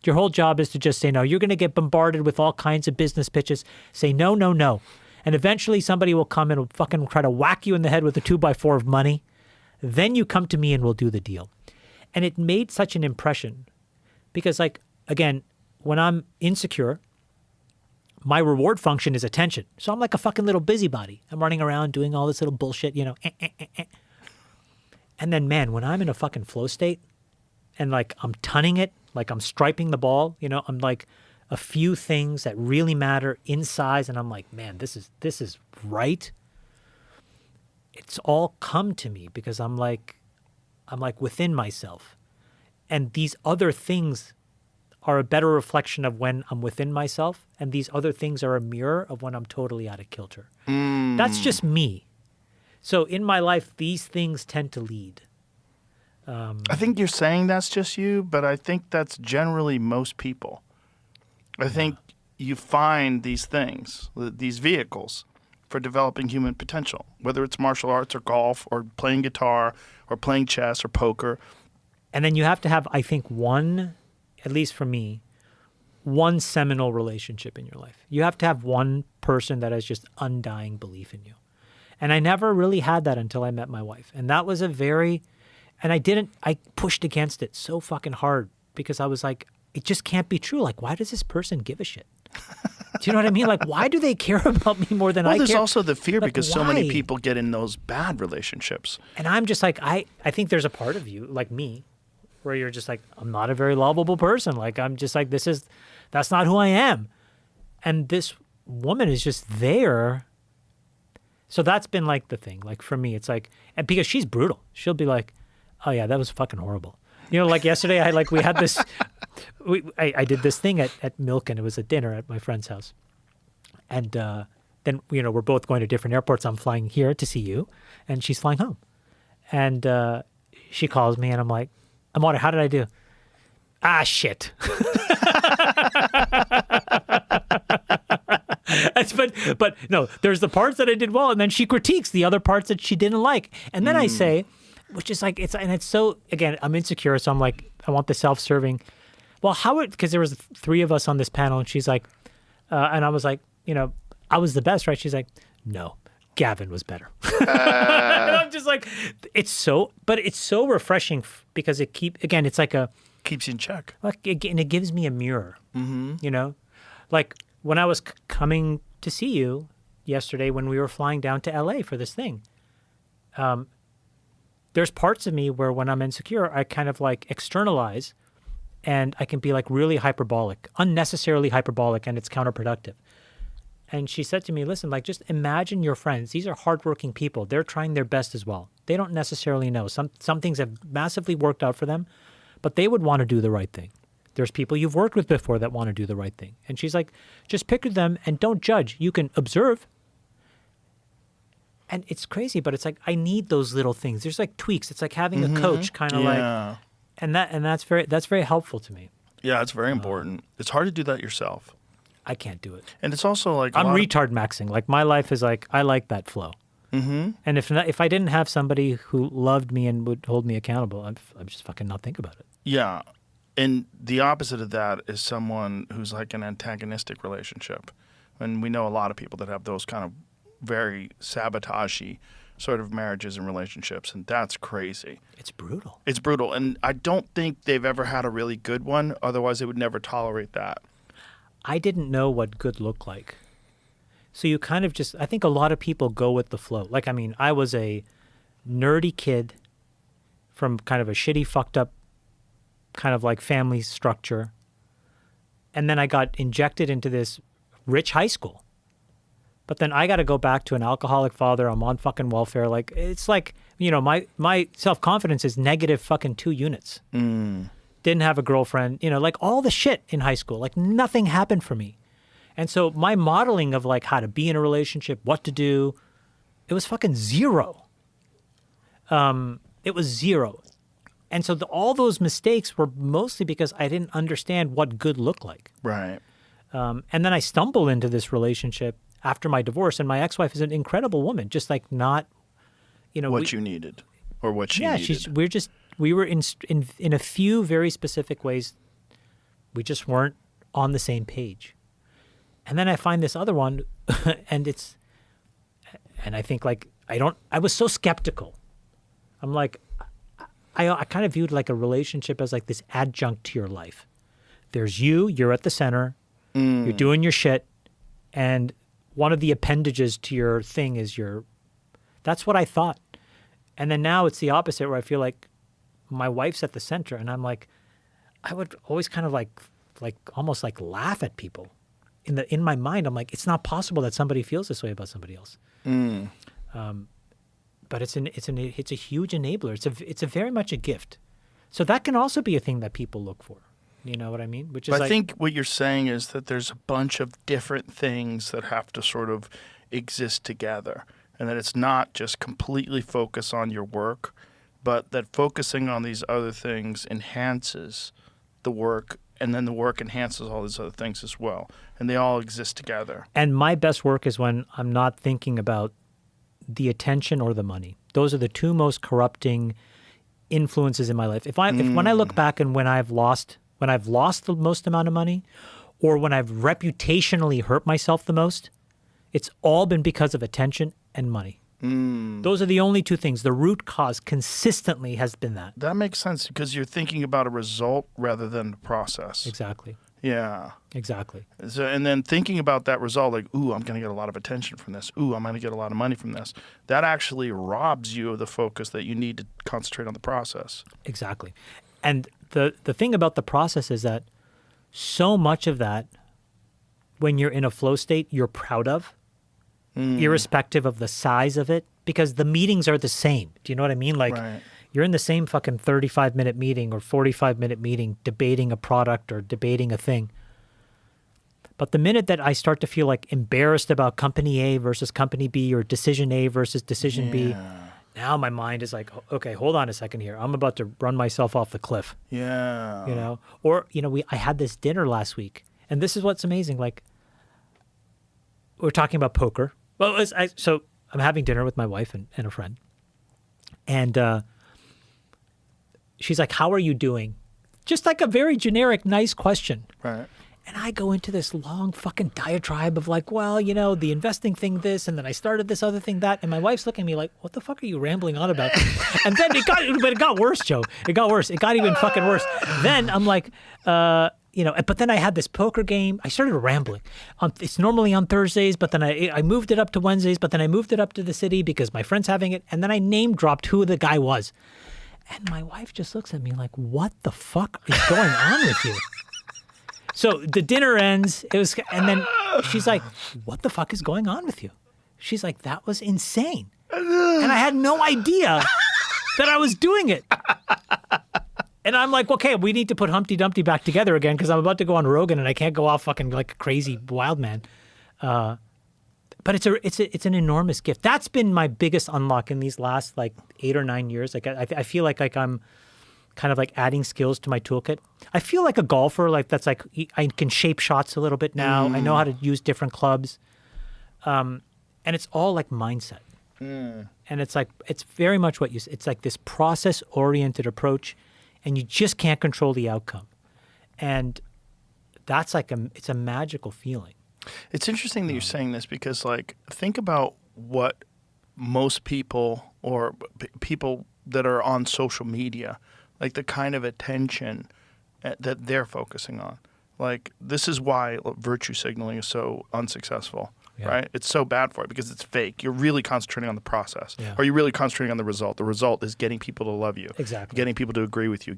Your whole job is to just say no. You're going to get bombarded with all kinds of business pitches. Say no, no, no. And eventually somebody will come and will fucking try to whack you in the head with a 2x4 of money. Then you come to me and we'll do the deal. And it made such an impression because, like, again, when I'm insecure, my reward function is attention. So I'm like a fucking little busybody. I'm running around doing all this little bullshit, And then, man, when I'm in a fucking flow state and like I'm tunning it, like I'm striping the ball, I'm like a few things that really matter in size. And I'm like, man, this is right. It's all come to me because I'm like within myself. And these other things are a better reflection of when I'm within myself. And these other things are a mirror of when I'm totally out of kilter. That's just me. So in my life, these things tend to lead. I think you're saying that's just you, but I think that's generally most people. I think you find these things, these vehicles for developing human potential, whether it's martial arts or golf or playing guitar or playing chess or poker. And then you have to have, I think, one, at least for me, one seminal relationship in your life. You have to have one person that has just undying belief in you. And I never really had that until I met my wife. And that was I pushed against it so fucking hard because I was like, it just can't be true. Like, why does this person give a shit? Do you know what I mean? Like, why do they care about me more than I care? Well, there's also the fear like, because why? so many people get in those bad relationships. And I'm just like, I think there's a part of you, like me, where you're just like, I'm not a very lovable person. Like, I'm just like, that's not who I am. And this woman is just there. So that's been like the thing. Like for me, it's like, and because she's brutal, she'll be like, oh yeah, that was fucking horrible. Like yesterday, we had this, I did this thing at Milken. It was a dinner at my friend's house. And then, we're both going to different airports. I'm flying here to see you and she's flying home. And she calls me and I'm like, Amore, how did I do? Ah, shit. but no, there's the parts that I did well, and then she critiques the other parts that she didn't like, and then I say, which is like it's so, again, I'm insecure, so I'm like, I want the self-serving. Well, because there was 3 of us on this panel, and she's like, and I was like, I was the best, right? She's like, no, Gavin was better. And I'm just like, it's so refreshing because it's like Keeps you in check. and it gives me a mirror, like when I was coming to see you yesterday when we were flying down to LA for this thing, there's parts of me where when I'm insecure, I kind of like externalize and I can be like really hyperbolic, unnecessarily hyperbolic, and it's counterproductive. And she said to me, listen, like, just imagine your friends. These are hardworking people. They're trying their best as well. They don't necessarily know. Some things have massively worked out for them, but they would want to do the right thing. There's people you've worked with before that want to do the right thing. And she's like, just pick with them and don't judge. You can observe. And it's crazy, but it's like, I need those little things. There's like tweaks. It's like having a coach kind of like, and that's very helpful to me. Yeah, it's very important. It's hard to do that yourself. I can't do it. And it's also like I'm retard maxing. Like my life is like, I like that flow. Mm-hmm. And if I didn't have somebody who loved me and would hold me accountable, I'm just fucking not think about it. Yeah. And the opposite of that is someone who's like an antagonistic relationship. And we know a lot of people that have those kind of very sabotagey sort of marriages and relationships, and that's crazy. It's brutal. It's brutal. And I don't think they've ever had a really good one. Otherwise, they would never tolerate that. I didn't know what good looked like. So you kind of just, I think a lot of people go with the flow. Like, I mean, I was a nerdy kid from kind of a shitty, fucked up kind of like family structure. And then I got injected into this rich high school. But then I got to go back to an alcoholic father. I'm on fucking welfare. Like, it's like, my self-confidence is negative fucking 2 units. Didn't have a girlfriend, like all the shit in high school. Like nothing happened for me. And so my modeling of like how to be in a relationship, what to do, it was fucking zero. It was zero. And so all those mistakes were mostly because I didn't understand what good looked like. Right. And then I stumbled into this relationship after my divorce, and my ex-wife is an incredible woman, just like not, what you needed or what she needed. Yeah, we were in a few very specific ways, we just weren't on the same page. And then I find this other one, and I think like, I was so skeptical. I'm like, I kind of viewed like a relationship as like this adjunct to your life. There's you're at the center, you're doing your shit, and one of the appendages to your thing is that's what I thought. And then now it's the opposite, where I feel like my wife's at the center, and I'm like, I would always kind of like almost like laugh at people. In my mind, I'm like, it's not possible that somebody feels this way about somebody else. But it's a huge enabler. It's a very much a gift. So that can also be a thing that people look for. You know what I mean? Which is, I think what you're saying is that there's a bunch of different things that have to sort of exist together, and that it's not just completely focus on your work, but that focusing on these other things enhances the work, and then the work enhances all these other things as well, and they all exist together. And my best work is when I'm not thinking about the attention or the money. Those are the 2 most corrupting influences in my life. If when I look back and when I've lost the most amount of money, or when I've reputationally hurt myself the most, it's all been because of attention and money. Those are the only 2 things. The root cause consistently has been that. That makes sense, because you're thinking about a result rather than the process. Exactly. Yeah. Exactly. So, and then thinking about that result, like, ooh, I'm going to get a lot of attention from this. Ooh, I'm going to get a lot of money from this. That actually robs you of the focus that you need to concentrate on the process. Exactly. And the thing about the process is that so much of that, when you're in a flow state, you're proud of, irrespective of the size of it, because the meetings are the same. Do you know what I mean? Like, right. You're in the same fucking 35-minute meeting or 45-minute meeting debating a product or debating a thing. But the minute that I start to feel like embarrassed about company A versus company B, or decision A versus decision B, now my mind is like, okay, hold on a second here. I'm about to run myself off the cliff. Yeah. Or, I had this dinner last week, And this is what's amazing. Like, we're talking about poker. Well, so I'm having dinner with my wife and a friend. And she's like, how are you doing? Just like a very generic, nice question. Right. And I go into this long fucking diatribe of like, well, you know, the investing thing, this, and then I started this other thing, that. And my wife's looking at me like, what the fuck are you rambling on about? And then it got worse, Joe. It got worse. It got even fucking worse. Then I'm like, you know, but then I had this poker game. I started rambling. It's normally on Thursdays, but then I moved it up to Wednesdays, but then I moved it up to the city because my friend's having it. And then I name dropped who the guy was. And my wife just looks at me like, what the fuck is going on with you? So the dinner ends, and then she's like, what the fuck is going on with you? She's like, that was insane. And I had no idea that I was doing it. And I'm like, okay, we need to put Humpty Dumpty back together again because I'm about to go on Rogan and I can't go off fucking like a crazy wild man. But it's an enormous gift. That's been my biggest unlock in these last like 8 or 9 years. Like I feel like I'm kind of like adding skills to my toolkit. I feel like a golfer, like that's like I can shape shots a little bit now. I know how to use different clubs. And it's all like mindset. And it's like, it's very much what it's like this process-oriented approach, and you just can't control the outcome. And that's like it's a magical feeling. It's interesting that you're saying this because, like, think about what most people or people that are on social media, like the kind of attention that they're focusing on. Like, this is why virtue signaling is so unsuccessful, right? It's so bad for it because it's fake. You're really concentrating on the process. Or you're really concentrating on the result. The result is getting people to love you. Exactly. Getting people to agree with you.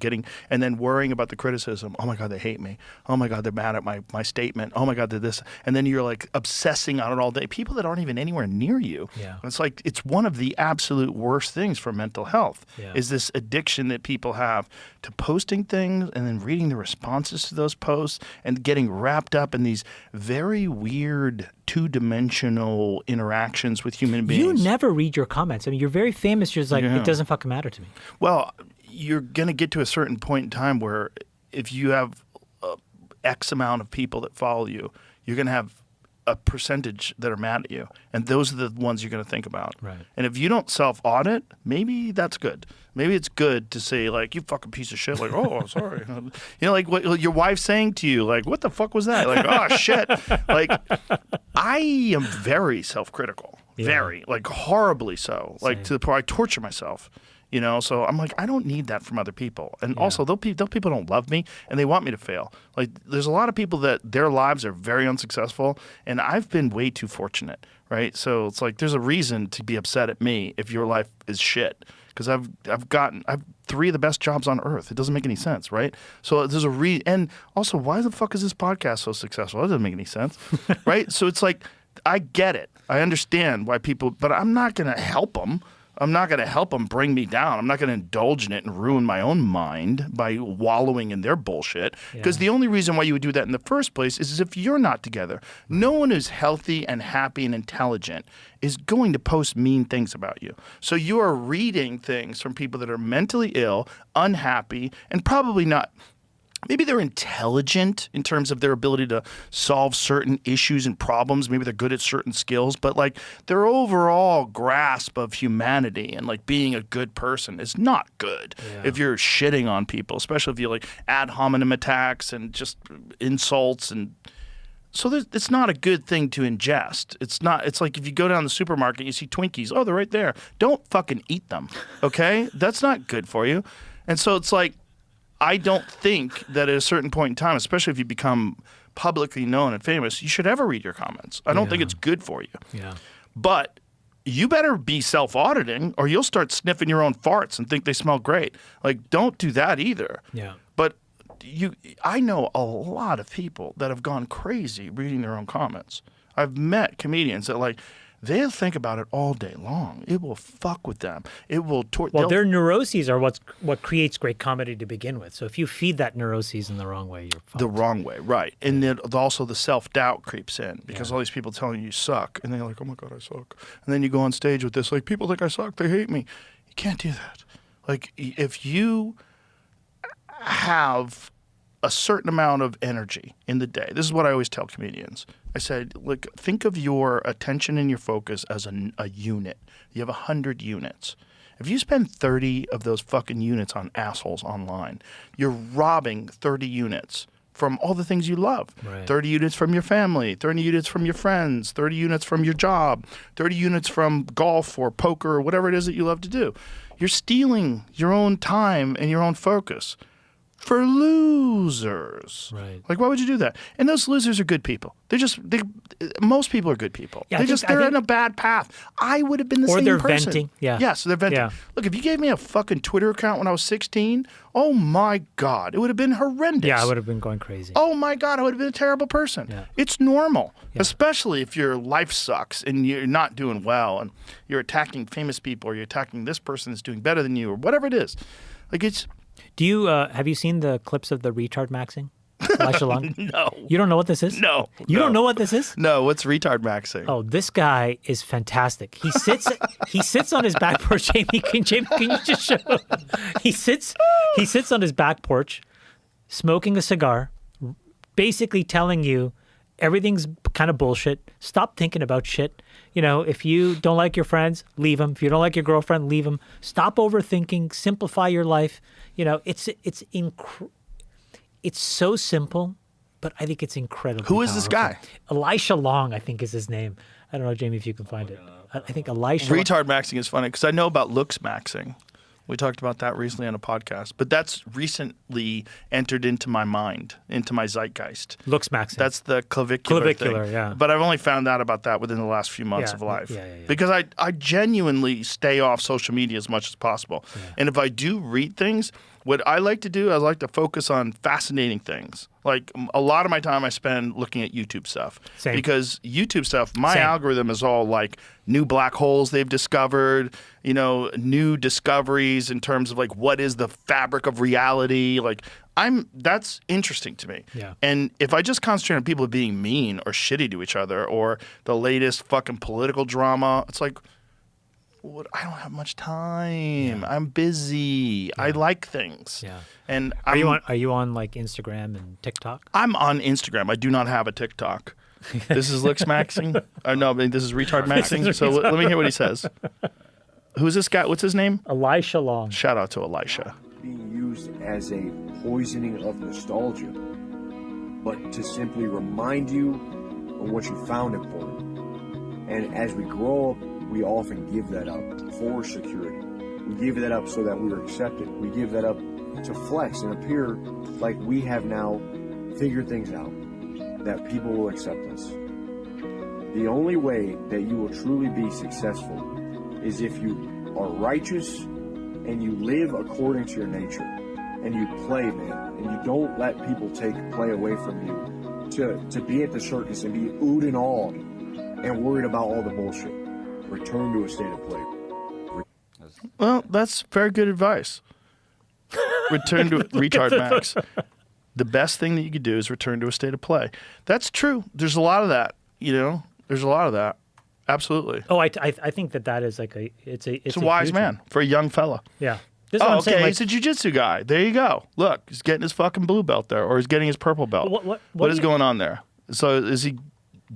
And then worrying about the criticism. Oh, my God, they hate me. Oh, my God, they're mad at my statement. Oh, my God, they're this. And then you're, like, obsessing on it all day. People that aren't even anywhere near you. Yeah. It's like it's one of the absolute worst things for mental health is this addiction that people have to posting things and then reading the responses to those posts and getting wrapped up in these very weird two-dimensional interactions with human beings. You never read your comments. I mean, you're very famous. You're just like, it doesn't fucking matter to me. Well, you're going to get to a certain point in time where if you have X amount of people that follow you, you're going to have a percentage that are mad at you. And those are the ones you're going to think about. Right. And if you don't self-audit, maybe that's good. Maybe it's good to say, like, you fucking piece of shit. Like, oh, sorry. You know, like what your wife's saying to you, like, what the fuck was that? Like, oh, shit. Like, I am very self-critical. Very. Like, horribly so. Like, to the point I torture myself. You know, so I'm like, I don't need that from other people. And also, those people don't love me, and they want me to fail. Like, there's a lot of people that their lives are very unsuccessful, and I've been way too fortunate, right? So it's like, there's a reason to be upset at me if your life is shit. Because I've 3 of the best jobs on earth. It doesn't make any sense, right? So there's and also, why the fuck is this podcast so successful? That doesn't make any sense, right? So it's like, I get it. I understand why people, but I'm not going to help them. I'm not going to help them bring me down. I'm not going to indulge in it and ruin my own mind by wallowing in their bullshit. Because the only reason why you would do that in the first place is if you're not together. No one who's healthy and happy and intelligent is going to post mean things about you. So you are reading things from people that are mentally ill, unhappy, and probably not. Maybe they're intelligent in terms of their ability to solve certain issues and problems. Maybe they're good at certain skills, but like their overall grasp of humanity and like being a good person is not good if you're shitting on people, especially if you like ad hominem attacks and just insults. And so it's not a good thing to ingest. It's like if you go down the supermarket, you see Twinkies. Oh, they're right there. Don't fucking eat them. Okay. That's not good for you. And so it's like, I don't think that at a certain point in time, especially if you become publicly known and famous, you should ever read your comments. I don't think it's good for you. Yeah. But you better be self-auditing or you'll start sniffing your own farts and think they smell great. Like, don't do that either. Yeah. But I know a lot of people that have gone crazy reading their own comments. I've met comedians that like, they'll think about it all day long. It will fuck with them. It will Well, their neuroses are what creates great comedy to begin with. So if you feed that neuroses in the wrong way, you're fucked. The wrong way, right. And then also the self-doubt creeps in because all these people telling you suck. And they're like, oh my God, I suck. And then you go on stage with this, like, people think I suck. They hate me. You can't do that. Like, if you have a certain amount of energy in the day. This is what I always tell comedians. I said, look, think of your attention and your focus as a unit. You have 100 units. If you spend 30 of those fucking units on assholes online, you're robbing 30 units from all the things you love. Right. 30 units from your family, 30 units from your friends, 30 units from your job, 30 units from golf or poker or whatever it is that you love to do. You're stealing your own time and your own focus for losers. Right. Like, why would you do that? And those losers are good people. Most people are good people. Yeah, They're in a bad path. I would have been the same person. Or they're venting. Yeah. Yes, they're venting. Yeah. Look, if you gave me a fucking Twitter account when I was 16, oh my God, it would have been horrendous. Yeah, I would have been going crazy. Oh my God, I would have been a terrible person. Yeah. It's normal, especially if your life sucks and you're not doing well and you're attacking famous people or you're attacking this person that's doing better than you or whatever it is. Like, it's... Do you have you seen the clips of the retard maxing? Elisha Long? No. You don't know what this is? No. You don't know what this is? No, what's retard maxing? Oh, this guy is fantastic. He sits on his back porch. Jamie, can you just show? He sits on his back porch, smoking a cigar, basically telling you everything's kind of bullshit. Stop thinking about shit. You know, if you don't like your friends, leave them. If you don't like your girlfriend, leave them. Stop overthinking. Simplify your life. You know, it's so simple, but I think it's incredibly Who is this guy? Elisha Long, I think is his name. I don't know, Jamie, if you can find it. I think Elisha. Retard maxing is funny because I know about looks maxing. We talked about that recently on a podcast, but that's recently entered into my mind, into my zeitgeist. Looks maxing. That's the clavicular thing. Yeah. But I've only found out about that within the last few months of life. Because I genuinely stay off social media as much as possible. Yeah. And if I do read things, what I like to do, I like to focus on fascinating things. Like a lot of my time I spend looking at YouTube stuff. Same. Because YouTube stuff, my Same. algorithm is all like new black holes they've discovered, you know, new discoveries in terms of like what is the fabric of reality. Like that's interesting to me. Yeah. And if I just concentrate on people being mean or shitty to each other or the latest fucking political drama, it's like, I don't have much time. Yeah. I'm busy. Yeah. I like things. Yeah. And are you on like Instagram and TikTok? I'm on Instagram. I do not have a TikTok. This is Looks Maxing. No, this is Retard Maxing. So let me hear what he says. Who's this guy? What's his name? Elisha Long. Shout out to Elisha. Being used as a poisoning of nostalgia, but to simply remind you of what you found important. And as we grow up, we often give that up for security. We give that up so that we are accepted. We give that up to flex and appear like we have now figured things out, that people will accept us. The only way that you will truly be successful is if you are righteous and you live according to your nature and you play, man, and you don't let people take play away from you to be at the circus and be oohed and awed and worried about all the bullshit. Return to a state of play. Well, that's very good advice. Return to retard max. The best thing that you could do is return to a state of play. That's true. There's a lot of that. You know, there's a lot of that. Absolutely. Oh, I think that is like it's a wise man for a young fella. Yeah. This is what I'm saying, like, he's a jiu-jitsu guy. There you go. Look, he's getting his fucking blue belt there, or he's getting his purple belt. What is going on there? So is he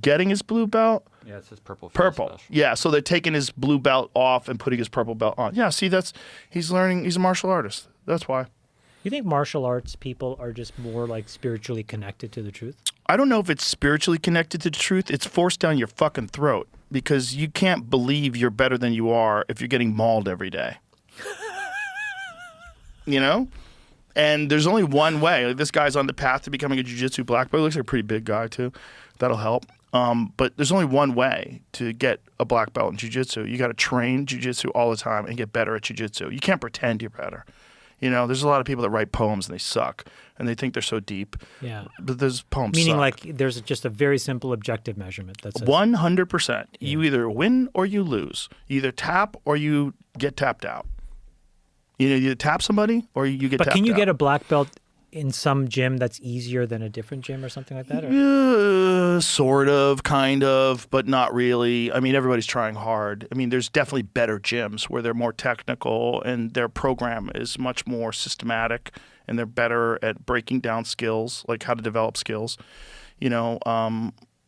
getting his blue belt? Yeah, it says purple. Purple. Yeah, so they're taking his blue belt off and putting his purple belt on. Yeah, see, he's learning. He's a martial artist. That's why. You think martial arts people are just more like spiritually connected to the truth? I don't know if it's spiritually connected to the truth. It's forced down your fucking throat because you can't believe you're better than you are if you're getting mauled every day. You know? And there's only one way. Like, this guy's on the path to becoming a jiu-jitsu black belt. He looks like a pretty big guy, too. That'll help. But there's only one way to get a black belt in jiu-jitsu. You got to train jiu-jitsu all the time and get better at jiu-jitsu. You can't pretend you're better. You know, there's a lot of people that write poems and they suck and they think they're so deep. Yeah. But those poems Meaning suck. like there's just a very simple objective measurement. That says 100%. Yeah. You either win or you lose. You either tap or you get tapped out. You know, you tap somebody or you get tapped out. But can you get a black belt in some gym that's easier than a different gym or something like that? Or? Sort of, kind of, but not really. I mean, everybody's trying hard. I mean, there's definitely better gyms where they're more technical and their program is much more systematic and they're better at breaking down skills, like how to develop skills.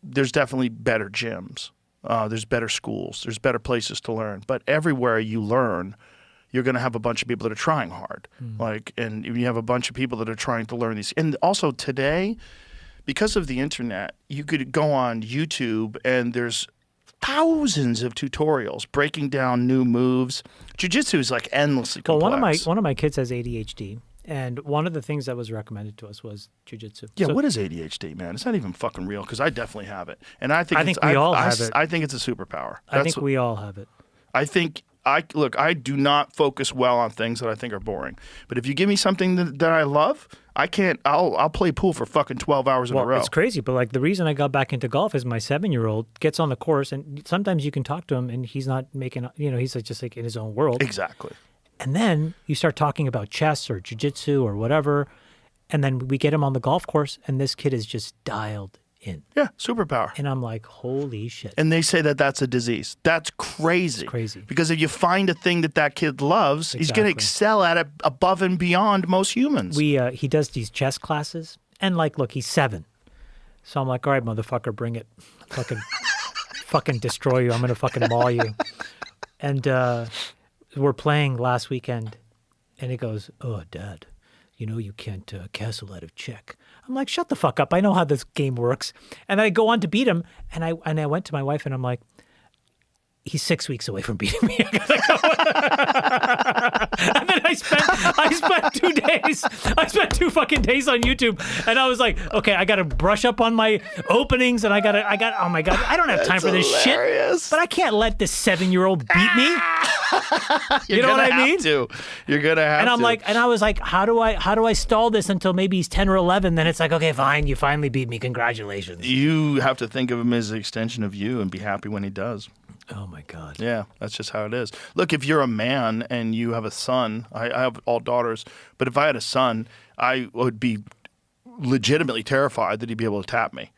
There's definitely better gyms. There's better schools. There's better places to learn. But everywhere you learn, you're going to have a bunch of people that are trying hard. And you have a bunch of people that are trying to learn these. And also today, because of the internet, you could go on YouTube and there's thousands of tutorials breaking down new moves. Jiu-jitsu is like endlessly complex. Well, one of my kids has ADHD. And one of the things that was recommended to us was jiu-jitsu. Yeah, what is ADHD, man? It's not even fucking real because I definitely have it. And I think we all have it. I think it's a superpower. I think we all have it. I do not focus well on things that I think are boring. But if you give me something that I love, I'll play pool for fucking 12 hours in a row. It's crazy, but like the reason I got back into golf is my 7-year-old gets on the course and sometimes you can talk to him and he's not making, he's like just like in his own world. Exactly. And then you start talking about chess or jiu-jitsu or whatever, and then we get him on the golf course, and this kid is just dialed in. Yeah, superpower. And I'm like, holy shit. And they say that that's a disease. That's crazy. It's crazy. Because if you find a thing that kid loves, he's going to excel at it above and beyond most humans. He does these chess classes, and like, look, he's 7. So I'm like, all right, motherfucker, bring it. Fucking destroy you. I'm going to fucking maul you. And we're playing last weekend, and he goes, "Oh, Dad, you can't castle out of check." I'm like, "Shut the fuck up! I know how this game works." And I go on to beat him, and I went to my wife, and I'm like, "He's 6 weeks away from beating me." I gotta go. And then I spent 2 days. I spent 2 fucking days on YouTube, and I was like, "Okay, I gotta brush up on my openings, and I got. Oh my god, I don't have time for this hilarious. shit. But I can't let this 7-year-old beat me." You know what I mean? You're gonna have to. And I'm like, and I was like, how do I stall this until maybe he's 10 or 11? Then it's like, okay, fine, you finally beat me. Congratulations. You have to think of him as an extension of you and be happy when he does. Oh my God. Yeah, that's just how it is. Look, if you're a man and you have a son, I have all daughters, but if I had a son, I would be legitimately terrified that he'd be able to tap me.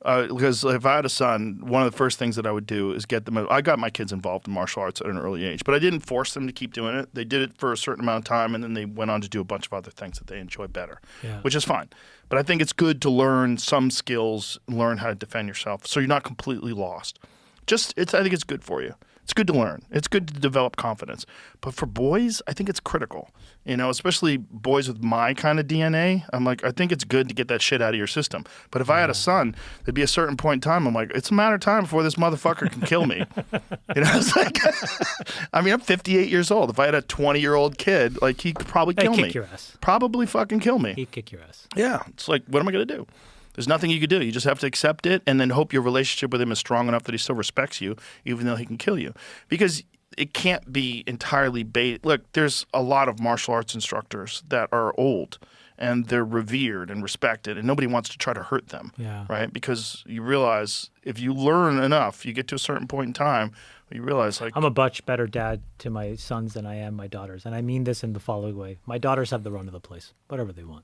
Because if I had a son, one of the first things that I would do is get them. I got my kids involved in martial arts at an early age, but I didn't force them to keep doing it. They did it for a certain amount of time, and then they went on to do a bunch of other things that they enjoy better, which is fine. But I think it's good to learn some skills, learn how to defend yourself, so you're not completely lost. I think it's good for you. It's good to learn. It's good to develop confidence. But for boys, I think it's critical. Especially boys with my kind of DNA. I'm like, I think it's good to get that shit out of your system. But if I had a son, there'd be a certain point in time, I'm like, it's a matter of time before this motherfucker can kill me. It's like, I mean, I'm 58 years old. If I had a 20-year-old kid, like, he could probably kill me. He'd kick your ass. Probably fucking kill me. He'd kick your ass. Yeah. It's like, what am I going to do? There's nothing you can do. You just have to accept it and then hope your relationship with him is strong enough that he still respects you, even though he can kill you. Because it can't be entirely bait. Look, there's a lot of martial arts instructors that are old and they're revered and respected, and nobody wants to try to hurt them, right? Because you realize if you learn enough, you get to a certain point in time, you realize, like, I'm a much better dad to my sons than I am my daughters. And I mean this in the following way. My daughters have the run of the place, whatever they want.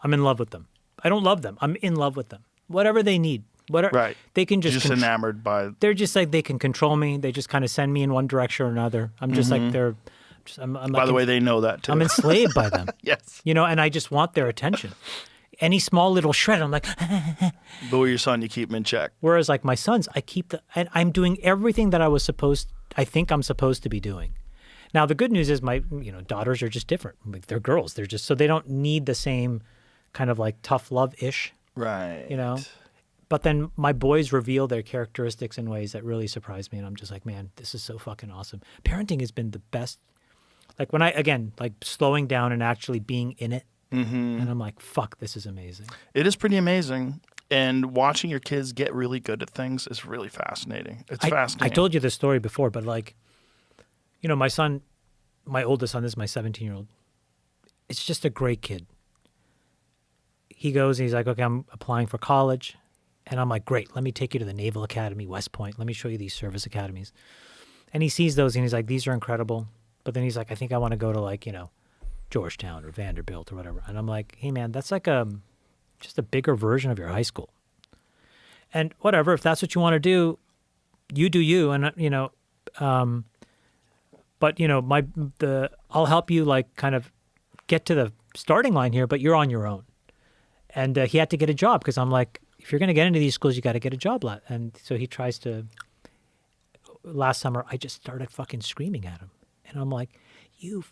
I'm in love with them. I don't love them. I'm in love with them. Whatever they need. Right. They can just enamored by. They're just like, they can control me. They just kind of send me in one direction or another. I'm just like, I'm by the way, they know that too. I'm enslaved by them. Yes. And I just want their attention. Any small little shred, I'm like. But with your son, you keep him in check. Whereas like my sons, and I'm doing everything that I think I'm supposed to be doing. Now, the good news is my, daughters are just different. Like, they're girls. They're just, so they don't need the same kind of like tough love-ish. Right. But then my boys reveal their characteristics in ways that really surprise me. And I'm just like, man, this is so fucking awesome. Parenting has been the best. Like when slowing down and actually being in it. Mm-hmm. And I'm like, fuck, this is amazing. It is pretty amazing. And watching your kids get really good at things is really fascinating. It's fascinating. I told you this story before, but like, my son, my oldest son, this is my 17-year-old. It's just a great kid. He goes, he's like, okay, I'm applying for college. And I'm like, great, let me take you to the Naval Academy, West Point. Let me show you these service academies. And he sees those and he's like, these are incredible. But then he's like, I think I want to go to like, Georgetown or Vanderbilt or whatever. And I'm like, hey, man, that's like just a bigger version of your high school. And whatever, if that's what you want to do, you do you. And, but, I'll help you like kind of get to the starting line here, but you're on your own. And he had to get a job because I'm like, if you're going to get into these schools, you got to get a job. And so he tries to, last summer, I just started fucking screaming at him. And I'm like, you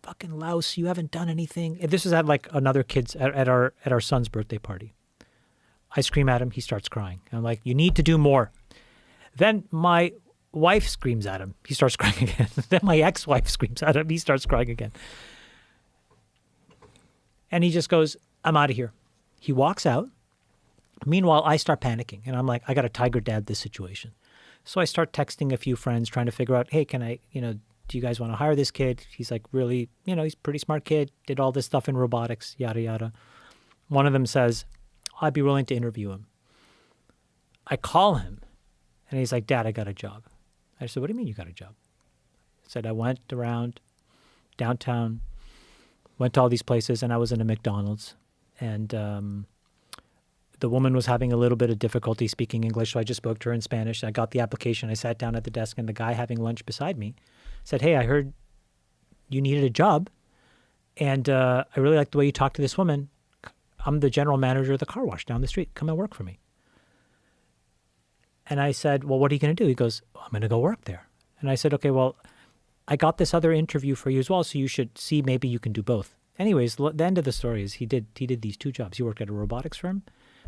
fucking louse, you haven't done anything. And this was at like another kid's, at our son's birthday party. I scream at him, he starts crying. I'm like, you need to do more. Then my wife screams at him, he starts crying again. Then my ex-wife screams at him, he starts crying again. And he just goes, I'm out of here. He walks out. Meanwhile, I start panicking. And I'm like, I got to Tiger Dad this situation. So I start texting a few friends trying to figure out, hey, can I, do you guys want to hire this kid? He's like really, he's a pretty smart kid, did all this stuff in robotics, yada, yada. One of them says, I'd be willing to interview him. I call him and he's like, Dad, I got a job. I said, what do you mean you got a job? I said, I went around downtown, went to all these places, and I was in a McDonald's. And the woman was having a little bit of difficulty speaking English, so I just spoke to her in Spanish. I got the application. I sat down at the desk, and the guy having lunch beside me said, hey, I heard you needed a job, and I really like the way you talk to this woman. I'm the general manager of the car wash down the street. Come and work for me. And I said, well, what are you going to do? He goes, I'm going to go work there. And I said, okay, well, I got this other interview for you as well, so you should see maybe you can do both. Anyways, the end of the story is he did these two jobs. He worked at a robotics firm,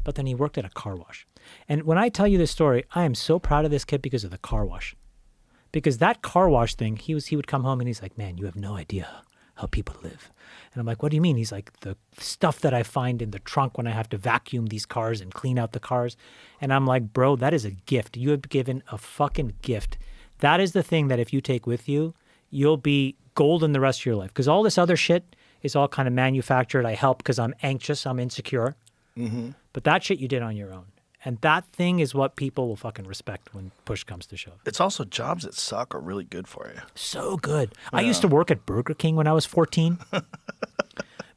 but then he worked at a car wash. And when I tell you this story, I am so proud of this kid because of the car wash. Because that car wash thing, he would come home and he's like, man, you have no idea how people live. And I'm like, what do you mean? He's like, the stuff that I find in the trunk when I have to vacuum these cars and clean out the cars. And I'm like, bro, that is a gift. You have given a fucking gift. That is the thing that if you take with you, you'll be golden the rest of your life. Because all this other shit is all kind of manufactured. I help because I'm anxious, I'm insecure. Mm-hmm. But that shit you did on your own. And that thing is what people will fucking respect when push comes to shove. It's also jobs that suck are really good for you. So good. Yeah. I used to work at Burger King when I was 14.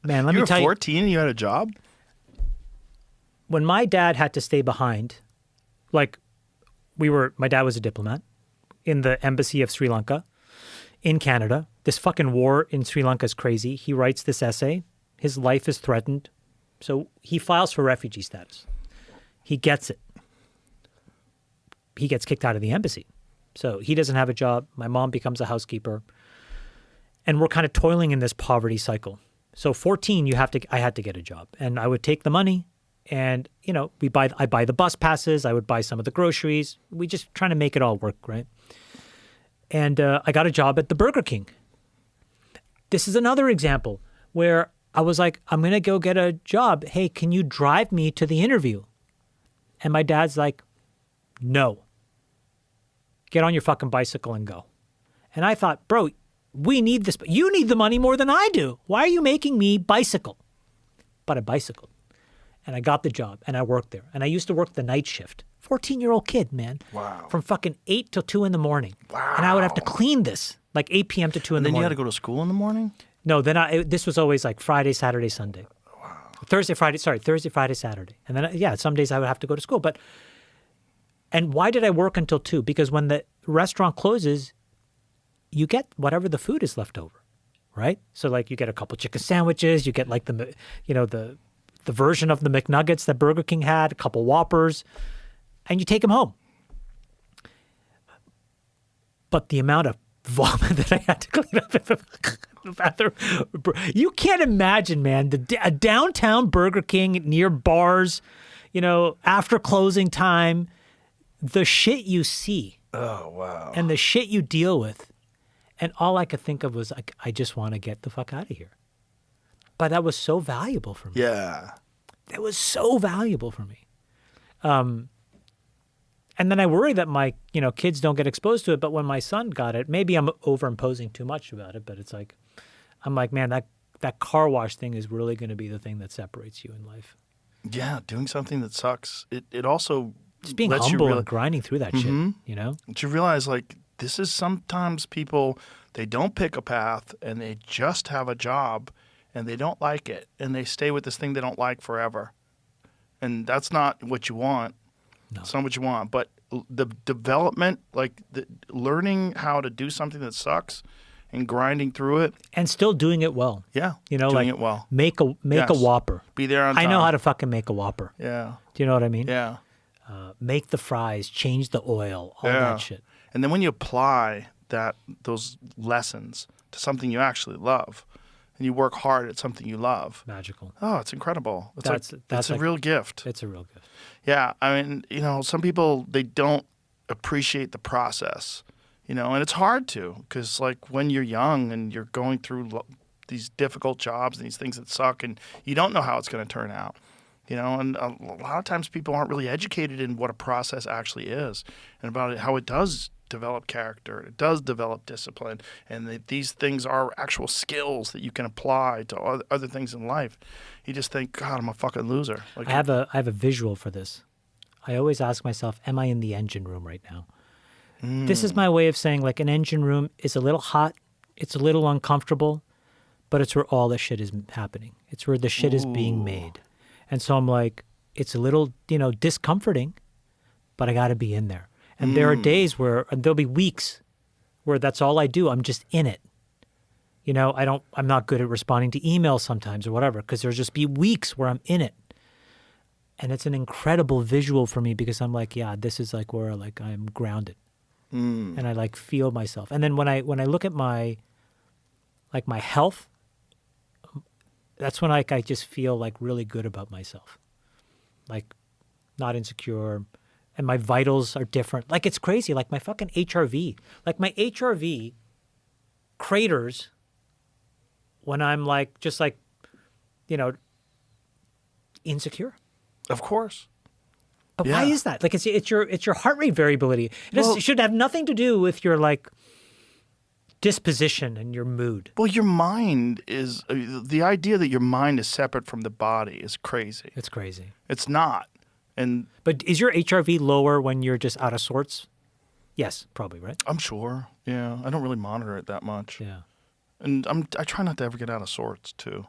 Man, let me tell you. You were 14 and you had a job? When my dad had to stay behind, like my dad was a diplomat in the embassy of Sri Lanka in Canada. This fucking war in Sri Lanka is crazy. He writes this essay. His life is threatened. So he files for refugee status. He gets it. He gets kicked out of the embassy. So he doesn't have a job. My mom becomes a housekeeper. And we're kind of toiling in this poverty cycle. So 14, I had to get a job. And I would take the money and, I buy the bus passes. I would buy some of the groceries. We just trying to make it all work, right? And I got a job at the Burger King. This is another example where I was like, I'm going to go get a job. Hey, can you drive me to the interview? And my dad's like, no. Get on your fucking bicycle and go. And I thought, bro, we need this. You need the money more than I do. Why are you making me bicycle? But I bicycled. And I got the job and I worked there. And I used to work the night shift. 14-year-old kid, man. Wow. From fucking 8 till 2 in the morning. Wow. And I would have to clean this like 8 p.m. to 2 in the morning. And then you had to go to school in the morning? No, this was always like Friday, Saturday, Sunday. Wow. Thursday, Friday, Saturday. And then, some days I would have to go to school. And why did I work until 2? Because when the restaurant closes, you get whatever the food is left over, right? So like you get a couple chicken sandwiches, you get like the version of the McNuggets that Burger King had, a couple Whoppers, and you take them home. But the amount of vomit that I had to clean up in the bathroom, you can't imagine, man. A downtown Burger King near bars, after closing time, the shit you see. Oh, wow. And the shit you deal with. And all I could think of was, like, I just want to get the fuck out of here. But that was so valuable for me. Yeah. It was so valuable for me. And then I worry that my, kids don't get exposed to it. But when my son got it, maybe I'm overimposing too much about it. But it's like, I'm like, man, that car wash thing is really going to be the thing that separates you in life. Yeah, doing something that sucks. It also just being lets humble you and grinding through that shit, But you realize, like, this is sometimes people, They don't pick a path, and they just have a job, and they don't like it, and they stay with this thing they don't like forever. And that's not what you want. No. It's not what you want. But the development, like learning how to do something that sucks and grinding through it. And still doing it well. Yeah. You know, doing like it well. make a Yes. Whopper. Be there on I know time. how to fucking make a Whopper. Yeah. Do you know what I mean? Yeah. Make the fries, change the oil, all Yeah. that shit. And then when you apply those lessons to something you actually love, and you work hard at something you love, Magical. oh, it's incredible. That's a like- real gift. It's a real gift. Yeah, I mean, you know, some people, they don't appreciate the process, you know, and it's hard to, because like when you're young and you're going through these difficult jobs and these things that suck, and you don't know how it's going to turn out, you know, and a lot of times people aren't really educated in what a process actually is and about how it does develop character, it does develop discipline, and that these things are actual skills that you can apply to other things in life. You just think, God, I'm a fucking loser. Like, I have a visual for this. I always ask myself, am I in the engine room right now? This is my way of saying, like, an engine room is a little hot, it's a little uncomfortable, but it's where all the shit is happening. It's where the shit is being made. And so I'm like, it's a little, you know, discomforting, but I got to be in there. And there are days where, and there'll be weeks where that's all I do. I'm just in it. You know, I'm not good at responding to emails sometimes or whatever, because there'll just be weeks where I'm in it. And it's an incredible visual for me because I'm like, yeah, this is like where like I'm grounded. And I like feel myself. And then when I look at my health, that's when like I just feel like really good about myself. Like not insecure. And my vitals are different. Like, it's crazy. Like, my fucking HRV. Like, my HRV craters when I'm, like, just, like, you know, insecure. of course. But Yeah. why is that? Like, it's your heart rate variability. It should have nothing to do with your, like, disposition and your mood. Well, your mind is, the idea that your mind is separate from the body is crazy. It's crazy. It's not. And But is your HRV lower when you're just out of sorts? Yes, probably, right? I'm sure. Yeah. I don't really monitor it that much. Yeah. And I try not to ever get out of sorts, too.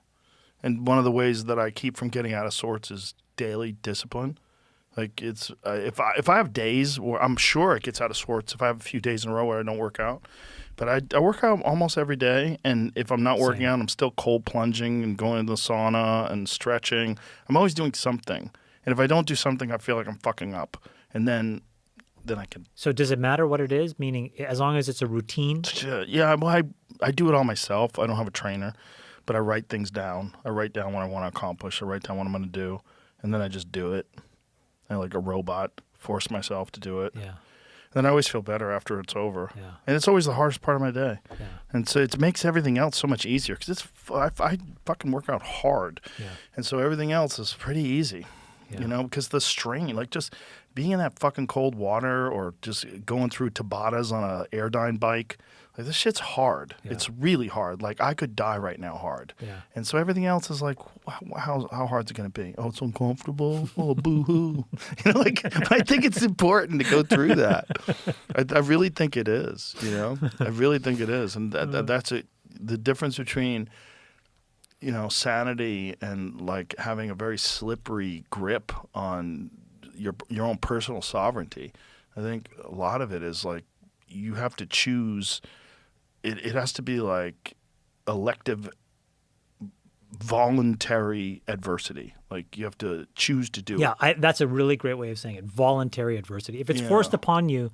And one of the ways that I keep from getting out of sorts is daily discipline. Like, it's if I have days where I'm sure it gets out of sorts, if I have a few days in a row where I don't work out. But I work out almost every day, and if I'm not working Same. out, I'm still cold plunging and going to the sauna and stretching. I'm always doing something. And if I don't do something, I feel like I'm fucking up. And then I can... So does it matter what it is? Meaning, as long as it's a routine? Yeah, well, I do it all myself. I don't have a trainer, but I write things down. I write down what I want to accomplish. I write down what I'm going to do, and then I just do it. I like a robot, force myself to do it. Yeah. And then I always feel better after it's over. Yeah. And it's always the hardest part of my day. Yeah. And so it makes everything else so much easier because I fucking work out hard. Yeah. And so everything else is pretty easy. Yeah. You know, because the strain, like just being in that fucking cold water or just going through Tabatas on a Airdyne bike, like this shit's hard. Yeah. It's really hard. Like I could die right now hard. Yeah. And so everything else is like, how hard is it going to be? Oh, it's uncomfortable. Oh, boo-hoo. You know, like, but I think it's important to go through that. I really think it is, you know? I really think it is. And that's it. The difference between, you know, sanity and like having a very slippery grip on your own personal sovereignty. I think a lot of it is like you have to choose. It has to be like elective, voluntary adversity. Like you have to choose to do it. Yeah, that's a really great way of saying it. Voluntary adversity. If it's Yeah. forced upon you,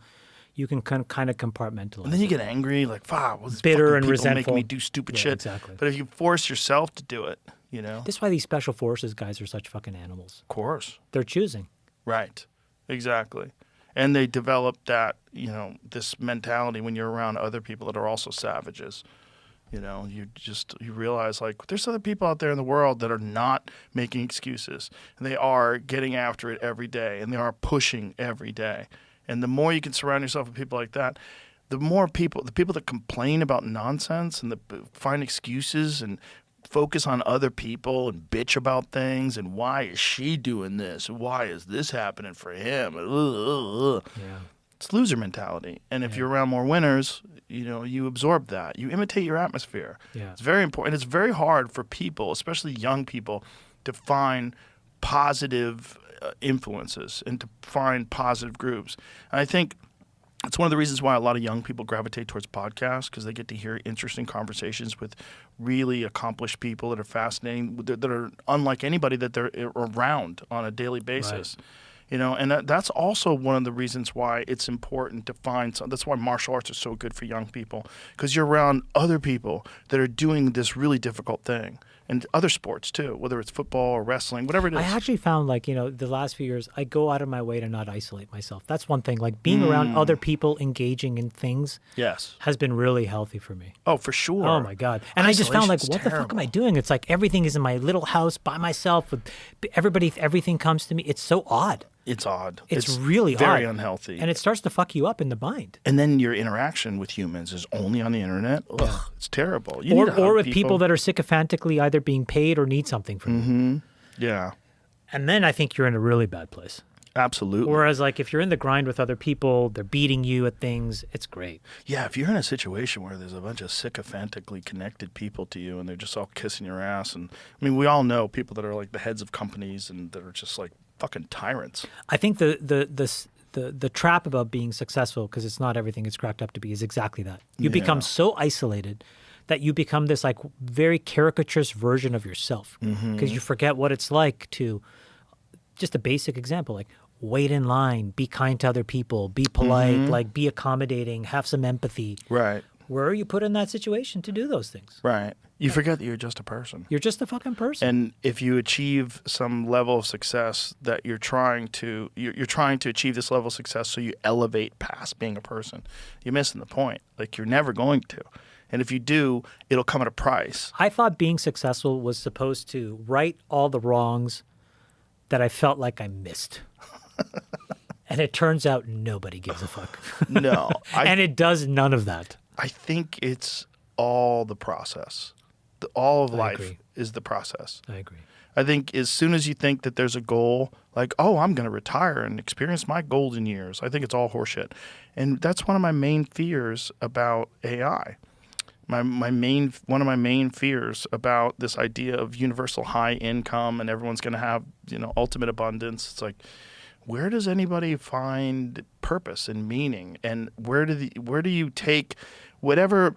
you can kind of compartmentalize. And then you it. get angry, like, "Fuck, well, these Bitter fucking and people resentful. making me do stupid Yeah, shit." exactly. But if you force yourself to do it, you know, This is why these special forces guys are such fucking animals. of course. They're choosing. Right. Exactly. And they develop that, you know, this mentality when you're around other people that are also savages. You know, you realize like there's other people out there in the world that are not making excuses and they are getting after it every day and they are pushing every day. And the more you can surround yourself with people like that, the people that complain about nonsense and find excuses and focus on other people and bitch about things and why is she doing this and why is this happening for him? Yeah. It's loser mentality. And if you're around more winners, you absorb that. You imitate your atmosphere. Yeah. It's very important. It's very hard for people, especially young people, to find positive influences and to find positive groups. And I think it's one of the reasons why a lot of young people gravitate towards podcasts, because they get to hear interesting conversations with really accomplished people that are fascinating, that are unlike anybody that they're around on a daily basis. Right. And that's also one of the reasons why it's important to find that's why martial arts are so good for young people, because you're around other people that are doing this really difficult thing. And other sports too, whether it's football or wrestling, whatever it is. I actually found the last few years, I go out of my way to not isolate myself. That's one thing. Like being around other people engaging in things has been really healthy for me. Oh, for sure. Oh my God. And I just found what the fuck am I doing? It's like everything is in my little house by myself with everything comes to me. It's so odd. It's odd. It's really very odd. Unhealthy. And it starts to fuck you up in the mind. And then your interaction with humans is only on the internet. Ugh, it's terrible. Or with people that are sycophantically either being paid or need something from you. Yeah. And then I think you're in a really bad place. Absolutely. Whereas if you're in the grind with other people, they're beating you at things, it's great. Yeah, if you're in a situation where there's a bunch of sycophantically connected people to you and they're just all kissing your ass, and I mean, we all know people that are like the heads of companies and that are just like fucking tyrants. I think the trap about being successful, because it's not everything it's cracked up to be, is exactly that. You become so isolated that you become this very caricaturous version of yourself, because you forget what it's like to, just a basic example, wait in line, be kind to other people, be polite, be accommodating, have some empathy. Right. Where are you put in that situation to do those things? Right. You forget that you're just a person. You're just a fucking person. And if you achieve some level of success that you're trying to achieve this level of success so you elevate past being a person, you're missing the point. You're never going to. And if you do, it'll come at a price. I thought being successful was supposed to right all the wrongs that I felt like I missed. And it turns out nobody gives a fuck. No. And it does none of that. I think it's all the process. All of life agree. is the process. I agree. I think as soon as you think that there's a goal, I'm going to retire and experience my golden years, I think it's all horseshit. And that's one of my main fears about AI. One of my main fears about this idea of universal high income and everyone's going to have, ultimate abundance. It's where does anybody find purpose and meaning? And where do you take whatever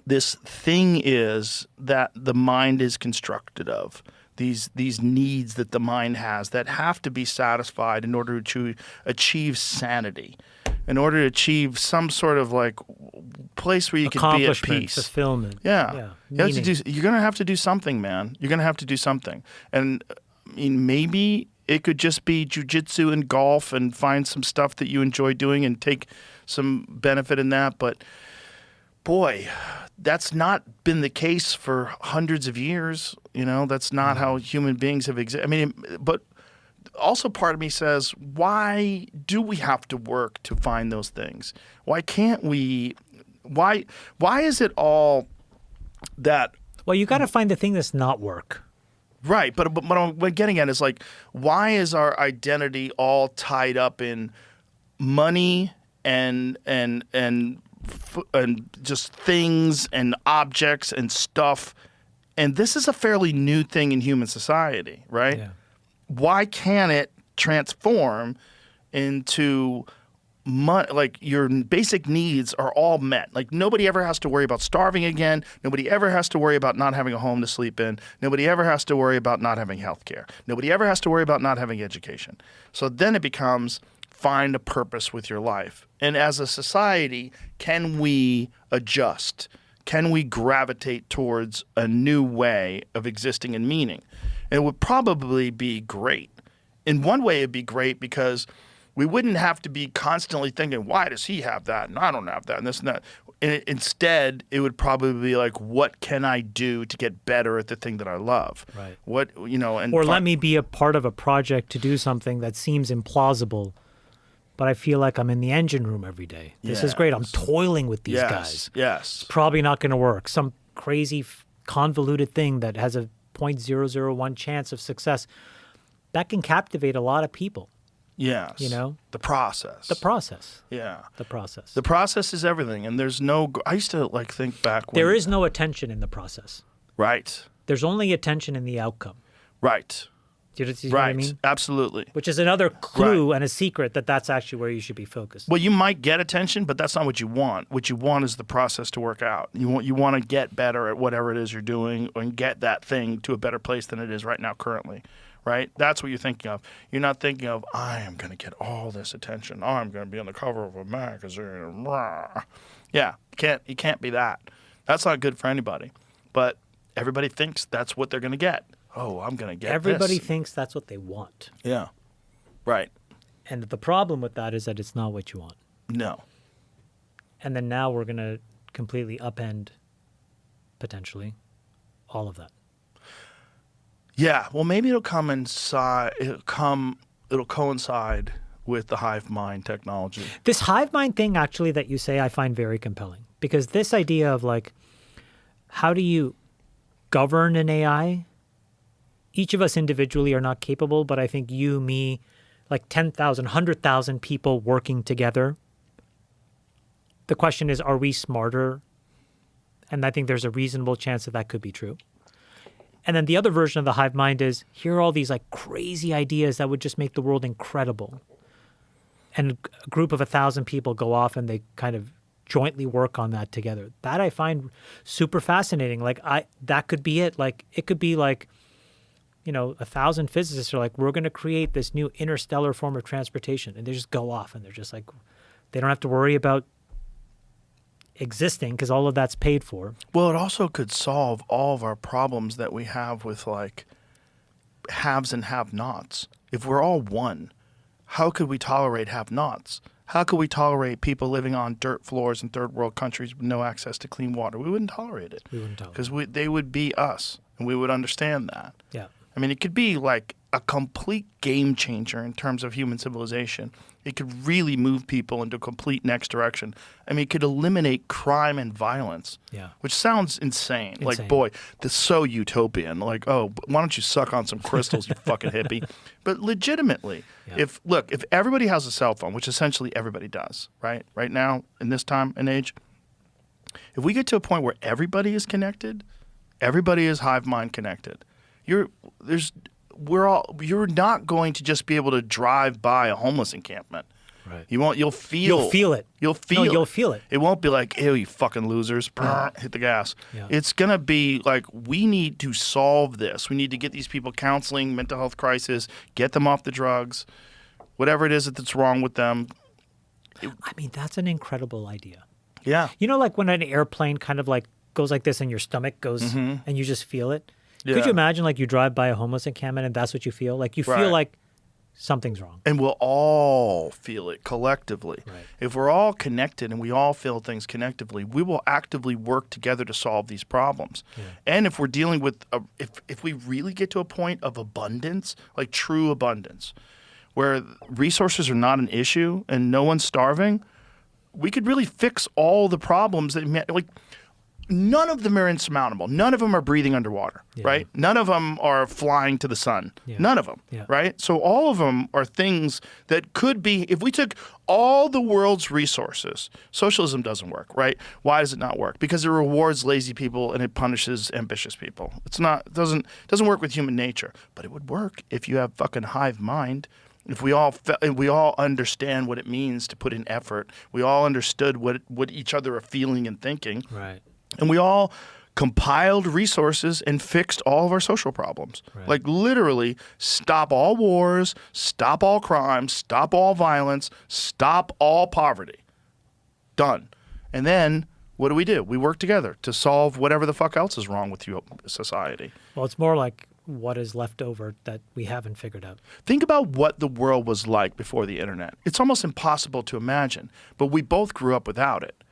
this thing is that the mind is constructed of, these needs that the mind has that have to be satisfied in order to achieve sanity, in order to achieve some sort of place where you can be at peace, fulfillment. Yeah. You're going to have to do something, man. You're going to have to do something. And I mean, maybe it could just be jujitsu and golf and find some stuff that you enjoy doing and take some benefit in that. But boy, that's not been the case for hundreds of years. That's not how human beings have existed. I mean, but also part of me says, why do we have to work to find those things? Why can't we? Why is it all that? Well, you got to find the thing that's not work. Right, but what I'm getting at is why is our identity all tied up in money and just things and objects and stuff? And this is a fairly new thing in human society, right? Yeah. Why can't it transform into your basic needs are all met? Nobody ever has to worry about starving again. Nobody ever has to worry about not having a home to sleep in. Nobody ever has to worry about not having health care. Nobody ever has to worry about not having education. So then it becomes find a purpose with your life. And as a society, can we adjust? Can we gravitate towards a new way of existing and meaning? And it would probably be great. In one way, it'd be great because we wouldn't have to be constantly thinking, why does he have that and I don't have that and this and that. And instead, it would probably be what can I do to get better at the thing that I love? Right. Let me be a part of a project to do something that seems implausible, but I feel like I'm in the engine room every day. This is great. I'm toiling with these guys. Yes. It's probably not going to work. Some crazy convoluted thing that has a 0.001 chance of success. That can captivate a lot of people. Yes. You know? The process. The process. Yeah. The process. The process is everything, and there's no. I used to like think back when There is no attention in the process. right, There's only attention in the outcome. right, Do you see right. what I mean? Absolutely. Which is another clue and a secret that that's actually where you should be focused. Well, you might get attention, but that's not what you want. What you want is the process to work out. You want to get better at whatever it is you're doing and get that thing to a better place than it is right now currently. Right? That's what you're thinking of. You're not thinking of, I am going to get all this attention. I'm going to be on the cover of a magazine. Rah. Yeah, you can't be that. That's not good for anybody. But everybody thinks that's what they're going to get. Oh, I'm going to get Everybody this. thinks that's what they want. Yeah. Right. And the problem with that is that it's not what you want. No. And then now we're going to completely upend, potentially, all of that. Yeah. Well, maybe it'll coincide with the hive mind technology. This hive mind thing, actually, that you say, I find very compelling. Because this idea of, like, how do you govern an AI? Each of us individually are not capable, but I think you, me, like 10,000, 100,000 people working together. The question is, are we smarter? And I think there's a reasonable chance that that could be true. And then the other version of the hive mind is, here are all these like crazy ideas that would just make the world incredible. And a group of 1,000 people go off and they kind of jointly work on that together. That I find super fascinating. Like that could be it. Like it could be like, 1,000 physicists are like, we're going to create this new interstellar form of transportation. And they just go off and they're just like, they don't have to worry about existing because all of that's paid for. Well, it also could solve all of our problems that we have with like haves and have-nots. If we're all one, how could we tolerate have-nots? How could we tolerate people living on dirt floors in third world countries with no access to clean water? We wouldn't tolerate it. We wouldn't tolerate it. Because they would be us, and we would understand that. Yeah. I mean, it could be like a complete game changer in terms of human civilization. It could really move people into a complete next direction. I mean, it could eliminate crime and violence, which sounds insane. Like, boy, that's so utopian. Like, oh, why don't you suck on some crystals, you fucking hippie? But legitimately, if everybody has a cell phone, which essentially everybody does, right? Right now, in this time and age, if we get to a point where everybody is connected, everybody is hive mind connected, you're not going to just be able to drive by a homeless encampment. Right. You'll feel it. You'll feel it. It won't be like, ew, you fucking losers, hit the gas. Yeah. It's going to be like, we need to solve this. We need to get these people counseling, mental health crisis, get them off the drugs, whatever it is that's wrong with them. I mean, that's an incredible idea. Yeah. Like when an airplane kind of like goes like this and your stomach goes and you just feel it? Yeah. Could you imagine like you drive by a homeless encampment and that's what you feel? Like you feel like something's wrong. And we'll all feel it collectively. Right. If we're all connected and we all feel things collectively, we will actively work together to solve these problems. Yeah. And if we're dealing with, if we really get to a point of abundance, like true abundance, where resources are not an issue and no one's starving, we could really fix all the problems that, like, none of them are insurmountable. None of them are breathing underwater, right? None of them are flying to the sun. Yeah. None of them, right? So all of them are things that could be, if we took all the world's resources, socialism doesn't work, right? Why does it not work? Because it rewards lazy people and it punishes ambitious people. It doesn't work with human nature, but it would work if you have fucking hive mind. If we all understand what it means to put in effort, we all understood what each other are feeling and thinking. Right. And we all compiled resources and fixed all of our social problems. Right. Like literally stop all wars, stop all crime, stop all violence, stop all poverty. Done. And then what do? We work together to solve whatever the fuck else is wrong with society. Well, it's more like what is left over that we haven't figured out. Think about what the world was like before the internet. It's almost impossible to imagine, but we both grew up without it.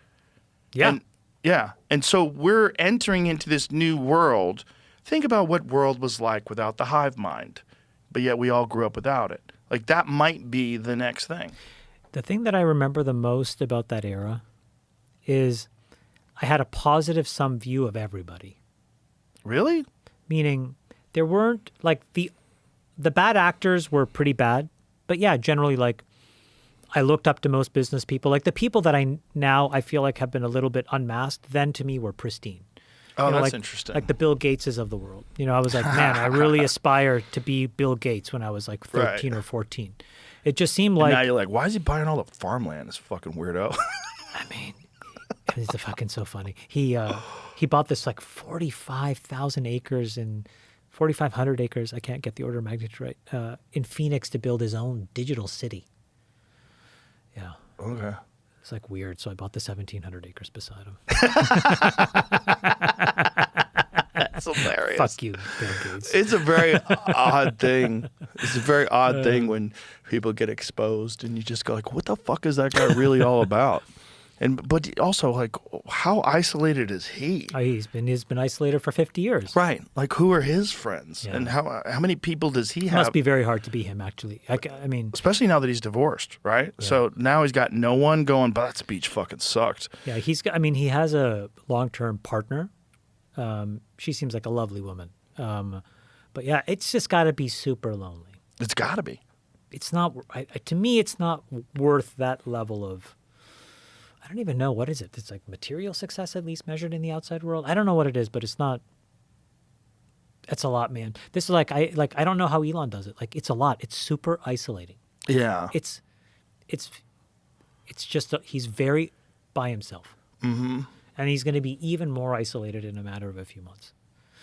Yeah. And so we're entering into this new world. Think about what world was like without the hive mind, but yet we all grew up without it. Like that might be the next thing. The thing that I remember the most about that era is I had a positive sum view of everybody. Really? Meaning there weren't like the bad actors were pretty bad, But yeah, generally, like, I looked up to most business people. Like the people that I feel like have been a little bit unmasked, then to me were pristine. Oh, that's like, interesting. Like the Bill Gateses of the world. I was like, man, I really aspire to be Bill Gates when I was like 13 or 14. It just seemed like... And now you're like, why is he buying all the farmland, this fucking weirdo? I mean, it's fucking so funny. He bought this like 45,000 acres and 4,500 acres, I can't get the order of magnitude right, in Phoenix to build his own digital city. Yeah. Okay. It's like weird, so I bought the 1,700 acres beside him. That's hilarious. Fuck you, Bill Gates. It's a very odd thing. It's a very odd thing when people get exposed and you just go like, what the fuck is that guy really all about? But also, like, how isolated is he? He's been isolated for 50 years. Right. Like, who are his friends? Yeah. And how many people does he It have? must be very hard to be him, actually. I mean, especially now that he's divorced, right? Yeah. So now he's got no one going, but that speech fucking sucked. yeah, he has a long-term partner. She seems like a lovely woman. But yeah, it's just got to be super lonely. It's got to be. It's not, to me, it's not worth that level of, I don't even know, what is it? It's like material success, at least measured in the outside world. I don't know what it is, but it's not, it's a lot, man. This is I don't know how Elon does it. Like, it's a lot. It's super isolating. Yeah. It's just, he's very by himself. Mm-hmm. And he's going to be even more isolated in a matter of a few months.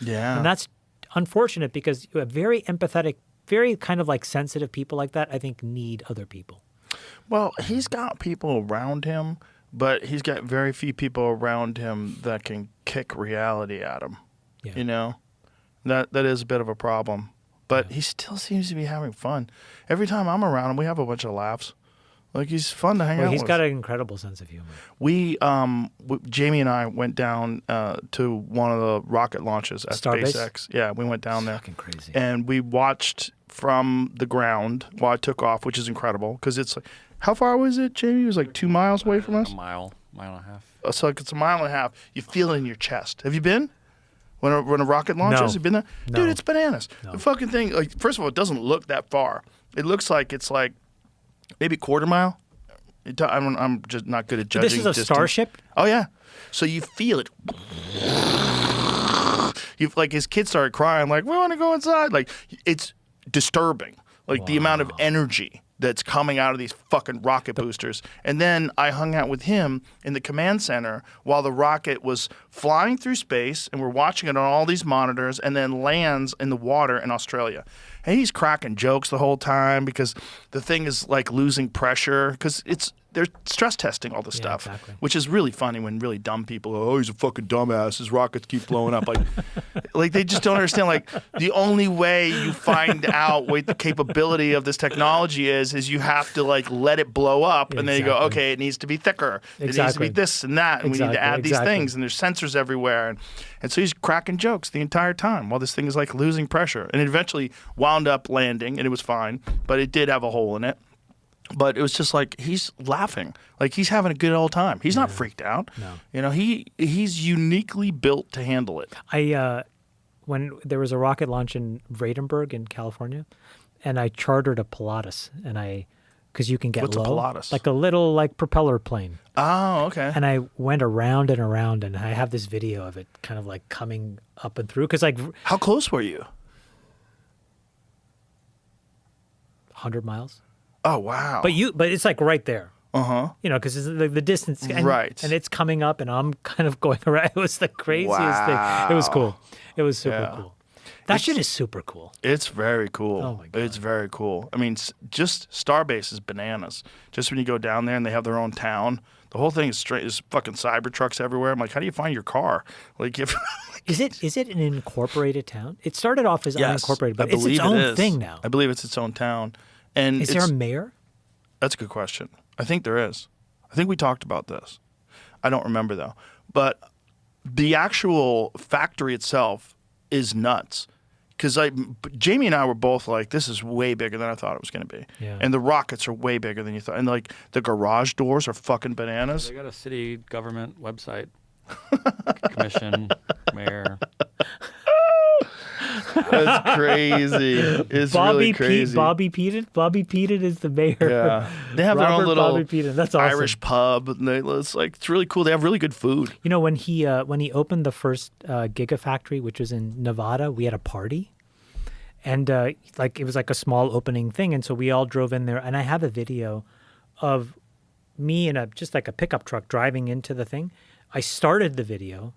Yeah. And that's unfortunate because you have very empathetic, very kind of like sensitive people like that, I think, need other people. Well, he's got people around him, but he's got very few people around him that can kick reality at him. Yeah. You know? That is a bit of a problem. But he still seems to be having fun. Every time I'm around him, we have a bunch of laughs. Like, he's fun to hang out He's with. got an incredible sense of humor. Jamie and I went down to one of the rocket launches at Starbase? SpaceX. Yeah, we went down there. Fucking crazy. And we watched from the ground while it took off, which is incredible because it's like, how far was it, Jamie? It was like 2 miles away from us? A mile and a half. So like it's a mile and a half. You feel it in your chest. Have you been? When a rocket launches? No. Have you been there? No. Dude, it's bananas. No. The fucking thing, like, first of all, it doesn't look that far. It looks like it's like maybe a quarter mile. I'm just not good at judging This is a distance. Starship? Oh, yeah. So you feel it. Like, his kids started crying, like, we want to go inside. Like, it's disturbing. Like, the amount of energy that's coming out of these fucking rocket boosters. And then I hung out with him in the command center while the rocket was flying through space, and we're watching it on all these monitors, and then lands in the water in Australia. And he's cracking jokes the whole time because the thing is like losing pressure because they're stress testing all this stuff, exactly. which is really funny when really dumb people go, oh, he's a fucking dumbass. His rockets keep blowing up. Like they just don't understand. Like, the only way you find out what the capability of this technology is you have to like let it blow up, and then you go, Exactly. okay, it needs to be thicker. It needs to Exactly. be this and that, and we need to add these things, and there's sensors everywhere, and so he's cracking jokes the entire time while this thing is like losing pressure, and it eventually wound up landing, and it was fine, but it did have a hole in it. But it was just like he's laughing, like he's having a good old time. He's not freaked out. No. You know, he's uniquely built to handle it. When there was a rocket launch in Vradenburg in California, and I chartered a Pilatus, and because you can get What's a low, Pilatus? like a little like propeller plane, Oh, okay. and I went around and around, and I have this video of it kind of like coming up and through, because like How close were you? 100 miles, Oh, wow. but it's like right there. Uh-huh. You know, because the distance, and, Right. and it's coming up, and I'm kind of going around. It was the craziest thing. It was cool. It was super Yeah. cool. That shit is super cool. It's very cool. Oh, my God. It's very cool. I mean, just Starbase is bananas. Just when you go down there and they have their own town, the whole thing is straight. There's fucking cyber trucks everywhere. I'm like, how do you find your car? Like, if Is it an incorporated town? It started off as yes, unincorporated, but I it's believe its own it is. thing now. I believe it's its own town. And Is there a mayor? That's a good question. I think there is. I think we talked about this. I don't remember, though. But the actual factory itself is nuts. Because Jamie and I were both like, this is way bigger than I thought it was going to be. Yeah. And the rockets are way bigger than you thought. And, like, the garage doors are fucking bananas. They got a city government website, commission, mayor. That's crazy. It's really crazy. Bobby Peated is the mayor. Yeah, they have their own Robert little Bobby Peated. That's awesome. Irish pub. And it's really cool. They have really good food. You know, when he opened the first Gigafactory, which was in Nevada, we had a party, and it was like a small opening thing, and so we all drove in there, and I have a video of me in just like a pickup truck driving into the thing. I started the video,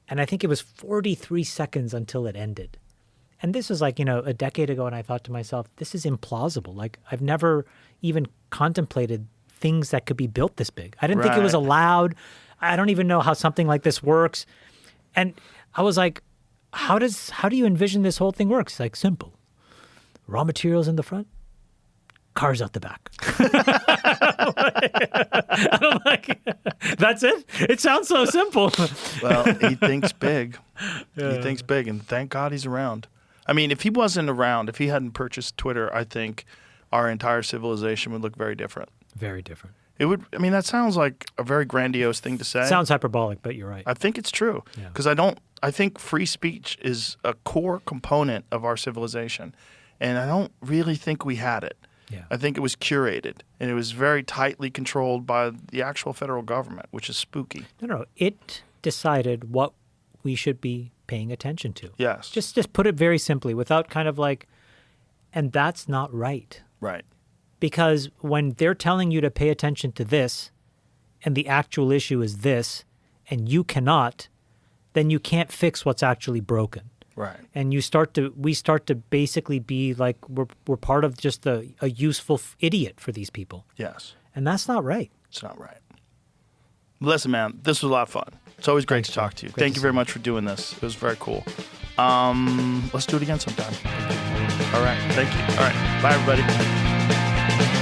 and I think it was 43 seconds until it ended. And this was like, a decade ago, and I thought to myself, this is implausible. Like, I've never even contemplated things that could be built this big. I didn't think it was allowed. I don't even know how something like this works. And I was like, how do you envision this whole thing works? It's like, simple. Raw materials in the front, cars out the back. I'm like, that's it? It sounds so simple. Well, he thinks big. Yeah. He thinks big, and thank God he's around. I mean, if he wasn't around, if he hadn't purchased Twitter, I think our entire civilization would look very different. Very different. It would. I mean, that sounds like a very grandiose thing to say. Sounds hyperbolic, but you're right. I think it's true because I think free speech is a core component of our civilization, and I don't really think we had it. Yeah. I think it was curated, and it was very tightly controlled by the actual federal government, which is spooky. No. It decided what we should be paying attention to. Yes. Just put it very simply, without kind of like, and that's not right. Right. Because when they're telling you to pay attention to this, and the actual issue is this, and you cannot, then you can't fix what's actually broken. Right. And we start to basically be like we're part of just a useful idiot for these people. Yes. And that's not right. It's not right. Listen, man, this was a lot of fun. It's always great to talk to you. Thank you very much for doing this. It was very cool. Let's do it again sometime. All right. Thank you. All right. Bye, everybody.